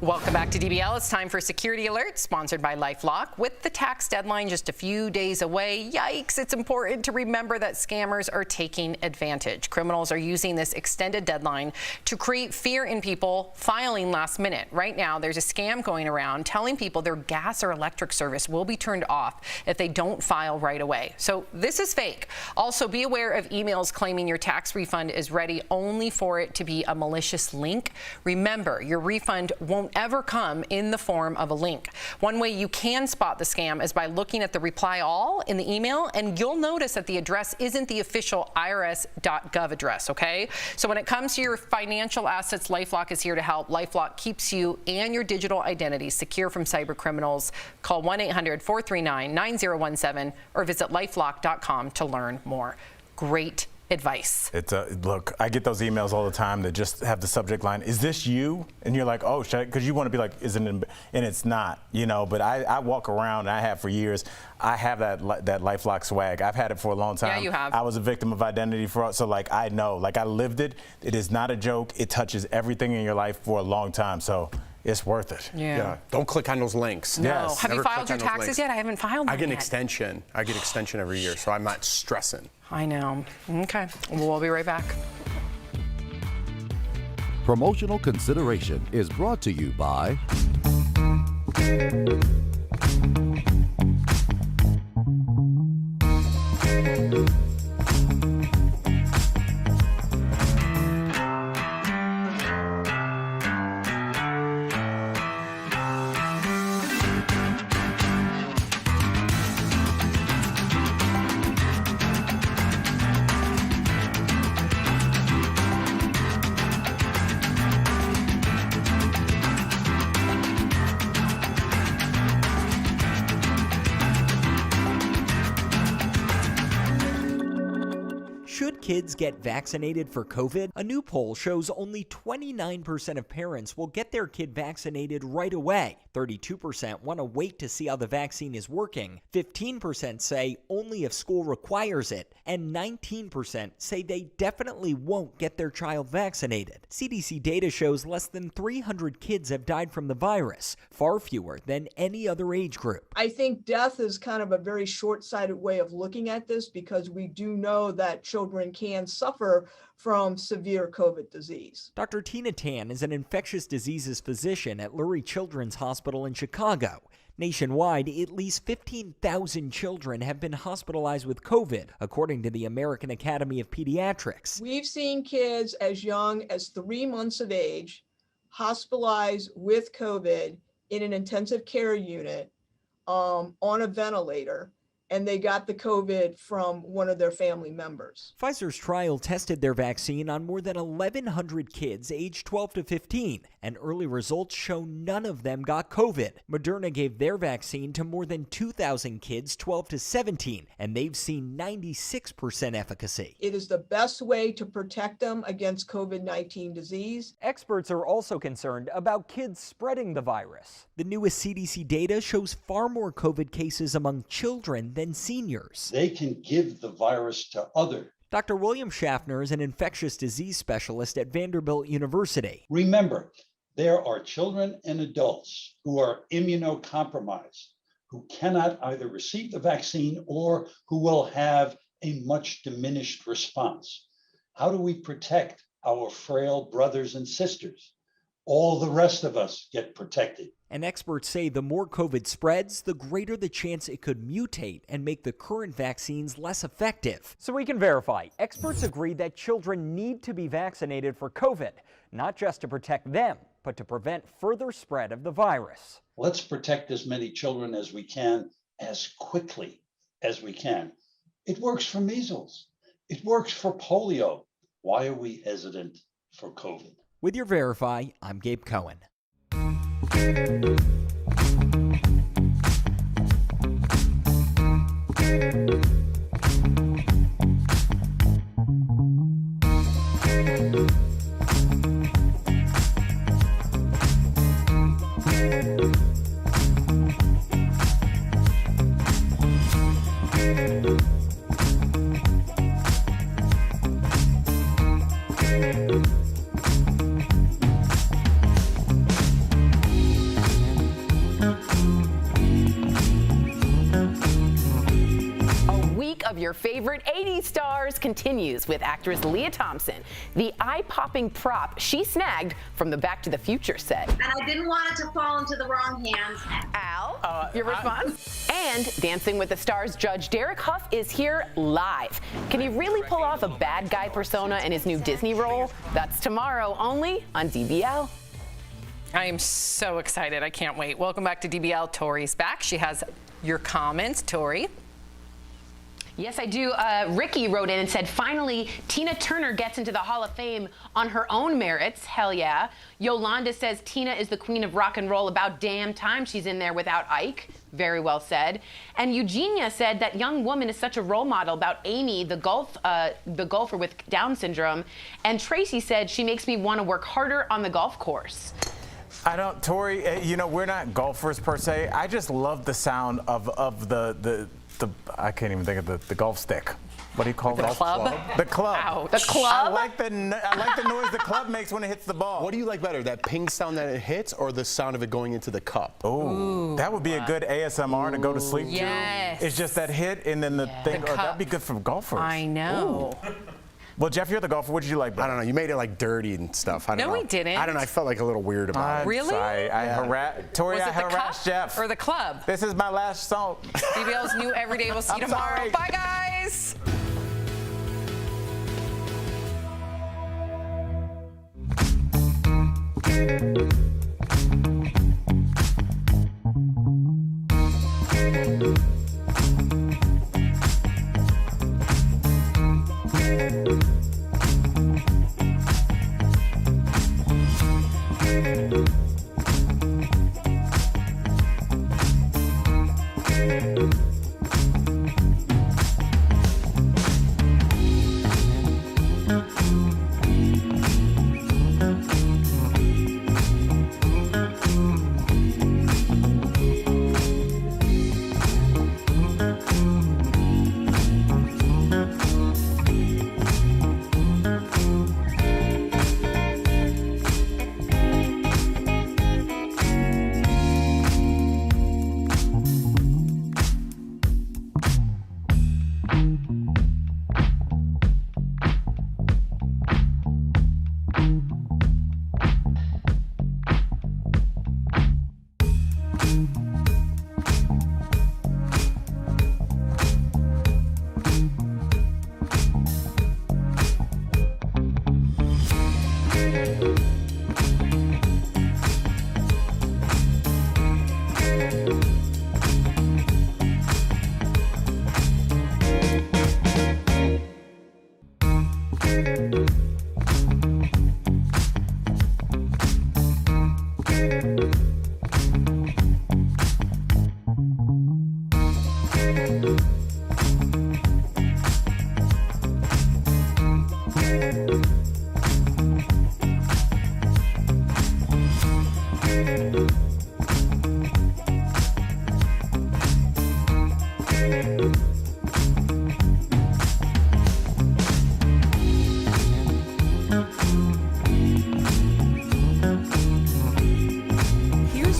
[SPEAKER 5] Welcome back to DBL. It's time for Security Alert, sponsored by LifeLock. With the tax deadline just a few days away, yikes, it's important to remember that scammers are taking advantage. Criminals are using this extended deadline to create fear in people filing last minute. Right now, there's a scam going around telling people their gas or electric service will be turned off if they don't file right away. So this is fake. Also, be aware of emails claiming your tax refund is ready only for it to be a malicious link. Remember, your refund won't ever come in the form of a link. One way you can spot the scam is by looking at the reply all in the email, and you'll notice that the address isn't the official irs.gov address, okay? So when it comes to your financial assets, LifeLock is here to help. LifeLock keeps you and your digital identity secure from cyber criminals. Call 1-800-439-9017 or visit lifelock.com to learn more. Great advice.
[SPEAKER 7] It's look, I get those emails all the time that just have the subject line, "Is this you?" And you're like, "Oh, because you want to be like, isn't it?" And it's not, But I walk around, and I have for years. I have that LifeLock swag. I've had it for a long time.
[SPEAKER 5] Yeah, you have.
[SPEAKER 7] I was a victim of identity fraud, so I know, I lived it. It is not a joke. It touches everything in your life for a long time, so it's worth it.
[SPEAKER 5] Yeah.
[SPEAKER 4] Don't click on those links.
[SPEAKER 5] No.
[SPEAKER 7] Yes.
[SPEAKER 5] Have you
[SPEAKER 4] Never
[SPEAKER 5] filed
[SPEAKER 4] click
[SPEAKER 5] your
[SPEAKER 4] on those
[SPEAKER 5] taxes
[SPEAKER 4] links.
[SPEAKER 5] yet? I haven't filed them
[SPEAKER 4] I get an
[SPEAKER 5] yet.
[SPEAKER 4] extension. I get extension every year, so I'm not stressing.
[SPEAKER 5] I know. Okay. We'll be right back.
[SPEAKER 15] Promotional consideration is brought to you by
[SPEAKER 1] Should kids get vaccinated for COVID? A new poll shows only 29% of parents will get their kid vaccinated right away. 32% want to wait to see how the vaccine is working. 15% say only if school requires it. And 19% say they definitely won't get their child vaccinated. CDC data shows less than 300 kids have died from the virus, far fewer than any other age group.
[SPEAKER 10] I think death is kind of a very short-sighted way of looking at this because we do know that children can suffer from severe COVID disease.
[SPEAKER 1] Dr. Tina Tan is an infectious diseases physician at Lurie Children's Hospital in Chicago. Nationwide, at least 15,000 children have been hospitalized with COVID, according to the American Academy of Pediatrics.
[SPEAKER 10] We've seen kids as young as 3 months of age hospitalized with COVID in an intensive care unit on a ventilator, and they got the COVID from one of their family members.
[SPEAKER 1] Pfizer's trial tested their vaccine on more than 1,100 kids aged 12 to 15, and early results show none of them got COVID. Moderna gave their vaccine to more than 2,000 kids 12 to 17, and they've seen 96% efficacy.
[SPEAKER 10] It is the best way to protect them against COVID-19 disease.
[SPEAKER 1] Experts are also concerned about kids spreading the virus. The newest CDC data shows far more COVID cases among children than seniors.
[SPEAKER 16] They can give the virus to others.
[SPEAKER 1] Dr. William Schaffner is an infectious disease specialist at Vanderbilt University.
[SPEAKER 16] Remember, there are children and adults who are immunocompromised, who cannot either receive the vaccine or who will have a much diminished response. How do we protect our frail brothers and sisters? All the rest of us get protected.
[SPEAKER 1] And experts say the more COVID spreads, the greater the chance it could mutate and make the current vaccines less effective. So we can verify, experts agree that children need to be vaccinated for COVID, not just to protect them, but to prevent further spread of the virus.
[SPEAKER 16] Let's protect as many children as we can, as quickly as we can. It works for measles. It works for polio. Why are we hesitant for COVID?
[SPEAKER 1] With your Verify, I'm Gabe Cohen.
[SPEAKER 2] Your favorite 80s stars continues with actress Leah Thompson, the eye-popping prop she snagged from the Back to the Future set.
[SPEAKER 17] And I didn't want it to fall into the wrong hands.
[SPEAKER 2] Al, your response? And Dancing with the Stars judge Derek Huff is here live. Can he really pull off a bad guy persona in his new Disney role? That's tomorrow only on DBL.
[SPEAKER 5] I am so excited. I can't wait. Welcome back to DBL. Tori's back. She has your comments. Tori.
[SPEAKER 19] Yes, I do. Ricky wrote in and said, finally, Tina Turner gets into the Hall of Fame on her own merits. Hell yeah. Yolanda says, Tina is the queen of rock and roll. About damn time she's in there without Ike. Very well said. And Eugenia said that young woman is such a role model about Amy, the golfer with Down syndrome. And Tracy said, she makes me want to work harder on the golf course.
[SPEAKER 7] I don't, Tori, you know, we're not golfers per se. I just love the sound of the I can't even think of the golf stick. What do you call it?
[SPEAKER 5] The club?
[SPEAKER 7] The club.
[SPEAKER 5] Ouch. The club?
[SPEAKER 7] I like the noise the club makes when it hits the ball.
[SPEAKER 4] What do you like better, that ping sound that it hits or the sound of it going into the cup?
[SPEAKER 7] Ooh, that would be a good ASMR to go to sleep
[SPEAKER 5] yes.
[SPEAKER 7] to. It's just that hit and then the thing. Oh, that'd be good for golfers.
[SPEAKER 5] I know.
[SPEAKER 7] Ooh. Well, Jeff, you're the golfer. What did you like better?
[SPEAKER 4] I don't know. You made it like dirty and stuff. I don't know.
[SPEAKER 5] No, we didn't.
[SPEAKER 4] I don't know. I felt like a little weird about it.
[SPEAKER 5] Really?
[SPEAKER 7] Tori,
[SPEAKER 5] Was
[SPEAKER 7] I
[SPEAKER 5] it the
[SPEAKER 7] harassed
[SPEAKER 5] cup
[SPEAKER 7] Jeff.
[SPEAKER 5] or the club?
[SPEAKER 7] This is my last song.
[SPEAKER 5] DBL's new Everyday. We'll see you tomorrow.
[SPEAKER 7] Sorry.
[SPEAKER 5] Bye, guys.
[SPEAKER 6] Here's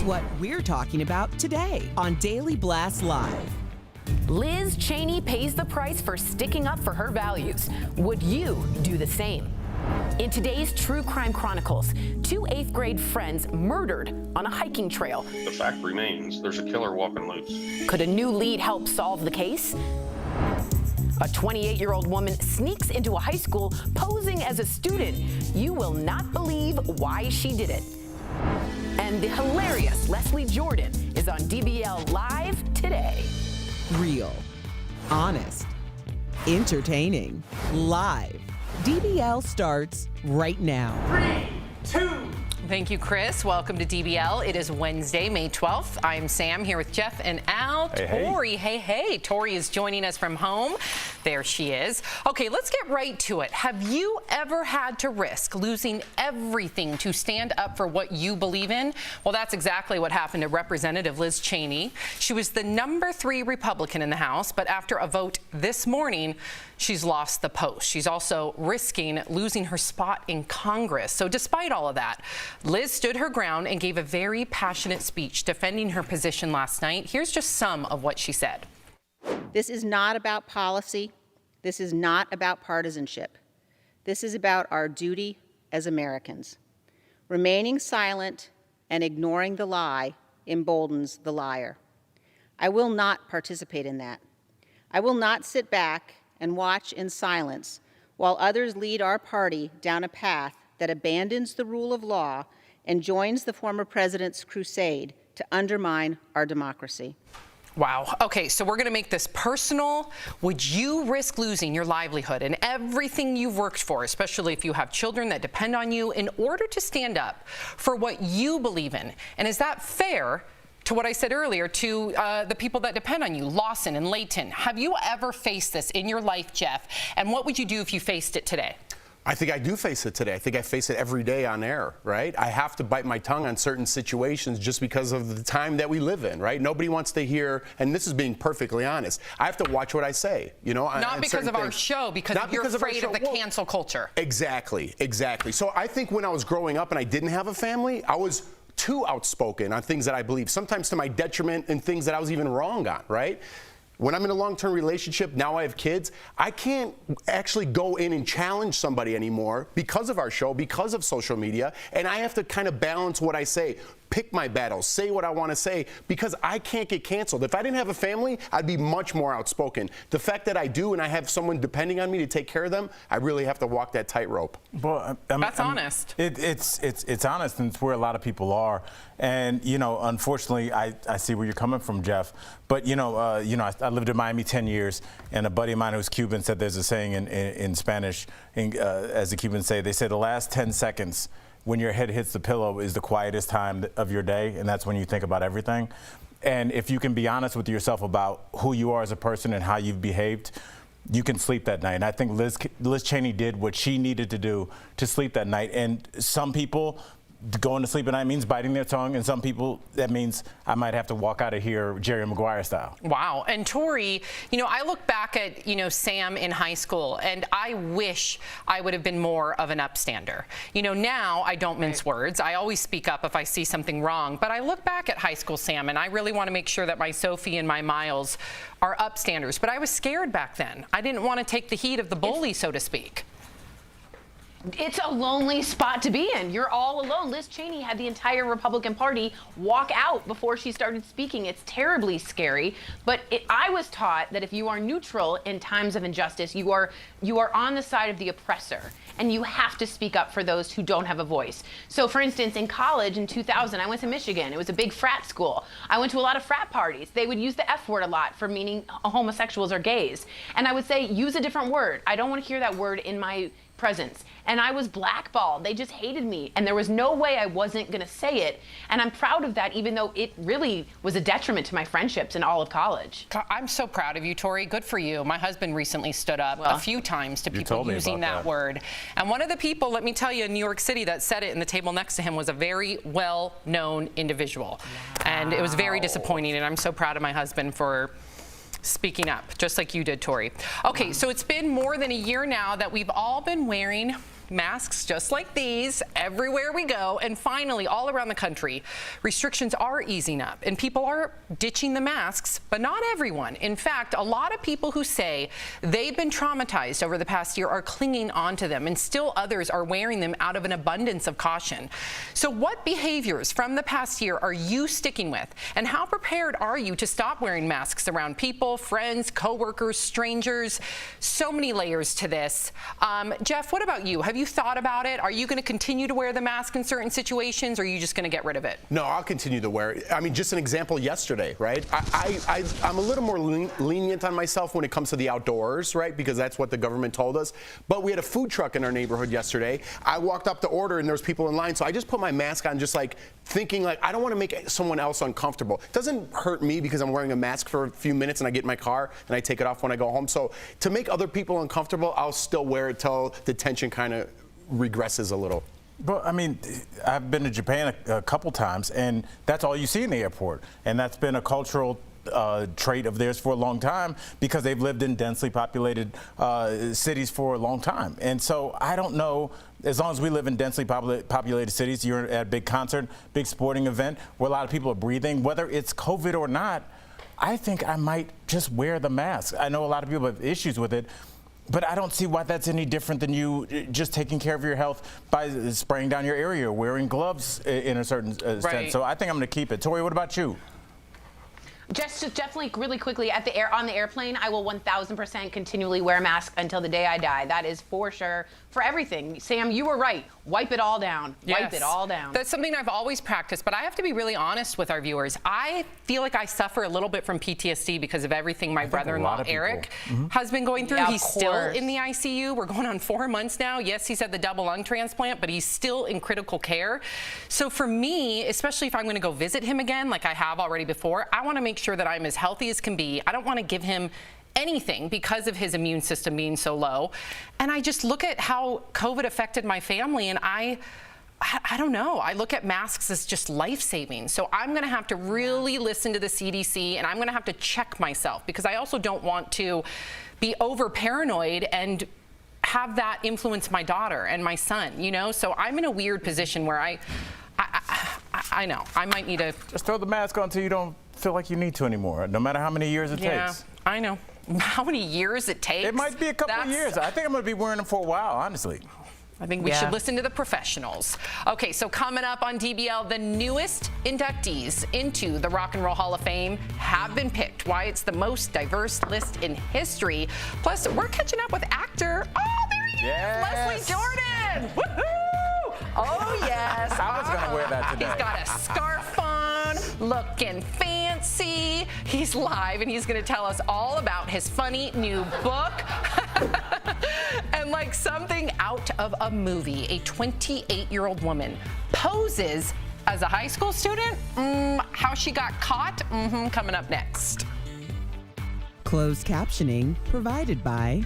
[SPEAKER 6] what we're talking about today on Daily Blast Live.
[SPEAKER 2] Liz Cheney pays the price for sticking up for her values. Would you do the same? In today's True Crime Chronicles, 2 8th-grade friends murdered on a hiking trail.
[SPEAKER 3] The fact remains, there's a killer walking loose.
[SPEAKER 2] Could a new lead help solve the case? A 28-year-old woman sneaks into a high school posing as a student. You will not believe why she did it. And the hilarious Leslie Jordan is on DBL Live today.
[SPEAKER 6] Real, honest, entertaining, live. DBL starts right now.
[SPEAKER 5] 3, 2. Thank you, Chris. Welcome to DBL. It is Wednesday, May 12th. I'm Sam here with Jeff and Al. Tori, hey. Tori is joining us from home. There she is. Okay, let's get right to it. Have you ever had to risk losing everything to stand up for what you believe in? Well, that's exactly what happened to Representative Liz Cheney. She was the number 3 Republican in the House, but after a vote this morning, she's lost the post. She's also risking losing her spot in Congress. So despite all of that, Liz stood her ground and gave a very passionate speech defending her position last night. Here's just some of what she said.
[SPEAKER 12] This is not about policy. This is not about partisanship. This is about our duty as Americans. Remaining silent and ignoring the lie emboldens the liar. I will not participate in that. I will not sit back and watch in silence while others lead our party down a path that abandons the rule of law and joins the former president's crusade to undermine our democracy.
[SPEAKER 5] Wow. Okay, so we're going to make this personal. Would you risk losing your livelihood and everything you've worked for, especially if you have children that depend on you, in order to stand up for what you believe in? And is that fair to what I said earlier to the people that depend on you, Lawson and Layton? Have you ever faced this in your life, Jeff? And what would you do if you faced it today?
[SPEAKER 4] I think I do face it today. I think I face it every day on air, right? I have to bite my tongue on certain situations just because of the time that we live in, right? Nobody wants to hear, and this is being perfectly honest, I have to watch what I say, you know?
[SPEAKER 5] Not because of our show, because you're afraid of the cancel culture.
[SPEAKER 4] Exactly. So I think when I was growing up and I didn't have a family, I was too outspoken on things that I believe, sometimes to my detriment, and things that I was even wrong on, right? When I'm in a long-term relationship, now I have kids, I can't actually go in and challenge somebody anymore because of our show, because of social media, and I have to kind of balance what I say, pick my battles, say what I want to say, because I can't get canceled. If I didn't have a family, I'd be much more outspoken. The fact that I do and I have someone depending on me to take care of them, I really have to walk that tightrope.
[SPEAKER 7] Well,
[SPEAKER 5] that's honest.
[SPEAKER 7] It's honest, and it's where a lot of people are. And, you know, unfortunately, I see where you're coming from, Jeff. But, I lived in Miami 10 years, and a buddy of mine who's Cuban said there's a saying in Spanish, as the Cubans say, they say the last 10 seconds when your head hits the pillow is the quietest time of your day, and that's when you think about everything. And if you can be honest with yourself about who you are as a person and how you've behaved, you can sleep that night. And I think Liz Cheney did what she needed to do to sleep that night. And some people, going to sleep at night means biting their tongue, and some people, that means I might have to walk out of here Jerry Maguire style.
[SPEAKER 5] Wow. And Tori, I look back at, Sam in high school, and I wish I would have been more of an upstander. Now I don't mince words. I always speak up if I see something wrong. But I look back at high school Sam, and I really want to make sure that my Sophie and my Miles are upstanders. But I was scared back then. I didn't want to take the heat of the bully, so to speak.
[SPEAKER 19] It's a lonely spot to be in. You're all alone. Liz Cheney had the entire Republican Party walk out before she started speaking. It's terribly scary. But I was taught that if you are neutral in times of injustice, you are on the side of the oppressor, and you have to speak up for those who don't have a voice. So, for instance, in college in 2000, I went to Michigan. It was a big frat school. I went to a lot of frat parties. They would use the F word a lot for meaning homosexuals or gays. And I would say, use a different word. I don't want to hear that word in my presence. And I was blackballed. They just hated me. And there was no way I wasn't going to say it. And I'm proud of that, even though it really was a detriment to my friendships in all of college.
[SPEAKER 5] I'm so proud of you, Tori. Good for you. My husband recently stood up a few times to people using that word. And one of the people, let me tell you, in New York City that said it in the table next to him was a very well-known individual. Wow. And it was very disappointing. And I'm so proud of my husband for speaking up, just like you did, Tori. Okay, so it's been more than a year now that we've all been wearing masks just like these everywhere we go, and finally all around the country restrictions are easing up and people are ditching the masks, but not everyone. In fact, a lot of people who say they've been traumatized over the past year are clinging onto them, and still others are wearing them out of an abundance of caution. So what behaviors from the past year are you sticking with, and how prepared are you to stop wearing masks around people, friends, coworkers, strangers? So many layers to this. Jeff, what about you? Have you thought about it? Are you going to continue to wear the mask in certain situations, or are you just going to get rid of it?
[SPEAKER 4] No, I'll continue to wear it. I mean, just an example yesterday, right? I'm a little more lenient on myself when it comes to the outdoors, right? Because that's what the government told us. But we had a food truck in our neighborhood yesterday. I walked up to order and there was people in line, so I just put my mask on, just like thinking like, I don't want to make someone else uncomfortable. It doesn't hurt me because I'm wearing a mask for a few minutes and I get in my car and I take it off when I go home. So to make other people uncomfortable, I'll still wear it till the tension kind of regresses a little.
[SPEAKER 7] But I mean, I've been to Japan a couple times, and that's all you see in the airport. And that's been a cultural trait of theirs for a long time because they've lived in densely populated cities for a long time. And so I don't know, as long as we live in densely populated cities, you're at a big concert, big sporting event where a lot of people are breathing, whether it's COVID or not, I think I might just wear the mask. I know a lot of people have issues with it, but I don't see why that's any different than you just taking care of your health by spraying down your area, wearing gloves in a certain sense. So I think I'm going to keep it. Tori, what about you?
[SPEAKER 19] Just definitely, really quickly, on the airplane, I will 1,000% continually wear a mask until the day I die. That is for sure, for everything. Sam, you were right. Wipe it all down.
[SPEAKER 5] Yes.
[SPEAKER 19] Wipe it all down.
[SPEAKER 5] That's something I've always practiced, but I have to be really honest with our viewers. I feel like I suffer a little bit from PTSD because of everything my brother-in-law, Eric, has been going through.
[SPEAKER 19] Yeah,
[SPEAKER 5] he's still in the ICU. We're going on 4 months now. Yes, he's had the double lung transplant, but he's still in critical care. So for me, especially if I'm going to go visit him again, like I have already before, I want to make sure that I'm as healthy as can be. I don't want to give him anything because of his immune system being so low. And I just look at how COVID affected my family, and I don't know. I look at masks as just life-saving. So I'm going to have to really listen to the CDC, and I'm going to have to check myself because I also don't want to be over-paranoid and have that influence my daughter and my son, you know? So I'm in a weird position where I know. I might need to...
[SPEAKER 7] Just throw the mask on until you don't feel like you need to anymore, no matter how many years it takes.
[SPEAKER 5] I know. How many years it takes?
[SPEAKER 7] It might be a couple of years. I think I'm going to be wearing them for a while, honestly.
[SPEAKER 5] I think we should listen to the professionals. Okay, so coming up on DBL, the newest inductees into the Rock and Roll Hall of Fame have been picked. Why it's the most diverse list in history. Plus, we're catching up with actor. Oh, there he is, Leslie Jordan. Woohoo! Oh, yes.
[SPEAKER 7] I was going to wear that today.
[SPEAKER 5] He's got a scarf on, looking fancy. He's live, and he's going to tell us all about his funny new book. And like something out of a movie, a 28-year-old woman poses as a high school student. How she got caught? Coming up next.
[SPEAKER 6] Closed captioning provided by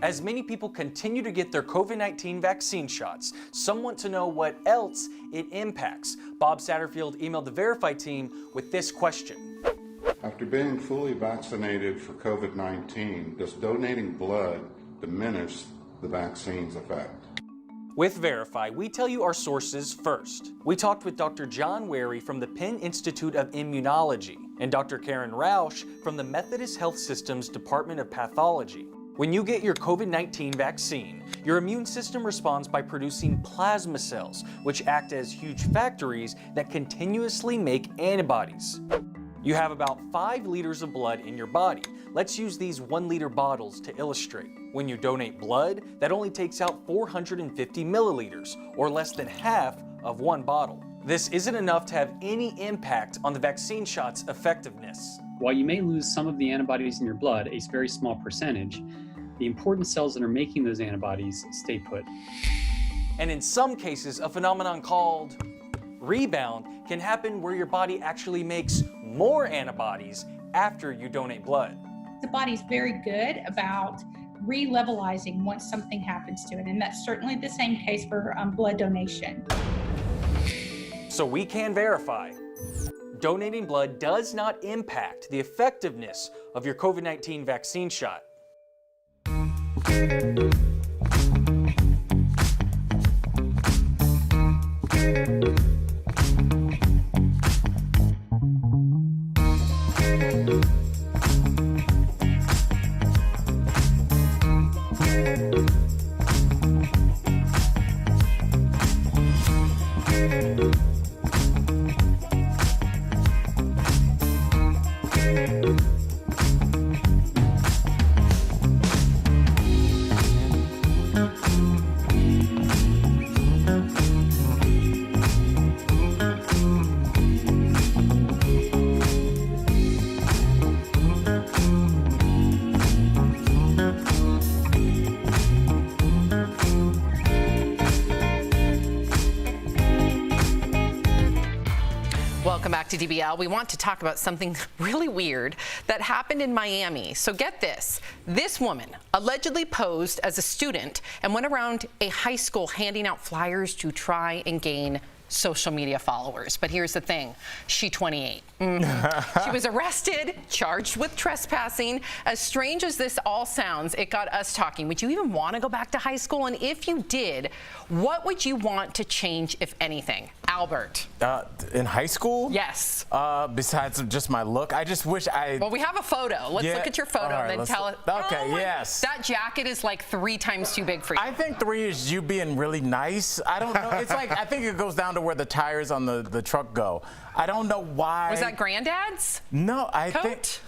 [SPEAKER 9] As many people continue to get their COVID-19 vaccine shots, some want to know what else it impacts. Bob Satterfield emailed the Verify team with this question.
[SPEAKER 13] After being fully vaccinated for COVID-19, does donating blood diminish the vaccine's effect?
[SPEAKER 9] With Verify, we tell you our sources first. We talked with Dr. John Wary from the Penn Institute of Immunology and Dr. Karen Rausch from the Methodist Health System's Department of Pathology. When you get your COVID-19 vaccine, your immune system responds by producing plasma cells, which act as huge factories that continuously make antibodies. You have about 5 liters of blood in your body. Let's use these 1-liter bottles to illustrate. When you donate blood, that only takes out 450 milliliters, or less than half of 1 bottle. this isn't enough to have any impact on the vaccine shot's effectiveness.
[SPEAKER 8] While you may lose some of the antibodies in your blood, a very small percentage, the important cells that are making those antibodies stay put.
[SPEAKER 9] And in some cases, a phenomenon called rebound can happen where your body actually makes more antibodies after you donate blood.
[SPEAKER 18] The body's very good about re-levelizing once something happens to it, and that's certainly the same case for blood donation.
[SPEAKER 9] So we can verify, donating blood does not impact the effectiveness of your COVID-19 vaccine shot.
[SPEAKER 5] Welcome back to DBL. We want to talk about something really weird that happened in Miami. So get this. This woman allegedly posed as a student and went around a high school handing out flyers to try and gain social media followers. But here's the thing. She's 28. She was arrested, charged with trespassing. As strange as this all sounds, it got us talking. Would you even want to go back to high school? And if you did, what would you want to change, if anything? Albert.
[SPEAKER 7] In high school?
[SPEAKER 5] Yes.
[SPEAKER 7] Besides just my look, I just wish I...
[SPEAKER 5] Well, we have a photo. Let's look at your photo and then tell it.
[SPEAKER 7] Okay, yes.
[SPEAKER 5] That jacket is like 3 times too big for you.
[SPEAKER 7] I think 3 is you being really nice. I don't know. It's like, I think it goes down to where the tires on the truck go. I don't know why.
[SPEAKER 5] Was that Granddad's?
[SPEAKER 7] No, I
[SPEAKER 5] coat?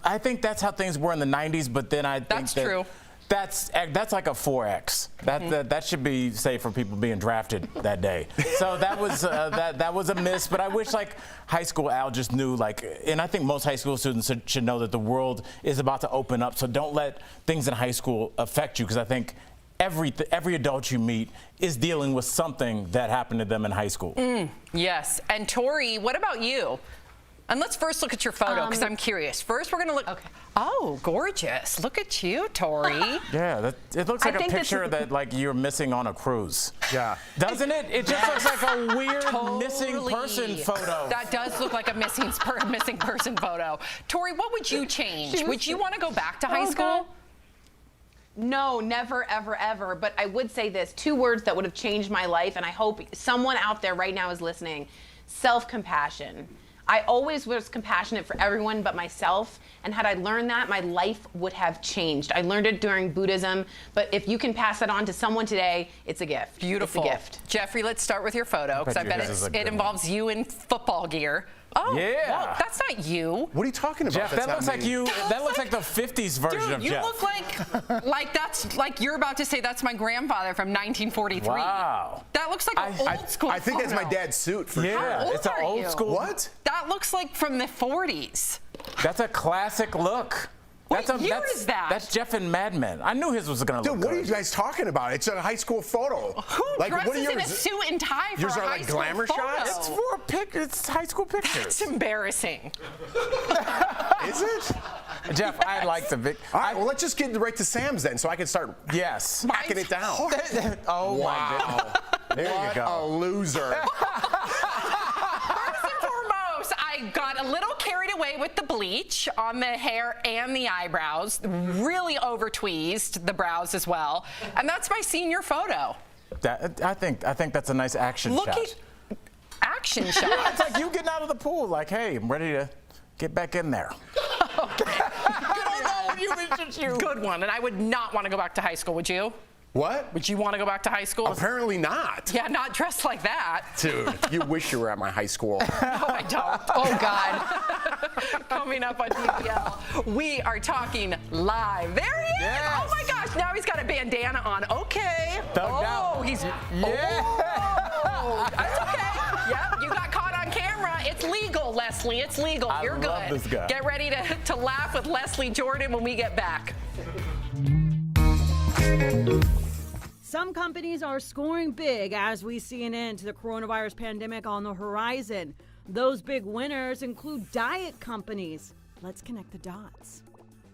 [SPEAKER 7] I think that's how things were in the 90s, but then I think
[SPEAKER 5] that's true.
[SPEAKER 7] That's like a 4X. That should be safe for people being drafted that day. So that was that was a miss. But I wish like high school Al just knew and I think most high school students should know that the world is about to open up. So don't let things in high school affect you, because I think every adult you meet is dealing with something that happened to them in high school.
[SPEAKER 5] Yes. And Tori, what about you? And let's first look at your photo, because I'm curious. First, we're going to look. Okay. Oh, gorgeous. Look at you, Tori.
[SPEAKER 7] Yeah, it looks like a picture that you're missing on a cruise. Yeah. Doesn't it? It just looks like a weird missing person photo.
[SPEAKER 5] That does look like a missing person photo. Tori, what would you change? Would you want to go back to high school?
[SPEAKER 19] No, never, ever, ever. But I would say this, 2 words that would have changed my life, and I hope someone out there right now is listening. Self-compassion. I always was compassionate for everyone but myself, and had I learned that, my life would have changed. I learned it during Buddhism, but if you can pass that on to someone today, it's a gift.
[SPEAKER 5] Beautiful.
[SPEAKER 19] It's a gift.
[SPEAKER 5] Jeffrey, let's start with your photo, because I bet it involves you in football gear. Oh,
[SPEAKER 7] yeah.
[SPEAKER 5] Well, that's not you.
[SPEAKER 4] What are you talking about?
[SPEAKER 7] Jeff, that looks like you. That looks like the 50s version of Jeff.
[SPEAKER 5] You look like you're about to say that's my grandfather from 1943.
[SPEAKER 7] Wow.
[SPEAKER 5] That looks like an old school
[SPEAKER 4] I think
[SPEAKER 5] photo.
[SPEAKER 4] that's my dad's suit for sure.
[SPEAKER 5] How old
[SPEAKER 7] it's an
[SPEAKER 5] are
[SPEAKER 7] old
[SPEAKER 5] you?
[SPEAKER 7] school.
[SPEAKER 4] What?
[SPEAKER 5] That looks like from the 40s.
[SPEAKER 7] That's a classic look.
[SPEAKER 5] What year is that?
[SPEAKER 7] That's Jeff in Mad Men. I knew his was going to look
[SPEAKER 4] Dude, what
[SPEAKER 7] good.
[SPEAKER 4] are you guys talking about? It's a high school photo.
[SPEAKER 5] Who dresses in a suit and tie for
[SPEAKER 4] yours
[SPEAKER 5] a
[SPEAKER 4] are
[SPEAKER 5] high
[SPEAKER 4] like
[SPEAKER 5] school
[SPEAKER 4] glamour
[SPEAKER 5] photo?
[SPEAKER 4] shots?
[SPEAKER 7] It's for a pic. It's high school pictures.
[SPEAKER 5] That's embarrassing.
[SPEAKER 4] Is it?
[SPEAKER 7] Jeff, I like the big.
[SPEAKER 4] All right, well, let's just get right to Sam's then, so I can start backing it down.
[SPEAKER 7] Oh,
[SPEAKER 4] wow.
[SPEAKER 7] my goodness. There you go.
[SPEAKER 4] What a loser.
[SPEAKER 5] First and foremost, I got a little carried away with the bleach on the hair and the eyebrows. Really over-tweezed the brows as well. And that's my senior photo.
[SPEAKER 7] I think that's a nice action shot.
[SPEAKER 5] Look at action shot.
[SPEAKER 7] It's like you getting out of the pool, like, hey, I'm ready to get back in there.
[SPEAKER 5] Good one. And I would not want to go back to high school, would you?
[SPEAKER 4] What?
[SPEAKER 5] Would you want to go back to high school?
[SPEAKER 4] Apparently not.
[SPEAKER 5] Yeah, not dressed like that.
[SPEAKER 4] Dude, you wish you were at my high school.
[SPEAKER 5] No, I don't. Oh, God. Coming up on DBL, we are talking live. There he is.
[SPEAKER 7] Yes.
[SPEAKER 5] Oh, my gosh. Now he's got a bandana on. Okay.
[SPEAKER 7] Thugged out.
[SPEAKER 5] He's...
[SPEAKER 7] Yeah.
[SPEAKER 5] Oh, that's okay. Yep, you got caught on camera. It's legal, Leslie. It's legal. You're good.
[SPEAKER 7] I love this guy.
[SPEAKER 5] Get ready to laugh with Leslie Jordan when we get back.
[SPEAKER 14] Some companies are scoring big as we see an end to the coronavirus pandemic on the horizon. Those big winners include diet companies. Let's connect the dots.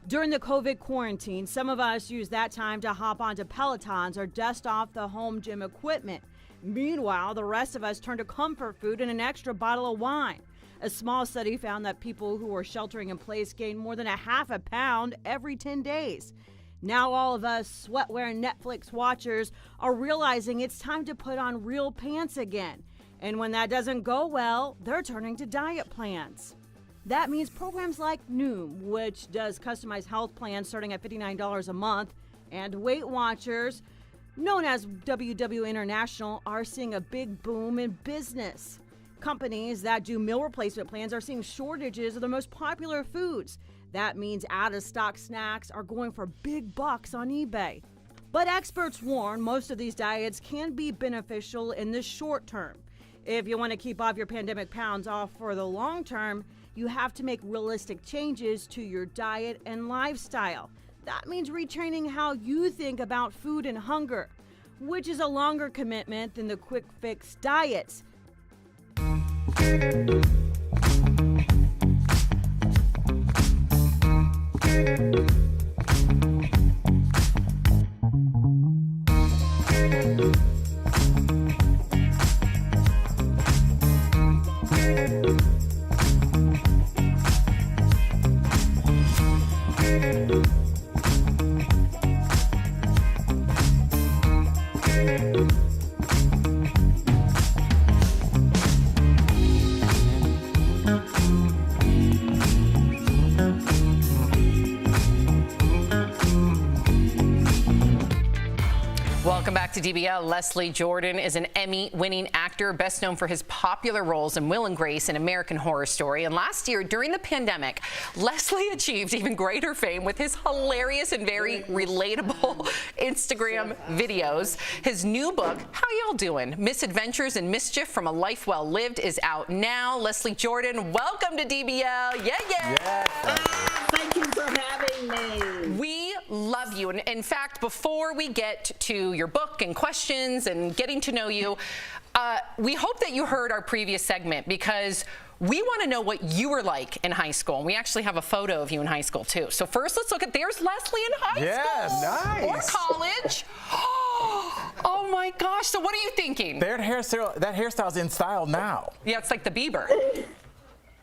[SPEAKER 14] During the COVID quarantine, some of us use that time to hop onto Pelotons or dust off the home gym equipment. Meanwhile, the rest of us turn to comfort food and an extra bottle of wine. A small study found that people who were sheltering in place gained more than a half a pound every 10 days. Now all of us sweat-wearing Netflix watchers are realizing it's time to put on real pants again. And when that doesn't go well, they're turning to diet plans. That means programs like Noom, which does customized health plans starting at $59 a month, and Weight Watchers, known as WW International, are seeing a big boom in business. Companies that do meal replacement plans are seeing shortages of the most popular foods. That means out-of-stock snacks are going for big bucks on eBay. But experts warn most of these diets can be beneficial in the short term. If you want to keep off your pandemic pounds off for the long term, you have to make realistic changes to your diet and lifestyle. That means retraining how you think about food and hunger, which is a longer commitment than the quick fix diets.
[SPEAKER 5] Welcome back to DBL. Leslie Jordan is an Emmy-winning actor, best known for his popular roles in Will and Grace and American Horror Story. And last year, during the pandemic, Leslie achieved even greater fame with his hilarious and very relatable Instagram videos. His new book, How Y'all Doing? Misadventures and Mischief from a Life Well Lived, is out now. Leslie Jordan, welcome to DBL. Yeah.
[SPEAKER 20] Thank you for having me.
[SPEAKER 5] We love you. And in fact, before we get to your book and questions and getting to know you, we hope that you heard our previous segment because we want to know what you were like in high school. And we actually have a photo of you in high school, too. So first, let's look at, there's Leslie in high school.
[SPEAKER 7] Nice.
[SPEAKER 5] Or college. Oh, my gosh. So what are you thinking?
[SPEAKER 7] That hairstyle's in style now.
[SPEAKER 5] Yeah, it's like the Bieber.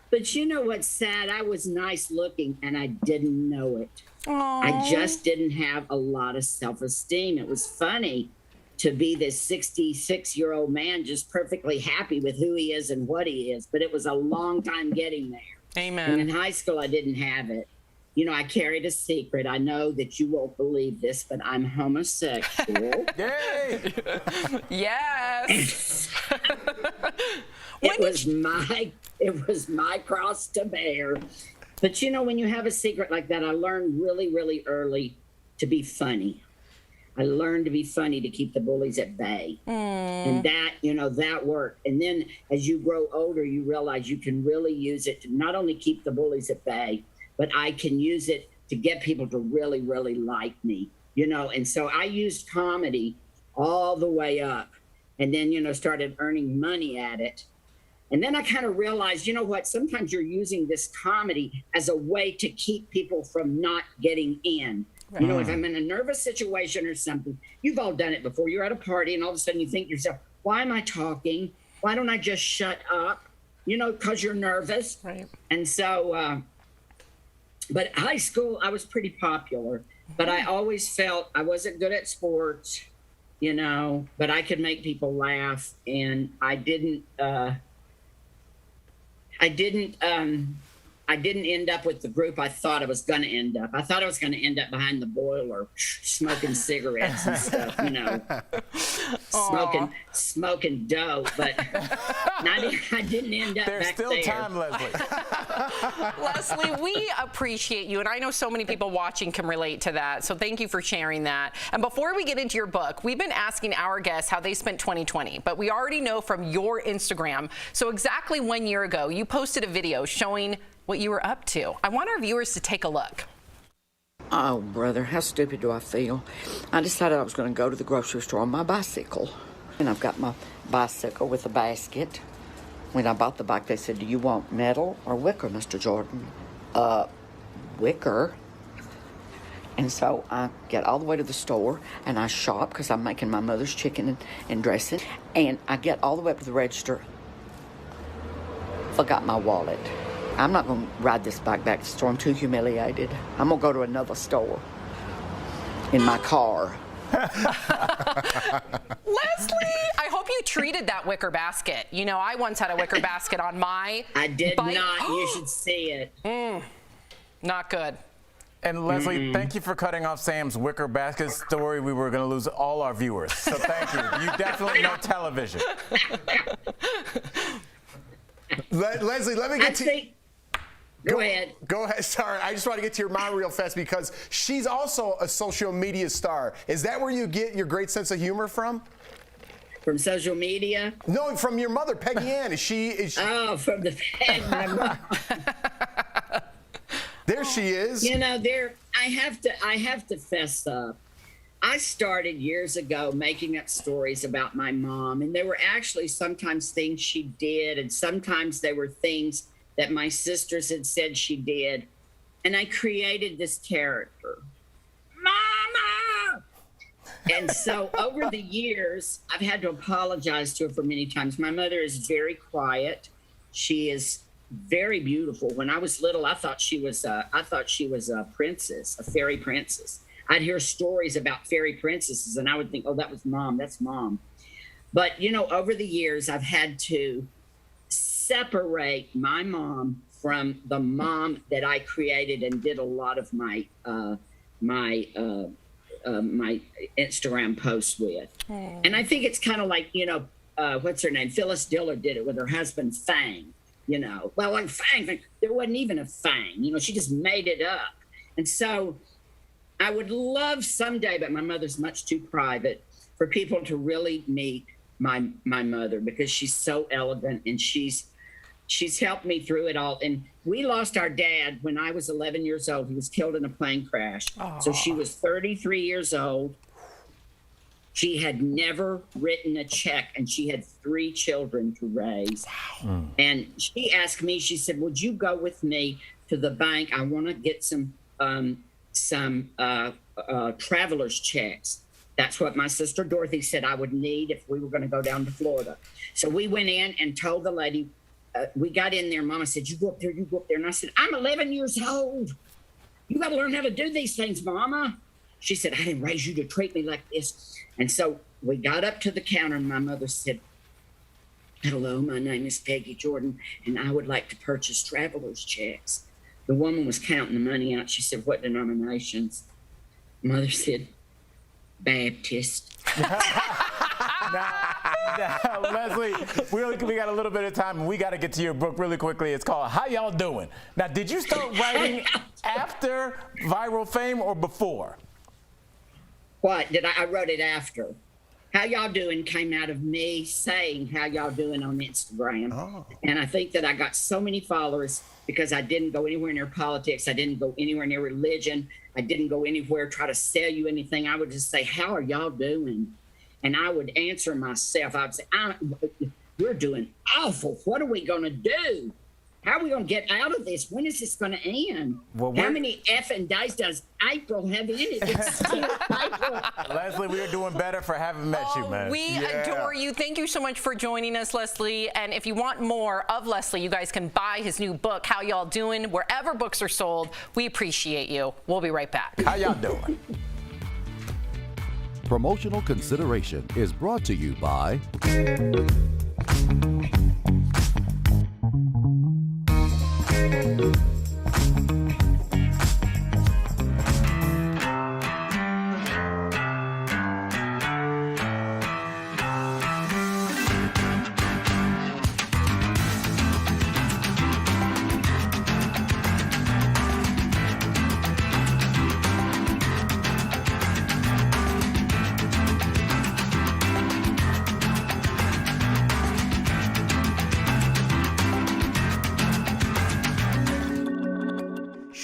[SPEAKER 20] But you know what's sad? I was nice looking and I didn't know it.
[SPEAKER 5] Aww.
[SPEAKER 20] I just didn't have a lot of self-esteem. It was funny to be this 66-year-old man just perfectly happy with who he is and what he is. But it was a long time getting there.
[SPEAKER 5] Amen.
[SPEAKER 20] And in high school, I didn't have it. You know, I carried a secret. I know that you won't believe this, but I'm homosexual.
[SPEAKER 7] Yay!
[SPEAKER 5] Yes.
[SPEAKER 20] It was my cross to bear. But you know, when you have a secret like that, I learned really, really early to be funny. I learned to be funny to keep the bullies at bay. And that, you know, that worked. And then as you grow older, you realize you can really use it to not only keep the bullies at bay, but I can use it to get people to really, really like me, you know? And so I used comedy all the way up and then, you know, started earning money at it. And then I kind of realized, you know what, sometimes you're using this comedy as a way to keep people from not getting in. Right. You know, if I'm in a nervous situation or something, you've all done it before. You're at a party and all of a sudden you think to yourself, why am I talking? Why don't I just shut up? You know, because you're nervous.
[SPEAKER 5] Right.
[SPEAKER 20] And so, but high school, I was pretty popular, but I always felt I wasn't good at sports, you know, but I could make people laugh. And I didn't I didn't end up with the group I thought I was going to end up. I thought I was going to end up behind the boiler smoking cigarettes and stuff, you know, smoking dope. But I didn't end up
[SPEAKER 7] There's
[SPEAKER 20] back
[SPEAKER 7] still
[SPEAKER 20] there.
[SPEAKER 7] time, Leslie.
[SPEAKER 5] Leslie, we appreciate you, and I know so many people watching can relate to that, so thank you for sharing that. And before we get into your book, we've been asking our guests how they spent 2020, but we already know from your Instagram, so exactly 1 year ago, you posted a video showing what you were up to. I want our viewers to take a look.
[SPEAKER 21] Oh, brother, how stupid do I feel? I decided I was going to go to the grocery store on my bicycle. And I've got my bicycle with a basket. When I bought the bike, they said, "Do you want metal or wicker, Mr. Jordan?" Wicker. And so I get all the way to the store, and I shop because I'm making my mother's chicken and dressing. And I get all the way up to the register. Forgot my wallet. I'm not going to ride this bike back to the store. I'm too humiliated. I'm going to go to another store in my car.
[SPEAKER 5] Leslie, I hope you treated that wicker basket. You know, I once had a wicker basket on my
[SPEAKER 20] I did
[SPEAKER 5] bike.
[SPEAKER 20] not. You should see it.
[SPEAKER 5] Not good.
[SPEAKER 7] And Leslie, thank you for cutting off Sam's wicker basket story. We were going to lose all our viewers. So thank you. You definitely know television.
[SPEAKER 4] Leslie, let me get to...
[SPEAKER 20] Go ahead.
[SPEAKER 4] Go ahead. Sorry, I just want to get to your mom real fast because she's also a social media star. Is that where you get your great sense of humor from?
[SPEAKER 20] From social media?
[SPEAKER 4] No, from your mother, Peggy Ann. Is she...
[SPEAKER 20] Oh, from the my mom.
[SPEAKER 4] There she is.
[SPEAKER 20] You know, I have to fess up. I started years ago making up stories about my mom, and they were actually sometimes things she did, and sometimes they were things that my sisters had said she did. And I created this character, Mama! And so over the years, I've had to apologize to her for many times. My mother is very quiet. She is very beautiful. When I was little, I thought she was a princess, a fairy princess. I'd hear stories about fairy princesses, and I would think, oh, that was Mom, that's Mom. But, you know, over the years, I've had to separate my mom from the mom that I created and did a lot of my my Instagram posts with. And I think it's kind of like, you know, what's her name? Phyllis Diller did it with her husband Fang. You know, well, like Fang, there wasn't even a Fang. You know, she just made it up. And so I would love someday, but my mother's much too private, for people to really meet my mother, because she's so elegant and she's helped me through it all. And we lost our dad when I was 11 years old. He was killed in a plane crash. Aww. So she was 33 years old. She had never written a check, and she had 3 children to raise. Wow. And she asked me, she said, would you go with me to the bank? I want to get some traveler's checks. That's what my sister Dorothy said I would need if we were going to go down to Florida. So we went in and told the lady, we got in there. Mama said, you go up there, you go up there. And I said, I'm 11 years old. You got to learn how to do these things, Mama. She said, I didn't raise you to treat me like this. And so we got up to the counter, and my mother said, hello, my name is Peggy Jordan, and I would like to purchase traveler's checks. The woman was counting the money out. She said, what denominations? Mother said, Baptist.
[SPEAKER 7] Now, Leslie, we got a little bit of time, and we got to get to your book really quickly. It's called How Y'all Doing? Now, did you start writing after viral fame or before?
[SPEAKER 20] What? I wrote it after. How Y'all Doing came out of me saying how y'all doing on Instagram. Oh. And I think that I got so many followers because I didn't go anywhere near politics. I didn't go anywhere near religion. I didn't go anywhere try to sell you anything. I would just say, how are y'all doing? And I would answer myself. I would say, we're doing awful. What are we going to do? How are we going to get out of this? When is this going to end? Well, how many effing days does April have in it? It's still April.
[SPEAKER 7] Leslie, we are doing better for having met you, man.
[SPEAKER 5] We adore you. Thank you so much for joining us, Leslie. And if you want more of Leslie, you guys can buy his new book, How Y'all Doing, wherever books are sold. We appreciate you. We'll be right back.
[SPEAKER 7] How y'all doing?
[SPEAKER 15] Promotional consideration is brought to you by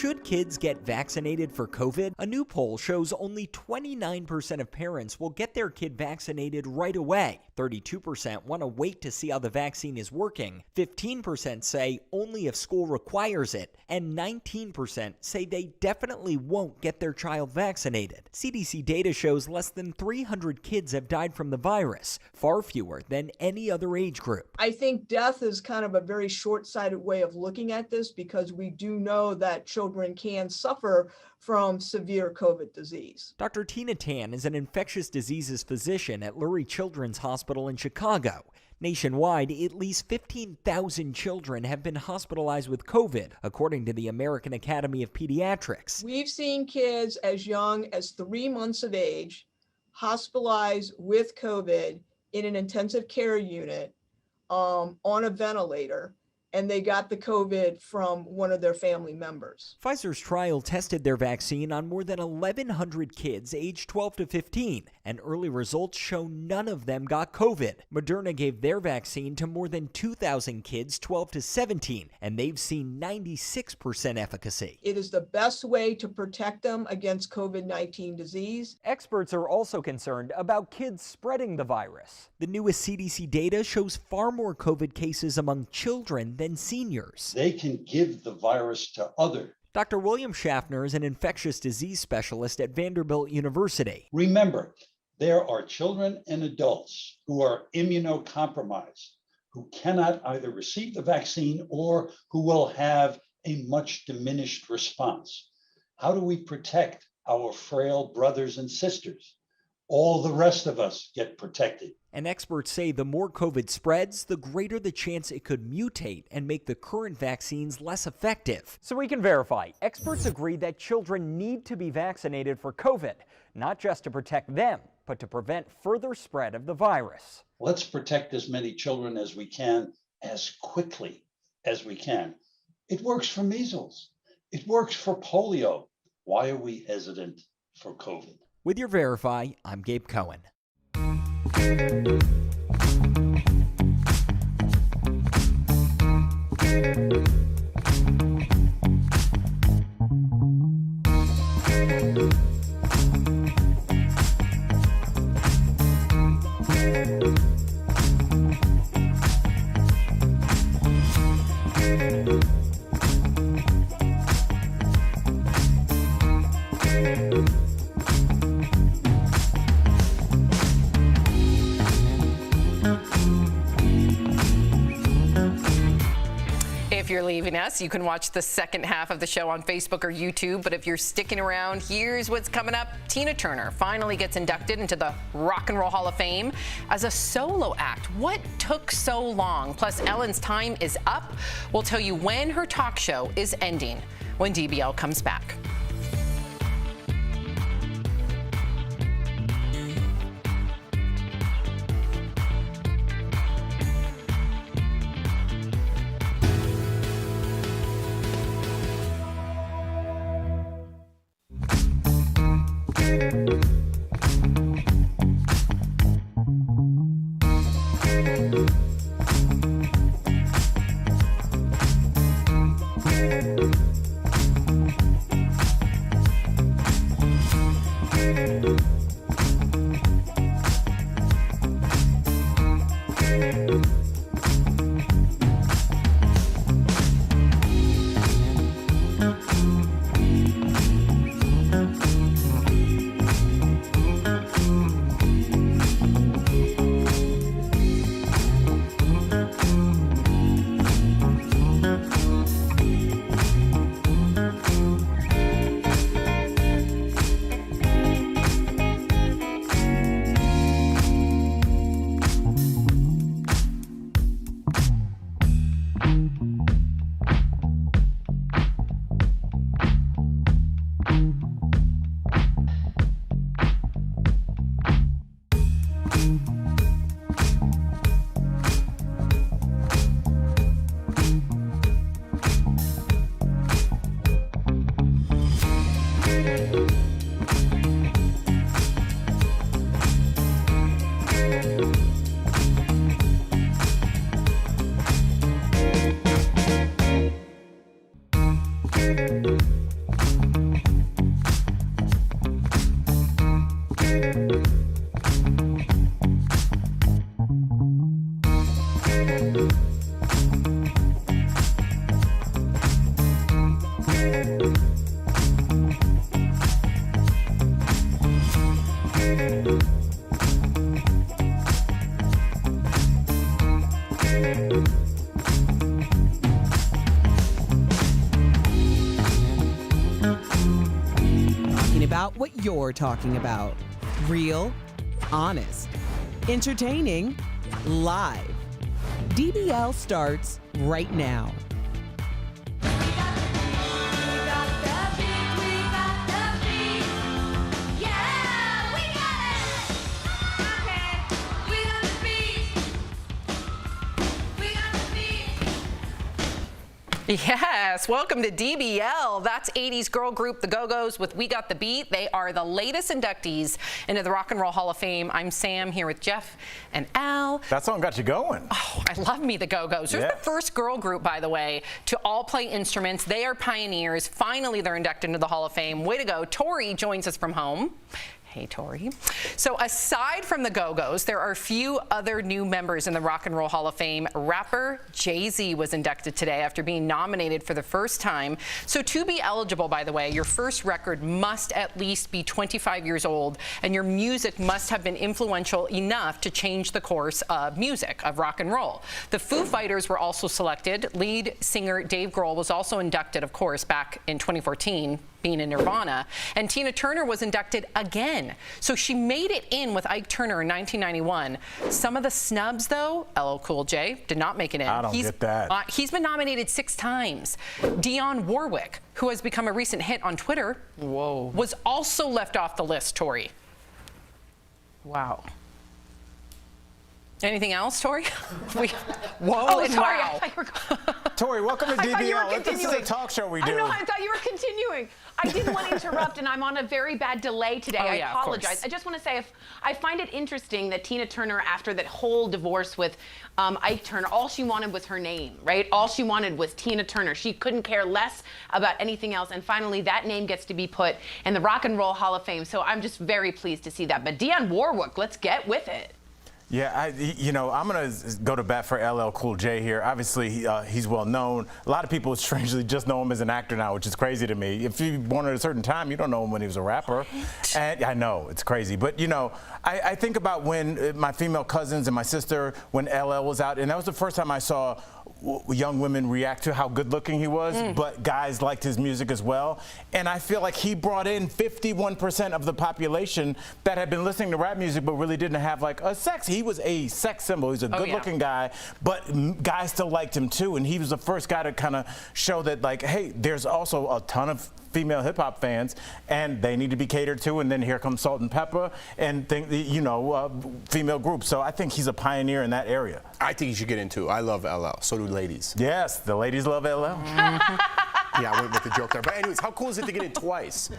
[SPEAKER 1] Should kids get vaccinated for COVID? A new poll shows only 29% of parents will get their kid vaccinated right away. 32% want to wait to see how the vaccine is working. 15% say only if school requires it. And 19% say they definitely won't get their child vaccinated. CDC data shows less than 300 kids have died from the virus, far fewer than any other age group.
[SPEAKER 10] I think death is kind of a very short-sighted way of looking at this because we do know that children can suffer from severe COVID disease.
[SPEAKER 1] Dr. Tina Tan is an infectious diseases physician at Lurie Children's Hospital in Chicago. Nationwide, at least 15,000 children have been hospitalized with COVID, according to the American Academy of Pediatrics.
[SPEAKER 10] We've seen kids as young as 3 months of age hospitalized with COVID in an intensive care unit on a ventilator, and they got the COVID from one of their family members.
[SPEAKER 1] Pfizer's trial tested their vaccine on more than 1,100 kids aged 12 to 15, and early results show none of them got COVID. Moderna gave their vaccine to more than 2,000 kids 12 to 17, and they've seen 96% efficacy.
[SPEAKER 10] It is the best way to protect them against COVID-19 disease.
[SPEAKER 1] Experts are also concerned about kids spreading the virus. The newest CDC data shows far more COVID cases among children than seniors.
[SPEAKER 16] They can give the virus to others.
[SPEAKER 1] Dr. William Schaffner is an infectious disease specialist at Vanderbilt University.
[SPEAKER 16] Remember, there are children and adults who are immunocompromised, who cannot either receive the vaccine or who will have a much diminished response. How do we protect our frail brothers and sisters? All the rest of us get protected.
[SPEAKER 1] And experts say the more COVID spreads, the greater the chance it could mutate and make the current vaccines less effective. So we can verify, experts agree that children need to be vaccinated for COVID, not just to protect them, but to prevent further spread of the virus.
[SPEAKER 16] Let's protect as many children as we can, as quickly as we can. It works for measles. It works for polio. Why are we hesitant for COVID?
[SPEAKER 1] With your Verify, I'm Gabe Cohen.
[SPEAKER 5] If you're leaving us, you can watch the second half of the show on Facebook or YouTube. But if you're sticking around, here's what's coming up. Tina Turner finally gets inducted into the Rock and Roll Hall of Fame as a solo act. What took so long? Plus, Ellen's time is up. We'll tell you when her talk show is ending when DBL comes back.
[SPEAKER 6] About what you're talking about. Real, honest, entertaining, live. DBL starts right now.
[SPEAKER 5] Yes, welcome to DBL. That's 80s girl group The Go-Go's with We Got the Beat. They are the latest inductees into the Rock and Roll Hall of Fame. I'm Sam here with Jeff and Al.
[SPEAKER 7] That song got you going.
[SPEAKER 5] Oh, I love me The Go-Go's. They're the first girl group, by the way, to all play instruments. They are pioneers. Finally, they're inducted into the Hall of Fame. Way to go. Tori joins us from home. Hey, Tori. So aside from the Go-Go's, there are a few other new members in the Rock and Roll Hall of Fame. Rapper Jay-Z was inducted today after being nominated for the first time. So to be eligible, by the way, your first record must at least be 25 years old, and your music must have been influential enough to change the course of music, of rock and roll. The Foo Fighters were also selected. Lead singer Dave Grohl was also inducted, of course, back in 2014. Being in Nirvana, and Tina Turner was inducted again. So she made it in with Ike Turner in 1991. Some of the snubs, though, LL Cool J did not make it in.
[SPEAKER 7] I don't get that.
[SPEAKER 5] He's been nominated 6 times. Dionne Warwick, who has become a recent hit on Twitter, was also left off the list, Tori. Wow. Anything else, Tori? Whoa,
[SPEAKER 19] oh,
[SPEAKER 5] and
[SPEAKER 19] sorry.
[SPEAKER 5] wow.
[SPEAKER 7] Tori, welcome to DBL. This is a talk show we do.
[SPEAKER 19] I know, I thought you were continuing. I didn't want to interrupt, and I'm on a very bad delay today.
[SPEAKER 5] Oh,
[SPEAKER 19] I
[SPEAKER 5] yeah,
[SPEAKER 19] apologize. I just want to say, I find it interesting that Tina Turner, after that whole divorce with Ike Turner, all she wanted was her name, right? All she wanted was Tina Turner. She couldn't care less about anything else, and finally that name gets to be put in the Rock and Roll Hall of Fame, so I'm just very pleased to see that. But Dionne Warwick, let's get with it.
[SPEAKER 7] Yeah, I'm going to go to bat for LL Cool J here. Obviously, he's well known. A lot of people strangely just know him as an actor now, which is crazy to me. If you were born at a certain time, you don't know him when he was a rapper. And I know, it's crazy. But, I think about when my female cousins and my sister, when LL was out, and that was the first time I saw young women react to how good looking he was, but guys liked his music as well. And I feel like he brought in 51% of the population that had been listening to rap music but really didn't have like a sex. He was a sex symbol. He's a good looking guy, but guys still liked him too. And he was the first guy to kind of show that, like, hey, there's also a ton of female hip hop fans, and they need to be catered to. And then here comes Salt and Pepper and female groups. So I think he's a pioneer in that area.
[SPEAKER 4] I think he should get into. I love LL. So do ladies.
[SPEAKER 7] Yes, the ladies love LL.
[SPEAKER 4] Yeah, I went with the joke there. But anyways, how cool is it to get in twice?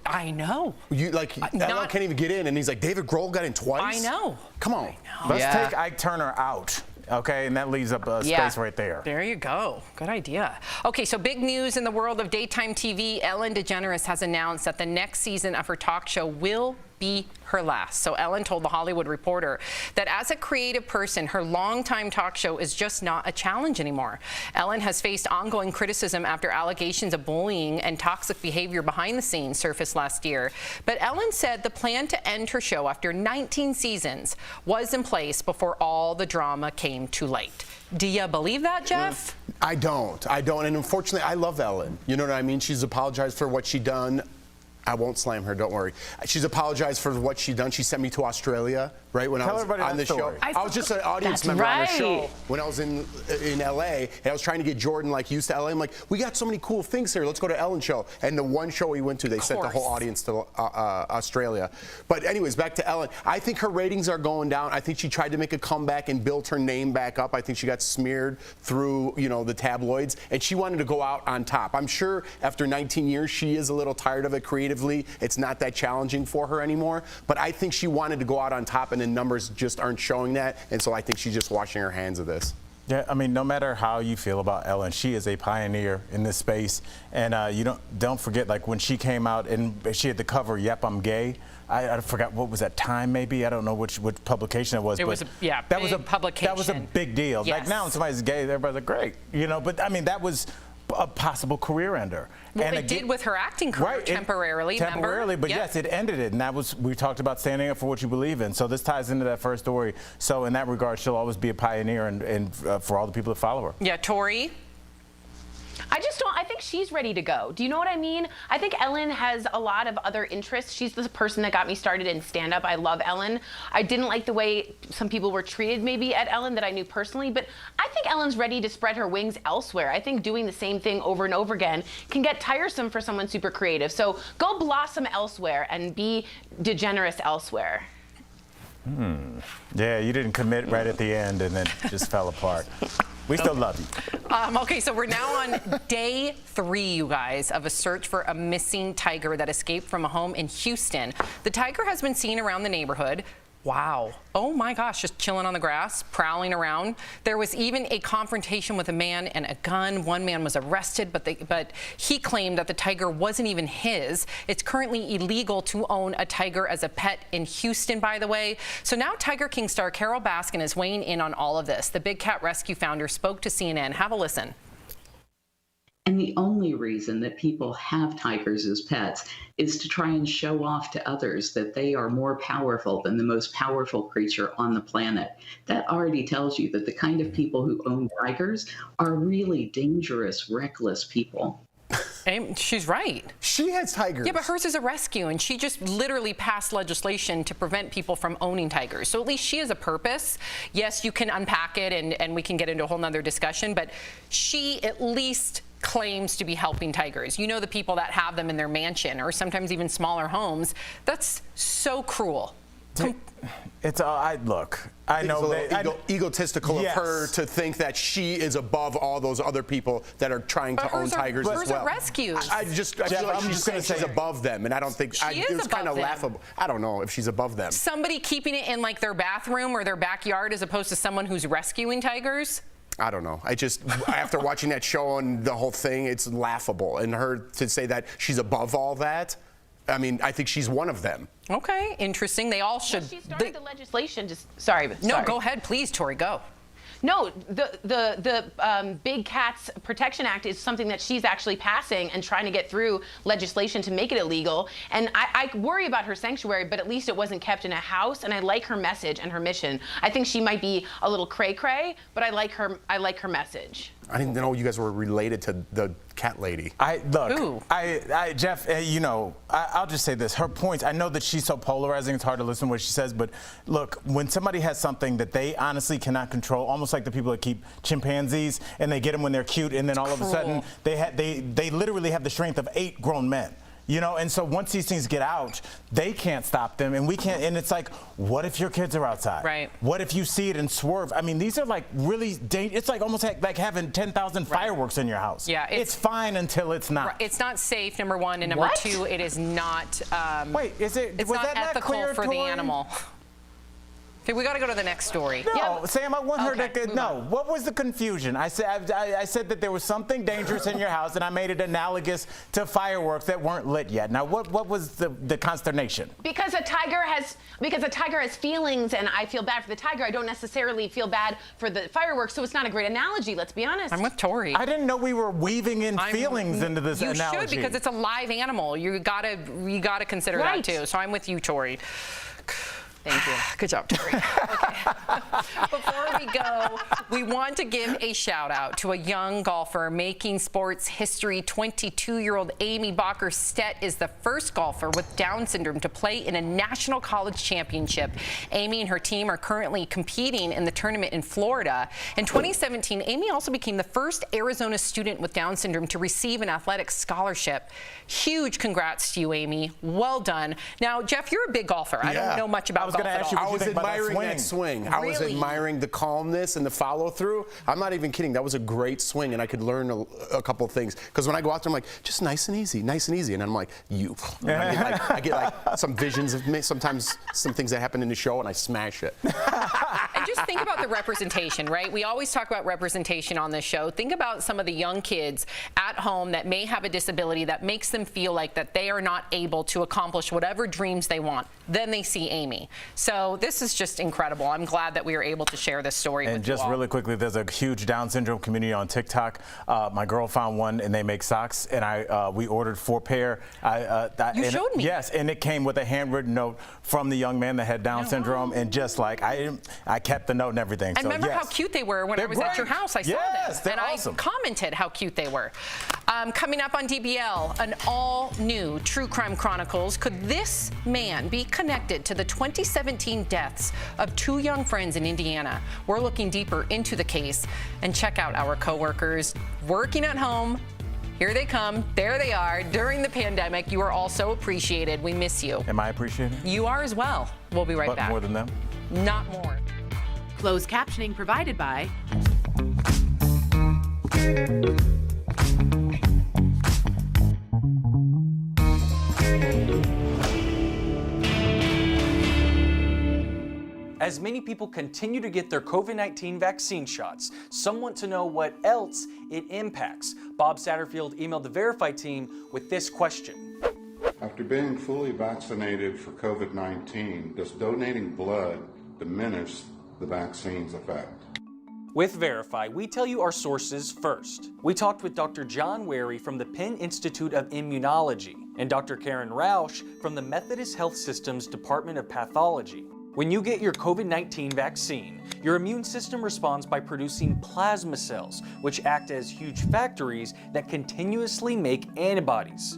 [SPEAKER 5] I know.
[SPEAKER 4] LL can't even get in, and he's like, David Grohl got in twice?
[SPEAKER 5] I know.
[SPEAKER 4] Come on.
[SPEAKER 7] Let's take Ike Turner out. Okay, and that leaves up a space right there.
[SPEAKER 5] There you go. Good idea. Okay, so big news in the world of daytime TV. Ellen DeGeneres has announced that the next season of her talk show will be her last. So Ellen told The Hollywood Reporter that as a creative person, her longtime talk show is just not a challenge anymore. Ellen has faced ongoing criticism after allegations of bullying and toxic behavior behind the scenes surfaced last year. But Ellen said the plan to end her show after 19 seasons was in place before all the drama came to light. Do you believe that, Jeff?
[SPEAKER 4] I don't. And unfortunately, I love Ellen. You know what I mean? She's apologized for what she done. I won't slam her, don't worry. She's apologized for what she's done. She sent me to Australia, right, when I was on the show. I was just an audience member on the show when I was in LA, and I was trying to get Jordan used to LA. I'm like, we got so many cool things here. Let's go to Ellen's show. And the one show we went to, they sent the whole audience to Australia. But anyways, back to Ellen. I think her ratings are going down. I think she tried to make a comeback and build her name back up. I think she got smeared through, the tabloids, and she wanted to go out on top. I'm sure after 19 years, she is a little tired of it creatively. It's not that challenging for her anymore. But I think she wanted to go out on top, and the numbers just aren't showing that. And so I think she's just washing her hands of this.
[SPEAKER 7] Yeah, I mean, no matter how you feel about Ellen, she is a pioneer in this space. And you don't forget, like, when she came out and she had the cover, Yep, I'm Gay. I forgot, what was that, Time maybe? I don't know which publication it was.
[SPEAKER 5] It
[SPEAKER 7] but
[SPEAKER 5] was a big publication.
[SPEAKER 7] That was a big deal.
[SPEAKER 5] Yes.
[SPEAKER 7] Like, now when somebody's gay, everybody's like, great. You know, but I mean, that was a possible career ender.
[SPEAKER 5] Well,
[SPEAKER 7] and
[SPEAKER 5] it did with her acting career temporarily.
[SPEAKER 7] Temporarily,
[SPEAKER 5] remember?
[SPEAKER 7] but yes, it ended it. And that was, we talked about standing up for what you believe in. So this ties into that first story. So in that regard, she'll always be a pioneer and for all the people that follow her.
[SPEAKER 5] Yeah, Tori?
[SPEAKER 19] I think she's ready to go. Do you know what I mean? I think Ellen has a lot of other interests. She's the person that got me started in stand-up. I love Ellen. I didn't like the way some people were treated maybe at Ellen that I knew personally, but I think Ellen's ready to spread her wings elsewhere. I think doing the same thing over and over again can get tiresome for someone super creative. So go blossom elsewhere and be degenerous elsewhere.
[SPEAKER 7] Yeah, you didn't commit right at the end and then just fell apart. We still love you.
[SPEAKER 5] Okay, so we're now on day 3, you guys, of a search for a missing tiger that escaped from a home in Houston. The tiger has been seen around the neighborhood. Wow. Oh my gosh, just chilling on the grass, prowling around. There was even a confrontation with a man and a gun. One man was arrested, but he claimed that the tiger wasn't even his. It's currently illegal to own a tiger as a pet in Houston, by the way. So now Tiger King star Carol Baskin is weighing in on all of this. The Big Cat Rescue founder spoke to CNN. Have a listen.
[SPEAKER 11] And the only reason that people have tigers as pets is to try and show off to others that they are more powerful than the most powerful creature on the planet. That already tells you that the kind of people who own tigers are really dangerous, reckless people.
[SPEAKER 5] She's right.
[SPEAKER 4] She has tigers.
[SPEAKER 5] Yeah, but hers is a rescue, and she just literally passed legislation to prevent people from owning tigers. So at least she has a purpose. Yes, you can unpack it, and we can get into a whole nother discussion, but she at least claims to be helping tigers. You know, the people that have them in their mansion or sometimes even smaller homes. That's so cruel.
[SPEAKER 7] It's look. I know
[SPEAKER 4] it's egotistical of her to think that she is above all those other people that are trying to own tigers as well.
[SPEAKER 5] Rescues.
[SPEAKER 4] I feel like she's saying she's above them, and I don't think it was kind of laughable. I don't know if she's above them.
[SPEAKER 5] Somebody keeping it in like their bathroom or their backyard as opposed to someone who's rescuing tigers.
[SPEAKER 4] I don't know. After watching that show and the whole thing, it's laughable. And her to say that she's above all that, I mean, I think she's one of them.
[SPEAKER 5] Okay, interesting. They all should.
[SPEAKER 19] Well, she started the legislation. Sorry.
[SPEAKER 5] No, go ahead, please, Tori. Go.
[SPEAKER 19] No, the Big Cats Protection Act is something that she's actually passing and trying to get through legislation to make it illegal. And I worry about her sanctuary, but at least it wasn't kept in a house. And I like her message and her mission. I think she might be a little cray-cray, but I like her message.
[SPEAKER 4] I didn't know you guys were related to the cat lady.
[SPEAKER 7] Jeff, you know, I'll just say this. Her points, I know that she's so polarizing, it's hard to listen to what she says, but look, when somebody has something that they honestly cannot control, almost like the people that keep chimpanzees and they get them when they're cute, and then all of a sudden they literally have the strength of 8 grown men. You know, and so once these things get out, they can't stop them, and we can't. And it's like, what if your kids are outside?
[SPEAKER 5] Right.
[SPEAKER 7] What if you see it and swerve? I mean, these are like really dangerous. It's like almost like having 10,000 fireworks in your house.
[SPEAKER 5] Yeah.
[SPEAKER 7] It's fine until it's not.
[SPEAKER 5] It's not safe, number one, and number two, it is not.
[SPEAKER 7] Wait, is it?
[SPEAKER 5] It's
[SPEAKER 7] was
[SPEAKER 5] not
[SPEAKER 7] that
[SPEAKER 5] ethical
[SPEAKER 7] not clear,
[SPEAKER 5] for
[SPEAKER 7] Tori?
[SPEAKER 5] the animal. Okay, we got to go to the next story.
[SPEAKER 7] No, Sam, I want her to. No, what was the confusion? I said that there was something dangerous in your house, and I made it analogous to fireworks that weren't lit yet. Now, what was the consternation?
[SPEAKER 19] Because a tiger has feelings, and I feel bad for the tiger. I don't necessarily feel bad for the fireworks, so it's not a great analogy. Let's be honest.
[SPEAKER 5] I'm with Tori.
[SPEAKER 7] I didn't know we were weaving in feelings into this analogy.
[SPEAKER 5] You should, because it's a live animal. You gotta consider that too. So I'm with you, Tori. Thank you. Good job, Tori. Okay. Before we go, we want to give a shout out to a young golfer making sports history. 22-year-old Amy Bacher-Stedt is the first golfer with Down syndrome to play in a national college championship. Amy and her team are currently competing in the tournament in Florida. In 2017, Amy also became the first Arizona student with Down syndrome to receive an athletic scholarship. Huge congrats to you, Amy. Well done. Now, Jeff, you're a big golfer. I don't know much about golf at all.
[SPEAKER 4] I was admiring that swing.
[SPEAKER 5] Really?
[SPEAKER 4] I was admiring the calmness and the follow through. I'm not even kidding. That was a great swing, and I could learn a couple of things. Because when I go out there, I'm like, just nice and easy, nice and easy. And I'm like, I get like some visions of me. Sometimes some things that happen in the show, and I smash it.
[SPEAKER 5] And
[SPEAKER 2] just think about the representation, right? We always talk about representation on this show. Think about some of the young kids at home that may have a disability that makes them feel like that they are not able to accomplish whatever dreams they want. Then they see Amy. So this is just incredible. I'm glad that we were able to share this story with you all.
[SPEAKER 7] And just really quickly, there's a huge Down syndrome community on TikTok. My girl found one, and they make socks, and we ordered 4 pair.
[SPEAKER 2] You showed me.
[SPEAKER 7] Yes, and it came with a handwritten note from the young man that had Down syndrome, and just like I kept the note and everything.
[SPEAKER 2] And
[SPEAKER 7] so,
[SPEAKER 2] remember
[SPEAKER 7] yes.
[SPEAKER 2] how cute they were when I was at your house. I saw them, and I commented how cute they were. Coming up on DBL, an all-new True Crime Chronicles. Could this man be connected to the 2017 deaths of 2 young friends in Indiana? We're looking deeper into the case, and check out our coworkers working at home. Here they come. There they are. During the pandemic, you are all so appreciated. We miss you.
[SPEAKER 7] Am I appreciated?
[SPEAKER 2] You are as well. We'll be right
[SPEAKER 7] but
[SPEAKER 2] back.
[SPEAKER 7] More than them?
[SPEAKER 2] Not more.
[SPEAKER 17] Closed captioning provided by
[SPEAKER 9] As many people continue to get their COVID-19 vaccine shots, some want to know what else it impacts. Bob Satterfield emailed the Verify team with this question.
[SPEAKER 13] After being fully vaccinated for COVID-19, does donating blood diminish the vaccine's effect?
[SPEAKER 9] With Verify, we tell you our sources first. We talked with Dr. John Wary from the Penn Institute of Immunology and Dr. Karen Rausch from the Methodist Health System's Department of Pathology. When you get your COVID-19 vaccine, your immune system responds by producing plasma cells, which act as huge factories that continuously make antibodies.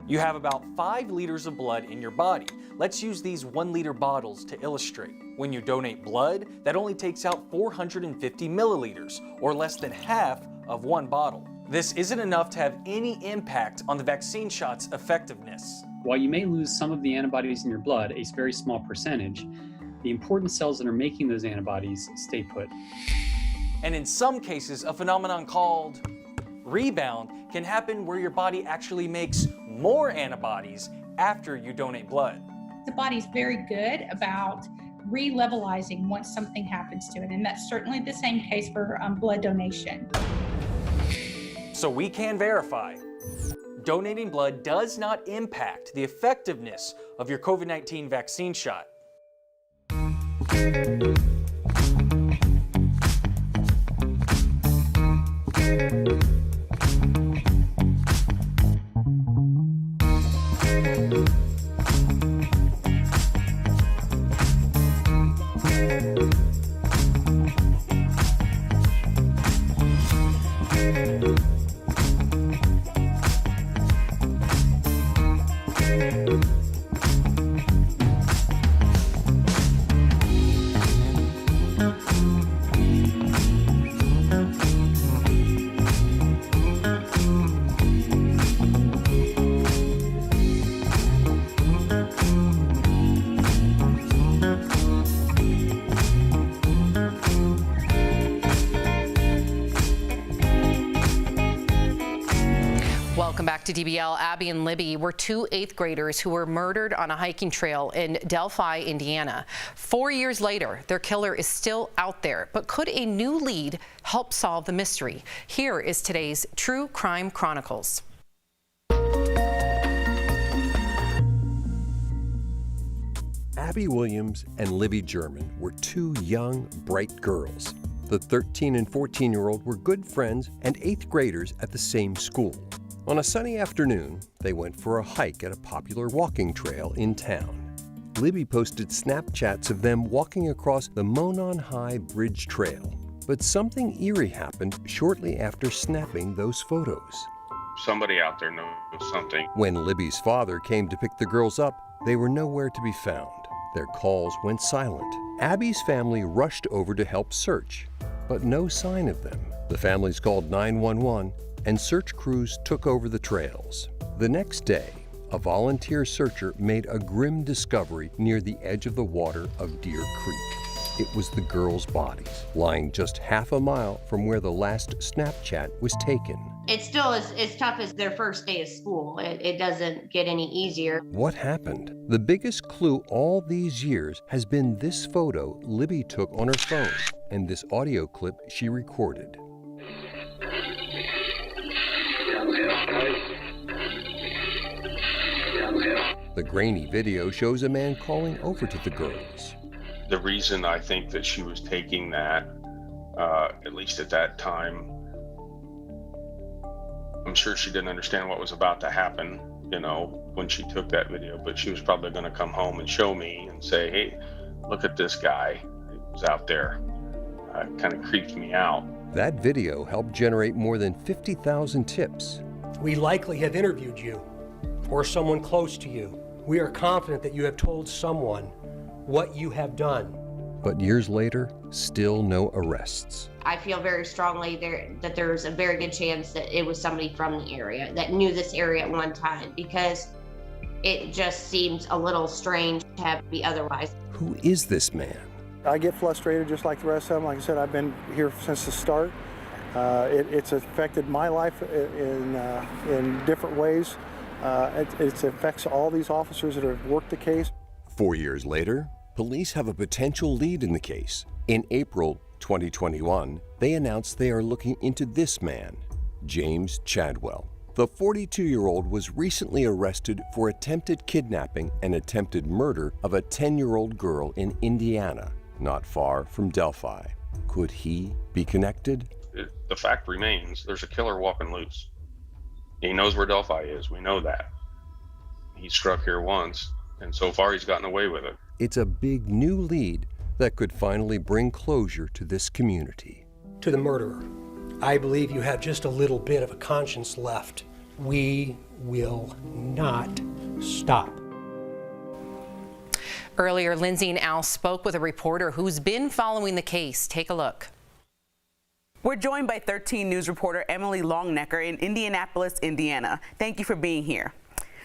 [SPEAKER 9] You have about 5 liters of blood in your body. Let's use these 1-liter bottles to illustrate. When you donate blood, that only takes out 450 milliliters, or less than half of 1 bottle. This isn't enough to have any impact on the vaccine shot's effectiveness.
[SPEAKER 8] While you may lose some of the antibodies in your blood, a very small percentage, the important cells that are making those antibodies stay put.
[SPEAKER 9] And in some cases, a phenomenon called rebound can happen where your body actually makes more antibodies after you donate blood.
[SPEAKER 18] The body's very good about re-levelizing once something happens to it, and that's certainly the same case for blood donation.
[SPEAKER 9] So we can verify, donating blood does not impact the effectiveness of your COVID-19 vaccine shot.
[SPEAKER 2] Welcome back to DBL. Abby and Libby were 2 8th graders who were murdered on a hiking trail in Delphi, Indiana. 4 years later, their killer is still out there. But could a new lead help solve the mystery? Here is today's True Crime Chronicles.
[SPEAKER 22] Abby Williams and Libby German were 2 young, bright girls. The 13 and 14-year-old were good friends and 8th graders at the same school. On a sunny afternoon, they went for a hike at a popular walking trail in town. Libby posted Snapchats of them walking across the Monon High Bridge Trail. But something eerie happened shortly after snapping those photos.
[SPEAKER 3] Somebody out there knows something.
[SPEAKER 22] When Libby's father came to pick the girls up, they were nowhere to be found. Their calls went silent. Abby's family rushed over to help search, but no sign of them. The families called 911, and search crews took over the trails. The next day, a volunteer searcher made a grim discovery near the edge of the water of Deer Creek. It was the girls' bodies, lying just half a mile from where the last Snapchat was taken.
[SPEAKER 12] It still is as tough as their first day of school. It doesn't get any easier.
[SPEAKER 22] What happened? The biggest clue all these years has been this photo Libby took on her phone and this audio clip she recorded. The grainy video shows a man calling over to the girls.
[SPEAKER 3] The reason I think that she was taking that, at least at that time, I'm sure she didn't understand what was about to happen, you know, when she took that video, but she was probably going to come home and show me and say, hey, look at this guy who's out there. Kind of creeped me out.
[SPEAKER 22] That video helped generate more than 50,000 tips.
[SPEAKER 14] We likely have interviewed you or someone close to you. We are confident that you have told someone what you have done.
[SPEAKER 22] But years later, still no arrests.
[SPEAKER 12] I feel very strongly that there's a very good chance that it was somebody from the area that knew this area at one time, because it just seems a little strange to have it be otherwise.
[SPEAKER 22] Who is this man?
[SPEAKER 23] I get frustrated just like the rest of them. Like I said, I've been here since the start. It's affected my life in different ways. It affects all these officers that have worked the case.
[SPEAKER 22] 4 years later, police have a potential lead in the case. In April 2021, they announced they are looking into this man, James Chadwell. The 42-year-old was recently arrested for attempted kidnapping and attempted murder of a 10-year-old girl in Indiana, not far from Delphi. Could he be connected?
[SPEAKER 3] The fact remains, there's a killer walking loose. He knows where Delphi is. We know that. He struck here once, and so far he's gotten away with it.
[SPEAKER 22] It's a big new lead that could finally bring closure to this community.
[SPEAKER 14] To the murderer, I believe you have just a little bit of a conscience left. We will not stop.
[SPEAKER 5] Earlier, Lindsay and Al spoke with a reporter who's been following the case. Take a look.
[SPEAKER 24] We're joined by 13 News reporter Emily Longnecker in Indianapolis, Indiana. Thank you for being here.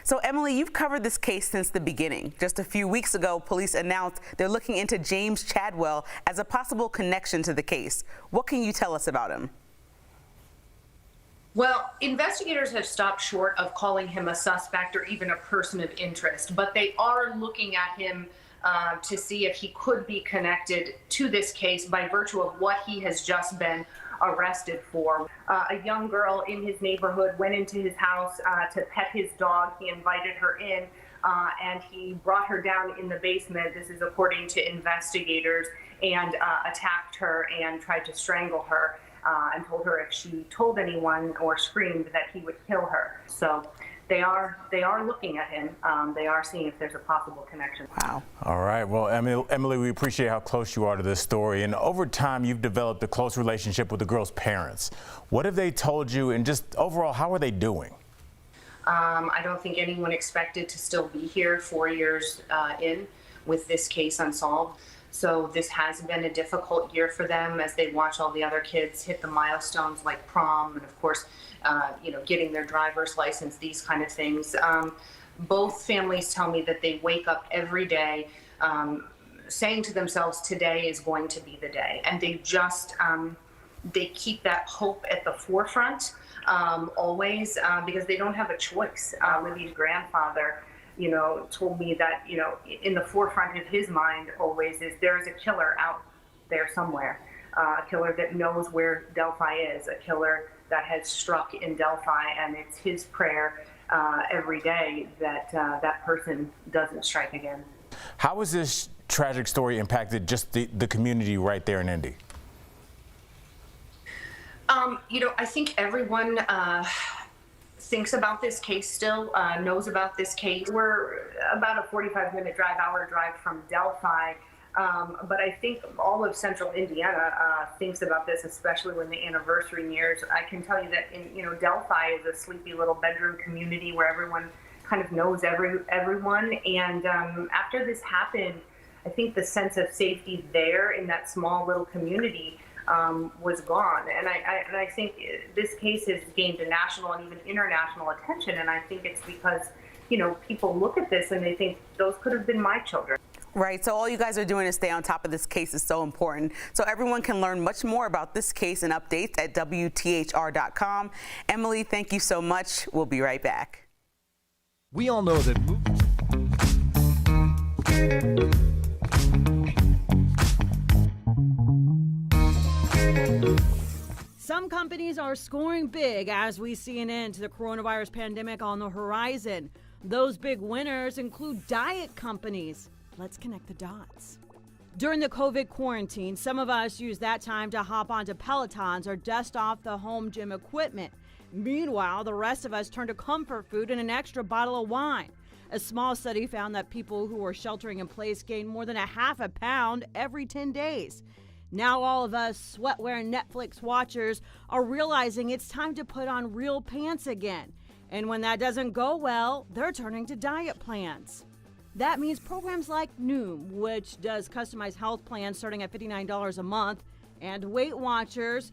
[SPEAKER 24] So, Emily, you've covered this case since the beginning. Just a few weeks ago, police announced they're looking into James Chadwell as a possible connection to the case. What can you tell us about him?
[SPEAKER 25] Well, investigators have stopped short of calling him a suspect or even a person of interest, but they are looking at him to see if he could be connected to this case by virtue of what he has just been arrested for. A young girl in his neighborhood went into his house to pet his dog. He invited her in and he brought her down in the basement. This is according to investigators, and attacked her and tried to strangle her and told her if she told anyone or screamed that he would kill her. So they are looking at him. They are seeing if there's a possible connection.
[SPEAKER 24] Wow.
[SPEAKER 7] All right. Well, Emily, we appreciate how close you are to this story. And over time, you've developed a close relationship with the girl's parents. What have they told you? And just overall, how are they doing?
[SPEAKER 25] I don't think anyone expected to still be here 4 years in with this case unsolved. So this has been a difficult year for them as they watch all the other kids hit the milestones like prom and, of course, getting their driver's license, these kind of things. Both families tell me that they wake up every day saying to themselves, today is going to be the day. And they just, they keep that hope at the forefront always because they don't have a choice. Libby's grandfather, told me that, in the forefront of his mind always is there's a killer out there somewhere, a killer that knows where Delphi is, a killer that has struck in Delphi, and it's his prayer every day that that person doesn't strike again.
[SPEAKER 7] How has this tragic story impacted just the community right there in Indy?
[SPEAKER 25] I think everyone thinks about this case still, knows about this case. We're about a 45-minute hour drive from Delphi, but I think all of central Indiana thinks about this, especially when the anniversary nears. I can tell you that Delphi is a sleepy little bedroom community where everyone kind of knows everyone. And after this happened, I think the sense of safety there in that small little community was gone. And I think this case has gained a national and even international attention. And I think it's because, people look at this and they think those could have been my children.
[SPEAKER 24] Right, so all you guys are doing to stay on top of this case is so important. So everyone can learn much more about this case and updates at WTHR.com. Emily, thank you so much. We'll be right back.
[SPEAKER 10] We all know that
[SPEAKER 15] some companies are scoring big as we see an end to the coronavirus pandemic on the horizon. Those big winners include diet companies. Let's connect the dots. During the COVID quarantine, some of us use that time to hop onto Pelotons or dust off the home gym equipment. Meanwhile, the rest of us turn to comfort food and an extra bottle of wine. A small study found that people who were sheltering in place gained more than a half a pound every 10 days. Now all of us sweatwear Netflix watchers are realizing it's time to put on real pants again. And when that doesn't go well, they're turning to diet plans. That means programs like Noom, which does customized health plans starting at $59 a month, and Weight Watchers,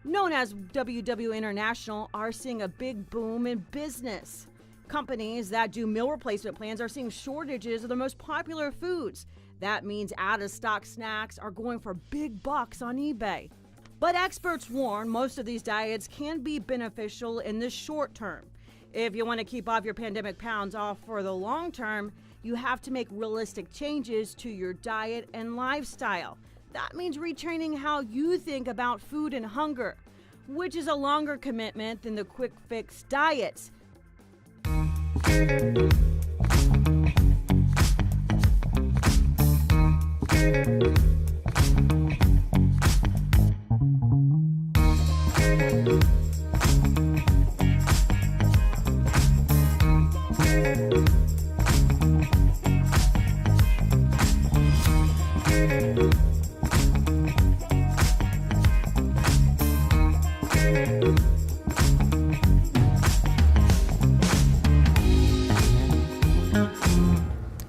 [SPEAKER 15] known as WW International, are seeing a big boom in business. Companies that do meal replacement plans are seeing shortages of the most popular foods. That means out-of-stock snacks are going for big bucks on eBay. But experts warn most of these diets can be beneficial in the short term. If you want to keep off your pandemic pounds off for the long term, you have to make realistic changes to your diet and lifestyle. That means retraining how you think about food and hunger, which is a longer commitment than the quick fix diets.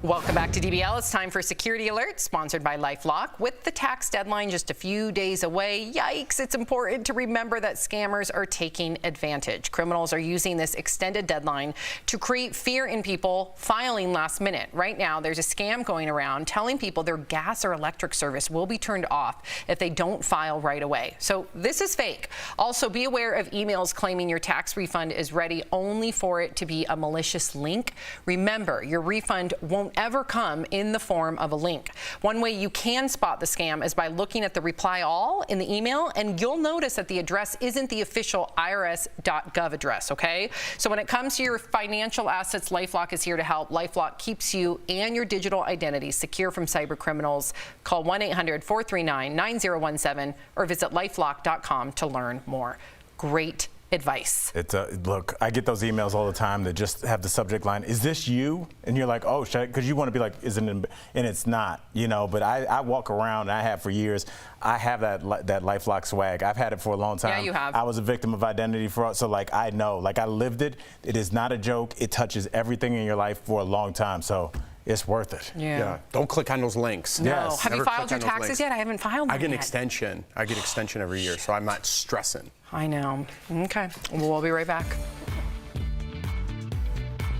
[SPEAKER 5] Welcome back to DBL. It's time for Security Alert, sponsored by LifeLock. With the tax deadline just a few days away, yikes, it's important to remember that scammers are taking advantage. Criminals are using this extended deadline to create fear in people filing last minute. Right now, there's a scam going around telling people their gas or electric service will be turned off if they don't file right away. So this is fake. Also, be aware of emails claiming your tax refund is ready only for it to be a malicious link. Remember, your refund won't ever come in the form of a link. One way you can spot the scam is by looking at the reply all in the email, and you'll notice that the address isn't the official irs.gov address, okay? So when it comes to your financial assets, LifeLock is here to help. LifeLock keeps you and your digital identity secure from cyber criminals. Call 1-800-439-9017 or visit lifelock.com to learn more. Great advice.
[SPEAKER 7] It's look, I get those emails all the time that just have the subject line, "Is this you?" And you're like, "Oh, because you want to be like, isn't it?" And it's not, you know. But I walk around, and I have for years. I have that LifeLock swag. I've had it for a long time.
[SPEAKER 5] Yeah, you have.
[SPEAKER 7] I was a victim of identity fraud, so like I know, like I lived it. It is not a joke. It touches everything in your life for a long time. So it's worth it.
[SPEAKER 5] Yeah.
[SPEAKER 4] Don't click on those links.
[SPEAKER 5] No.
[SPEAKER 7] Yes.
[SPEAKER 5] Have you filed your taxes yet? I haven't filed them
[SPEAKER 4] I get an
[SPEAKER 5] yet.
[SPEAKER 4] extension. I get extension every year, so I'm not stressing.
[SPEAKER 5] I know. Okay. Well, we'll be right back.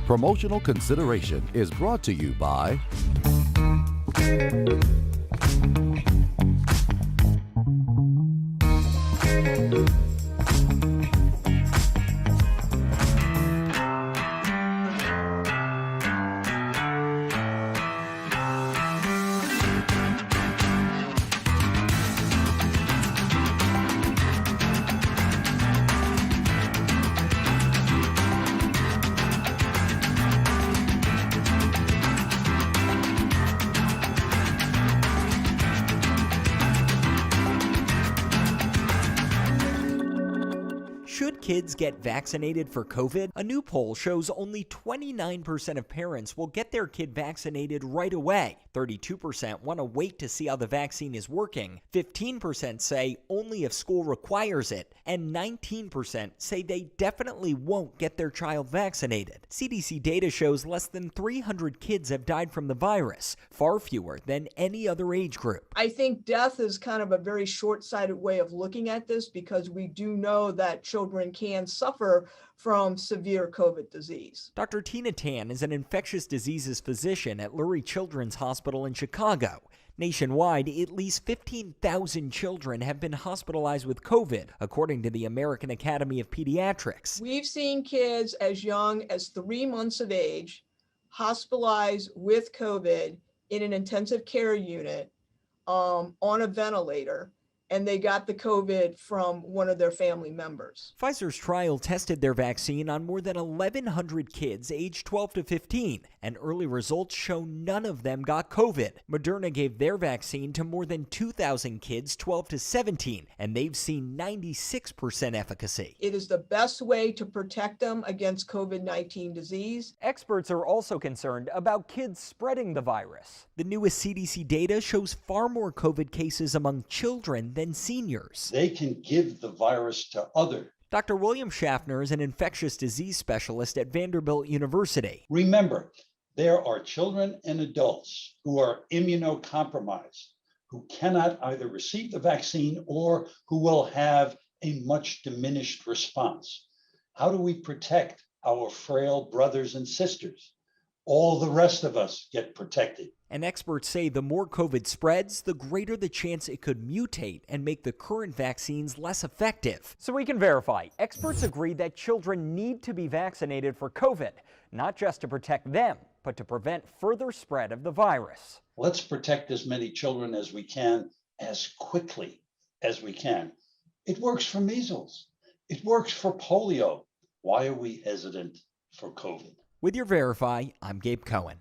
[SPEAKER 10] promotional consideration is brought to you by
[SPEAKER 1] Should kids get vaccinated for COVID? A new poll shows only 29% of parents will get their kid vaccinated right away. 32% want to wait to see how the vaccine is working. 15% say only if school requires it. And 19% say they definitely won't get their child vaccinated. CDC data shows less than 300 kids have died from the virus, far fewer than any other age group.
[SPEAKER 16] I think death is kind of a very short-sighted way of looking at this because we do know that children
[SPEAKER 6] children can suffer from severe COVID disease.
[SPEAKER 1] Dr. Tina Tan is an infectious diseases physician at Lurie Children's Hospital in Chicago. Nationwide, at least 15,000 children have been hospitalized with COVID, according to the American Academy of Pediatrics.
[SPEAKER 6] We've seen kids as young as 3 months of age hospitalized with COVID in an intensive care unit on a ventilator, and they got the COVID from one of their family members.
[SPEAKER 1] Pfizer's trial tested their vaccine on more than 1,100 kids aged 12 to 15, and early results show none of them got COVID. Moderna gave their vaccine to more than 2,000 kids 12 to 17, and they've seen 96% efficacy.
[SPEAKER 6] It is the best way to protect them against COVID-19 disease.
[SPEAKER 1] Experts are also concerned about kids spreading the virus. The newest CDC data shows far more COVID cases among children than seniors.
[SPEAKER 11] They can give the virus to others.
[SPEAKER 1] Dr. William Schaffner is an infectious disease specialist at Vanderbilt University.
[SPEAKER 11] Remember, there are children and adults who are immunocompromised, who cannot either receive the vaccine or who will have a much diminished response. How do we protect our frail brothers and sisters? All the rest of us get protected.
[SPEAKER 1] And experts say the more COVID spreads, the greater the chance it could mutate and make the current vaccines less effective. So we can verify, experts agree that children need to be vaccinated for COVID, not just to protect them, but to prevent further spread of the virus.
[SPEAKER 11] Let's protect as many children as we can, as quickly as we can. It works for measles. It works for polio. Why are we hesitant for COVID?
[SPEAKER 1] With your Verify, I'm Gabe Cohen.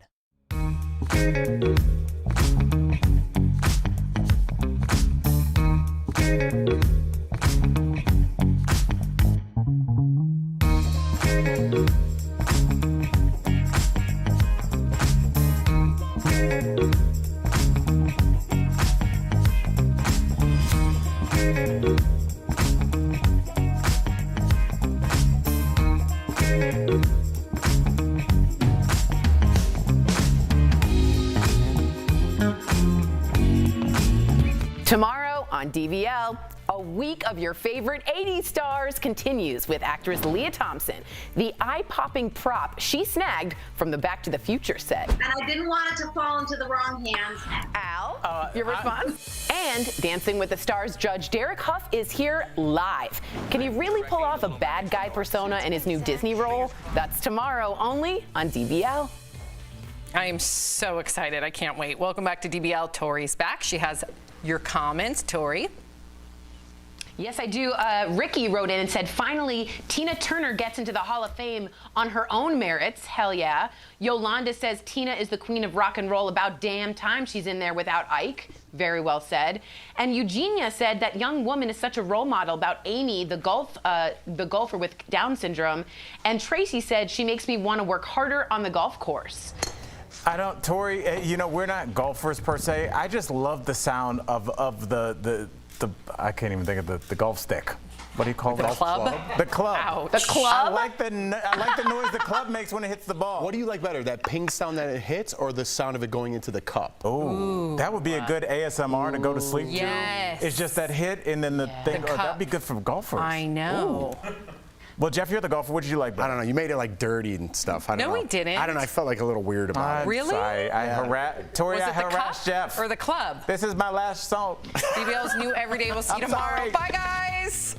[SPEAKER 2] Tomorrow on DBL, a week of your favorite 80s stars continues with actress Leah Thompson, the eye-popping prop she snagged from the Back to the Future set.
[SPEAKER 16] And I didn't want it to fall into the wrong hands.
[SPEAKER 2] Al, your response? And Dancing with the Stars judge Derek Huff is here live. Can he really pull off a bad guy persona in his new Disney role? That's tomorrow only on DBL.
[SPEAKER 5] I am so excited. I can't wait. Welcome back to DBL. Tori's back. She has your comments. Tori.
[SPEAKER 2] Yes, I do. Ricky wrote in and said, finally, Tina Turner gets into the Hall of Fame on her own merits. Hell yeah. Yolanda says, Tina is the queen of rock and roll. About damn time she's in there without Ike. Very well said. And Eugenia said that young woman is such a role model about Amy, the golfer with Down syndrome. And Tracy said, she makes me want to work harder on the golf course.
[SPEAKER 7] Tori, you know, we're not golfers per se. I just love the sound of the I can't even think of the golf stick. What do you call it?
[SPEAKER 5] The club?
[SPEAKER 7] The club.
[SPEAKER 5] Ow. The club?
[SPEAKER 7] I like the noise the club makes when it hits the ball.
[SPEAKER 4] What do you like better, that ping sound that it hits or the sound of it going into the cup?
[SPEAKER 7] Ooh, that would be a good ASMR to go to sleep
[SPEAKER 5] yes.
[SPEAKER 7] to. It's just that hit and then the thing.
[SPEAKER 5] The
[SPEAKER 7] that'd be good for golfers.
[SPEAKER 5] I know.
[SPEAKER 7] Ooh. Well, Jeff, you're the golfer. What did you like better?
[SPEAKER 4] I don't know. You made it like dirty and stuff. I don't know.
[SPEAKER 5] No, we didn't.
[SPEAKER 4] I don't know. I felt like a little weird about it.
[SPEAKER 5] Really?
[SPEAKER 7] Tori, I
[SPEAKER 5] Was it the
[SPEAKER 7] harassed
[SPEAKER 5] cup
[SPEAKER 7] Jeff.
[SPEAKER 5] or the club?
[SPEAKER 7] This is my last song.
[SPEAKER 5] DBL's new Everyday. We'll see you tomorrow.
[SPEAKER 7] Sorry.
[SPEAKER 5] Bye, guys.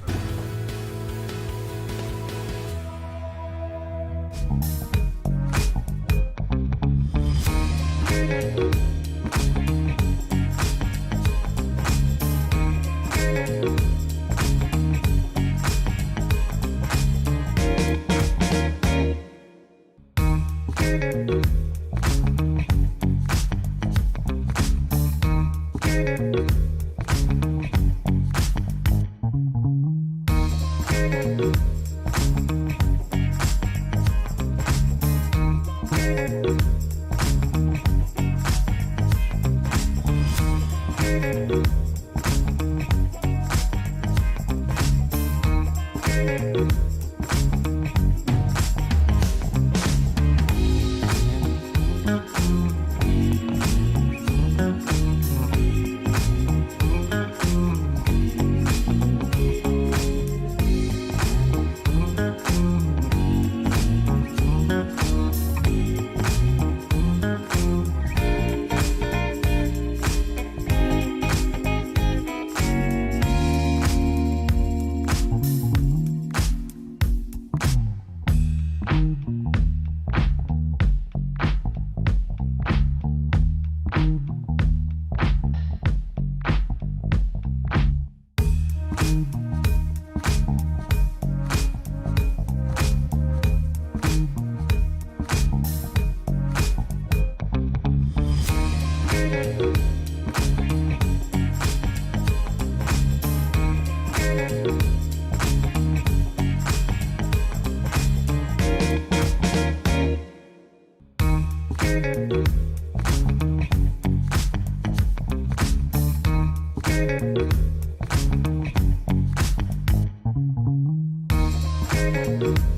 [SPEAKER 13] Thank you.